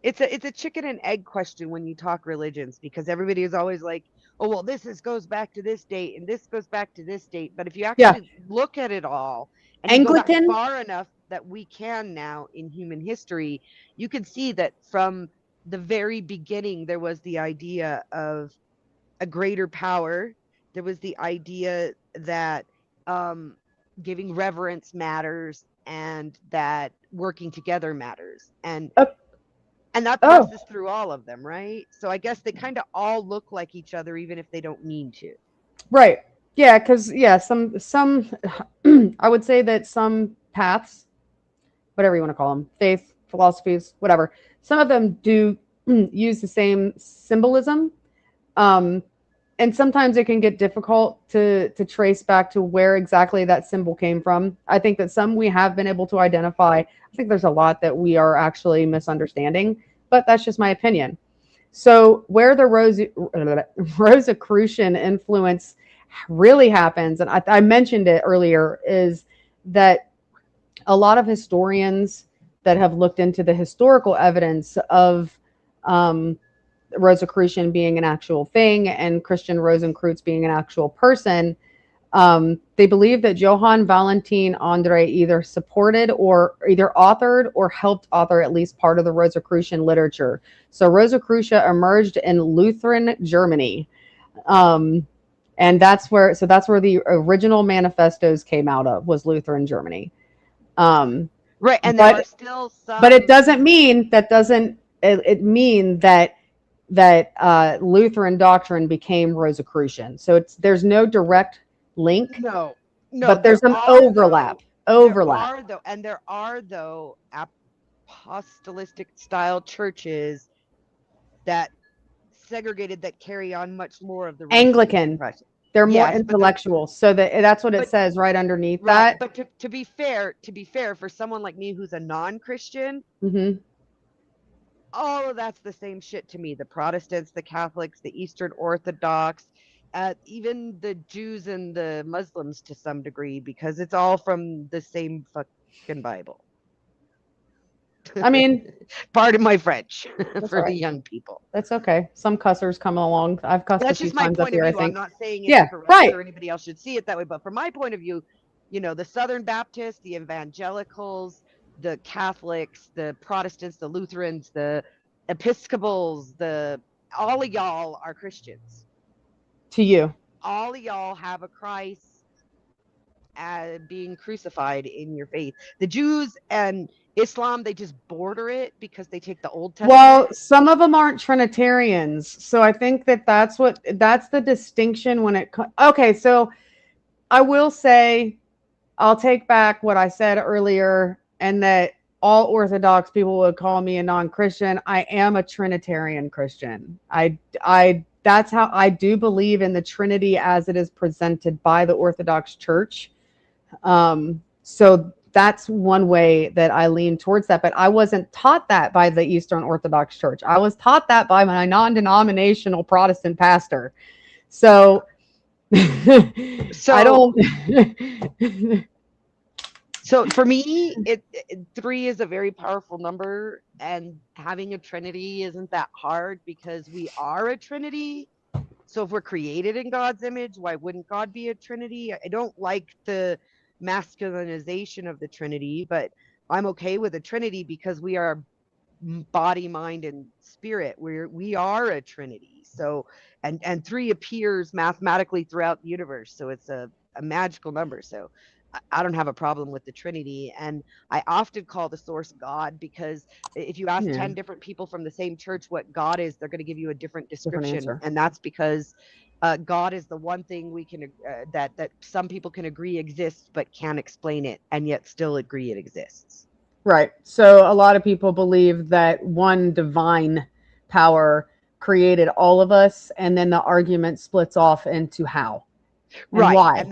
It's a chicken and egg question when you talk religions, because everybody is always like, oh well, goes back to this date and this goes back to this date. But if you Yeah. actually look at it all and you go back Anglican. far enough that we can now in human history, you can see that from the very beginning there was the idea of a greater power. There was the idea that giving reverence matters and that working together matters. And that passes through all of them, right? So I guess they kind of all look like each other, even if they don't mean to. Right. Yeah, because some I would say that some paths, whatever you want to call them, faith, philosophies, whatever, some of them do use the same symbolism. And sometimes it can get difficult to trace back to where exactly that symbol came from. I think that some we have been able to identify. I think there's a lot that we are actually misunderstanding, but that's just my opinion. So where the Rosicrucian influence really happens, and I mentioned it earlier, is that a lot of historians that have looked into the historical evidence of Rosicrucian being an actual thing and Christian Rosenkreutz being an actual person, they believe that Johann Valentin Andre either supported or either authored or helped author at least part of the Rosicrucian literature. So Rosicrucia emerged in Lutheran Germany. And that's where the original manifestos came out of, was Lutheran Germany. Right. And there are still some, but it doesn't mean it mean that Lutheran doctrine became Rosicrucian. So there's no direct link. No, but there's some overlap. There are though apostolic style churches that segregated, that carry on much more of the Anglican. They're more intellectual. So that's what it says right underneath that. But to be fair, for someone like me who's a non-Christian, all of that's the same shit to me. The Protestants, the Catholics, the Eastern Orthodox, even the Jews and the Muslims to some degree, because it's all from the same fucking Bible. I mean, pardon my French for right. the young people. That's okay. Some cussers come along. I've cussed a few times up here, I think. I'm not saying it's correct or anybody else should see it that way, but from my point of view, the Southern Baptists, the evangelicals, the Catholics, the Protestants, the Lutherans, the Episcopals, all of y'all are Christians. To you. All of y'all have a Christ being crucified in your faith. The Jews and Islam, they just border it because they take the Old Testament. Well, some of them aren't Trinitarians. So I think that's the distinction when it okay, so I will say, I'll take back what I said earlier, and that all Orthodox people would call me a non-Christian. I am a Trinitarian Christian. That's how I do believe in the Trinity as it is presented by the Orthodox Church. So that's one way that I lean towards that. But I wasn't taught that by the Eastern Orthodox Church. I was taught that by my non-denominational Protestant pastor. So I don't. So for me, 3 is a very powerful number, and having a Trinity isn't that hard because we are a Trinity. So if we're created in God's image, why wouldn't God be a Trinity? I don't like the masculinization of the Trinity, but I'm okay with a Trinity because we are body, mind, and spirit. We are a Trinity. So and 3 appears mathematically throughout the universe. So it's a magical number. So I don't have a problem with the Trinity. And I often call the source God, because if you ask 10 different people from the same church what God is, they're going to give you a different description. And that's because God is the one thing we can that some people can agree exists but can't explain it, and yet still agree it exists. Right. So a lot of people believe that one divine power created all of us, and then the argument splits off into how and Right. why.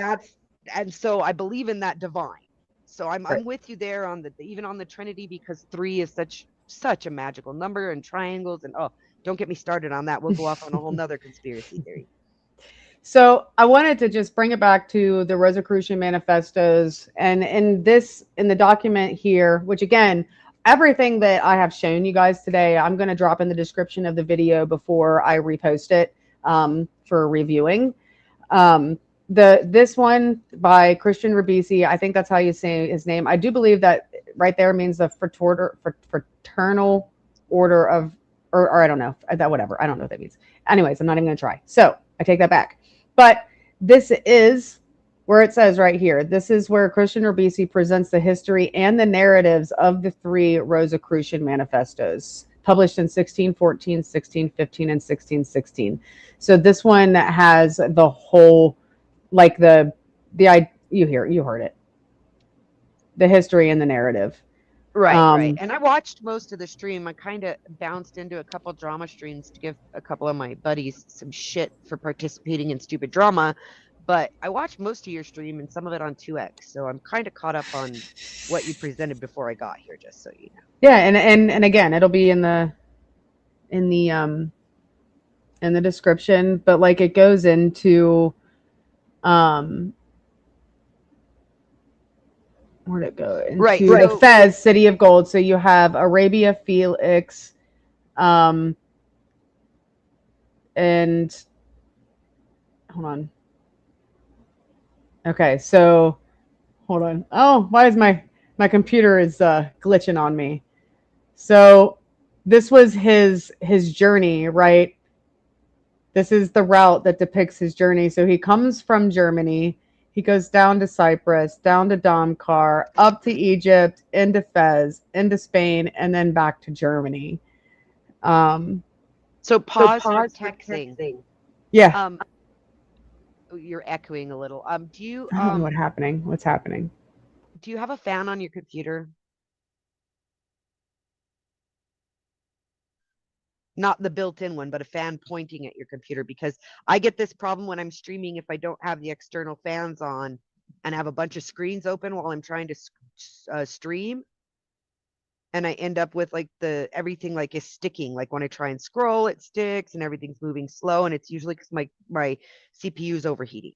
And so I believe in that divine. So Right. I'm with you there on even on the Trinity, because 3 is such a magical number, and triangles, and oh, don't get me started on that. We'll go off on a whole nother conspiracy theory. So I wanted to just bring it back to the Rosicrucian manifestos, and in the document here, which again, everything that I have shown you guys today, I'm going to drop in the description of the video before I repost it for reviewing. This one by Christian Ribisi, I think that's how you say his name. I do believe that right there means the fraternal order of, or I don't know, that whatever. I don't know what that means. Anyways, I'm not even going to try. So I take that back. But this is where it says right here, this is where Christian Ribisi presents the history and the narratives of the 3 Rosicrucian manifestos, published in 1614, 1615, and 1616. So this one has the whole, like you heard it, the history and the narrative. Right, right. And I watched most of the stream. I kind of bounced into a couple drama streams to give a couple of my buddies some shit for participating in stupid drama. But I watched most of your stream and some of it on 2X. So I'm kind of caught up on what you presented before I got here, just so you know. Yeah, and again, it'll be in the description, but like it goes into where'd it go? Into the Fez, City of Gold. So you have Arabia Felix, and hold on. Okay, so hold on. Oh, why is my computer is glitching on me? So this was his journey, right? This is the route that depicts his journey. So he comes from Germany. He goes down to Cyprus, down to Damkar, up to Egypt, into Fez, into Spain, and then back to Germany. So pause for texting. Yeah. You're echoing a little. Do you I don't know what's happening. Do you have a fan on your computer? Not the built-in one, but a fan pointing at your computer, because I get this problem when I'm streaming if I don't have the external fans on and have a bunch of screens open while I'm trying to stream, and I end up with like everything like is sticking. Like when I try and scroll, it sticks and everything's moving slow, and it's usually because my CPU is overheating.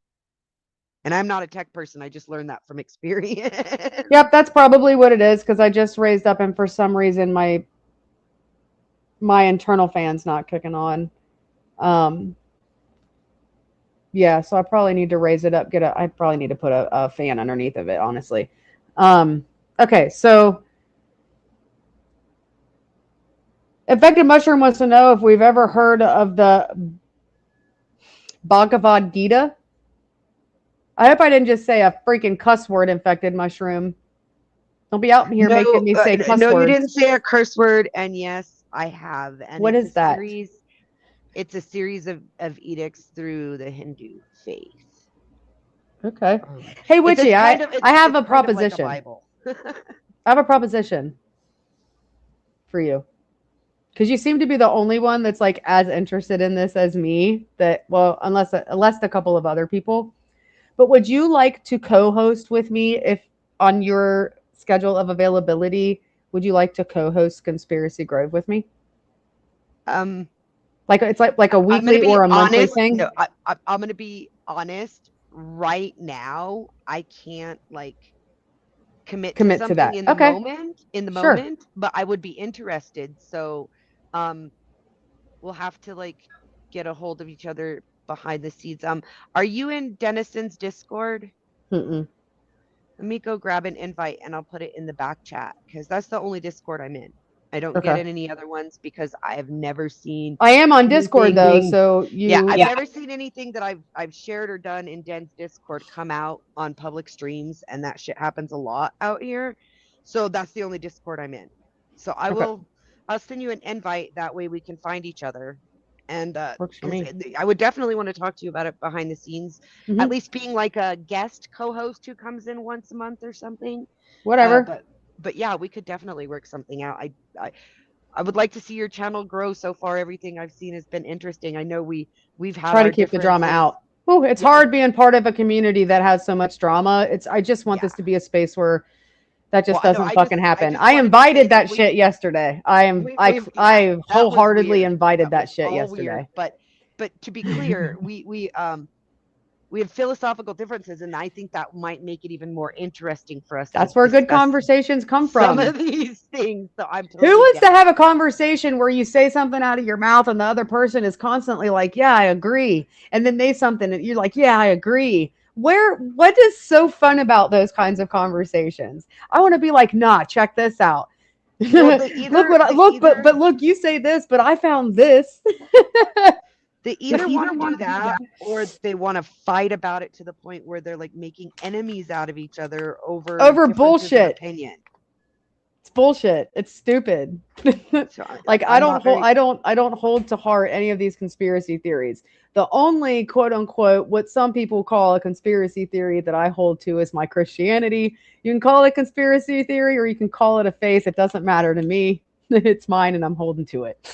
And I'm not a tech person. I just learned that from experience. Yep, that's probably what it is, because I just raised up and for some reason my internal fan's not kicking on. Yeah, so I probably need to raise it up. I probably need to put a fan underneath of it, honestly. Okay, so Infected Mushroom wants to know if we've ever heard of the Bhagavad Gita. I hope I didn't just say a freaking cuss word, Infected Mushroom. Don't be out here making me say cuss words. No, you didn't say a curse word, and yes, I have. And what is that? It's a series of edicts through the Hindu faith. Okay. Hey, Witchy, I have a proposition. Like a I have a proposition for you, because you seem to be the only one that's like as interested in this as me. Unless a couple of other people. But would you like to co-host with me if on your schedule of availability? Would you like to co-host Conspiracy Grove with me? Like it's like a weekly or a monthly thing? No, I'm going to be honest. Right now, I can't like commit to something that in the moment. But I would be interested. So, we'll have to like get a hold of each other behind the scenes. Are you in Denison's Discord? Mm-mm. Let me go grab an invite and I'll put it in the back chat, because that's the only Discord I'm in. I don't get in any other ones because I have never seen. I am on Discord though, so I've never seen anything that I've shared or done in Den's Discord come out on public streams, and that shit happens a lot out here. So that's the only Discord I'm in. So I'll send you an invite, that way we can find each other. And works for me. I would definitely want to talk to you about it behind the scenes, at least being like a guest co-host who comes in once a month or something. Whatever. But yeah, we could definitely work something out. I would like to see your channel grow. So far, everything I've seen has been interesting. I know we've had Try our to keep the drama differences. out. Oh, it's Yeah. hard being part of a community that has so much drama. I just want Yeah. this to be a space where that just Well, no, doesn't I fucking just happen. I wanted to say invited that that shit yesterday. yeah, I that was wholeheartedly weird. invited That that was shit all weird. yesterday. But to be clear, we have philosophical differences, and I think that might make it even more interesting for us That's to where good discuss conversations come some from. of these things. So I'm Who totally wants to down. have a conversation where you say something out of your mouth and the other person is constantly like, yeah, I agree. And then they something and you're like, yeah, I agree. What is so fun about those kinds of conversations? I want to be like, nah, check this out. Well, But look, you say this, but I found this. they either want to do that or they want to fight about it to the point where they're like making enemies out of each other over differences in bullshit. opinion. It's bullshit. It's stupid. So Like I'm not very- I don't hold to heart any of these conspiracy theories. The only quote unquote what some people call a conspiracy theory that I hold to is my Christianity. You can call it a conspiracy theory or you can call it a faith. It doesn't matter to me. It's mine and I'm holding to it.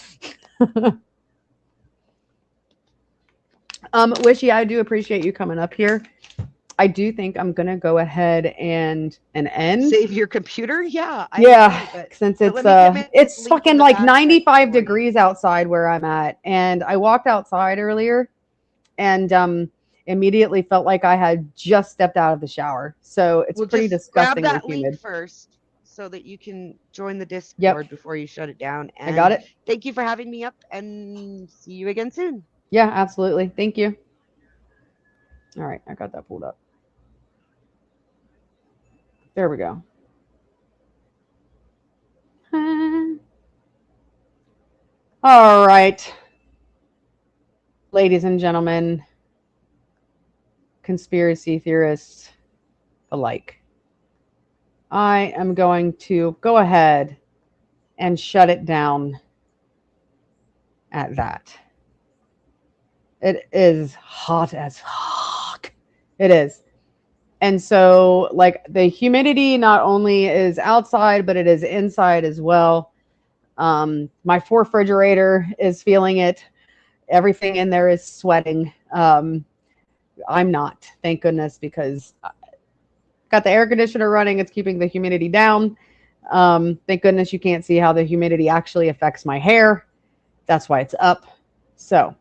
Wishy, I do appreciate you coming up here. I do think I'm gonna go ahead and end. Save your computer? Yeah. Since it's it's fucking like 95 degrees outside where I'm at. And I walked outside earlier and immediately felt like I had just stepped out of the shower. So it's pretty disgustingly grab that humid. link first so that you can join the Discord before you shut it down. And I got it. Thank you for having me up and see you again soon. Yeah, absolutely. Thank you. All right, I got that pulled up. There we go. All right. Ladies and gentlemen, conspiracy theorists alike, I am going to go ahead and shut it down at that. It is hot as fuck. It is. And so, like, the humidity not only is outside, but it is inside as well. My refrigerator is feeling it. Everything in there is sweating. I'm not, thank goodness, because I got the air conditioner running. It's keeping the humidity down. Thank goodness you can't see how the humidity actually affects my hair. That's why it's up. So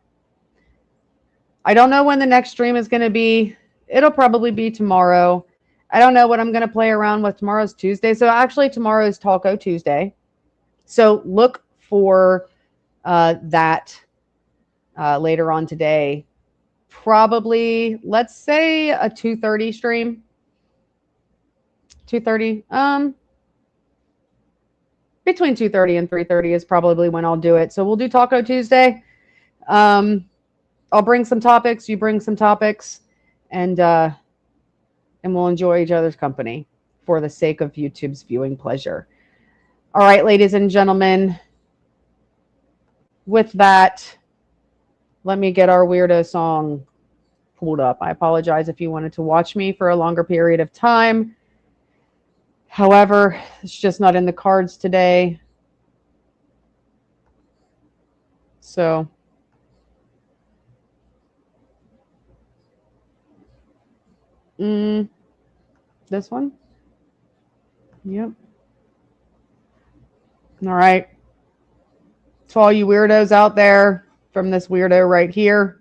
I don't know when the next stream is going to be. It'll probably be tomorrow. I don't know what I'm going to play around with. Tomorrow's Tuesday. So actually tomorrow is Taco Tuesday. So look for that later on today. Probably, let's say a 2:30 stream. 2:30. Between 2:30 and 3:30 is probably when I'll do it. So we'll do Taco Tuesday. I'll bring some topics. You bring some topics. And we'll enjoy each other's company for the sake of YouTube's viewing pleasure. All right, ladies and gentlemen, with that, let me get our weirdo song pulled up. I apologize if you wanted to watch me for a longer period of time. However, it's just not in the cards today. So this one? Yep. All right. To all you weirdos out there, from this weirdo right here,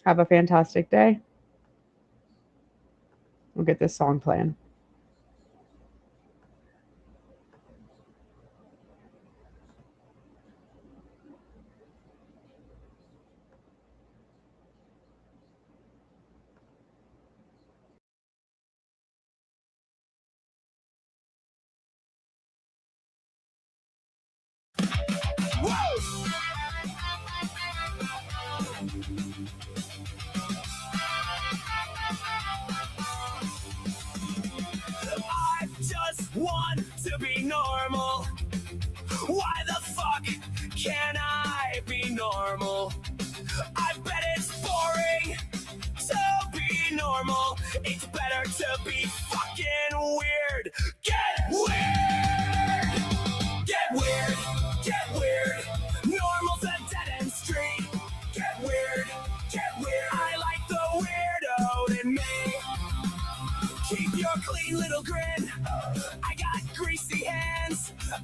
have a fantastic day. We'll get this song playing. I just want to be normal. Why the fuck can't I be normal? I bet it's boring to be normal. It's better to be fucking weird. Get weird! Get weird!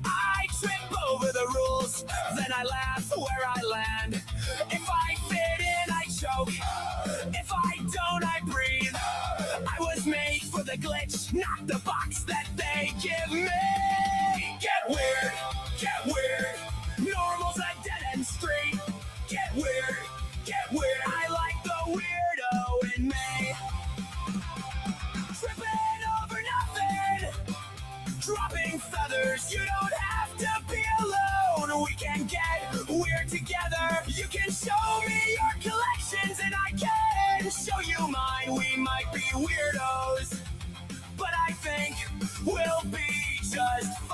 I trip over the rules, then I laugh where I land. If I fit in, I choke. If I don't, I breathe. I was made for the glitch, not the box that they give me. Get weird, get weird. Normal's a dead-end street. Get weird, get weird. I like the weirdo in me. Tripping over nothing, dropping feathers. You don't have to be alone. We can get weird together. You can show me your collections and I can show you mine. We might be weirdos, but I think we'll be just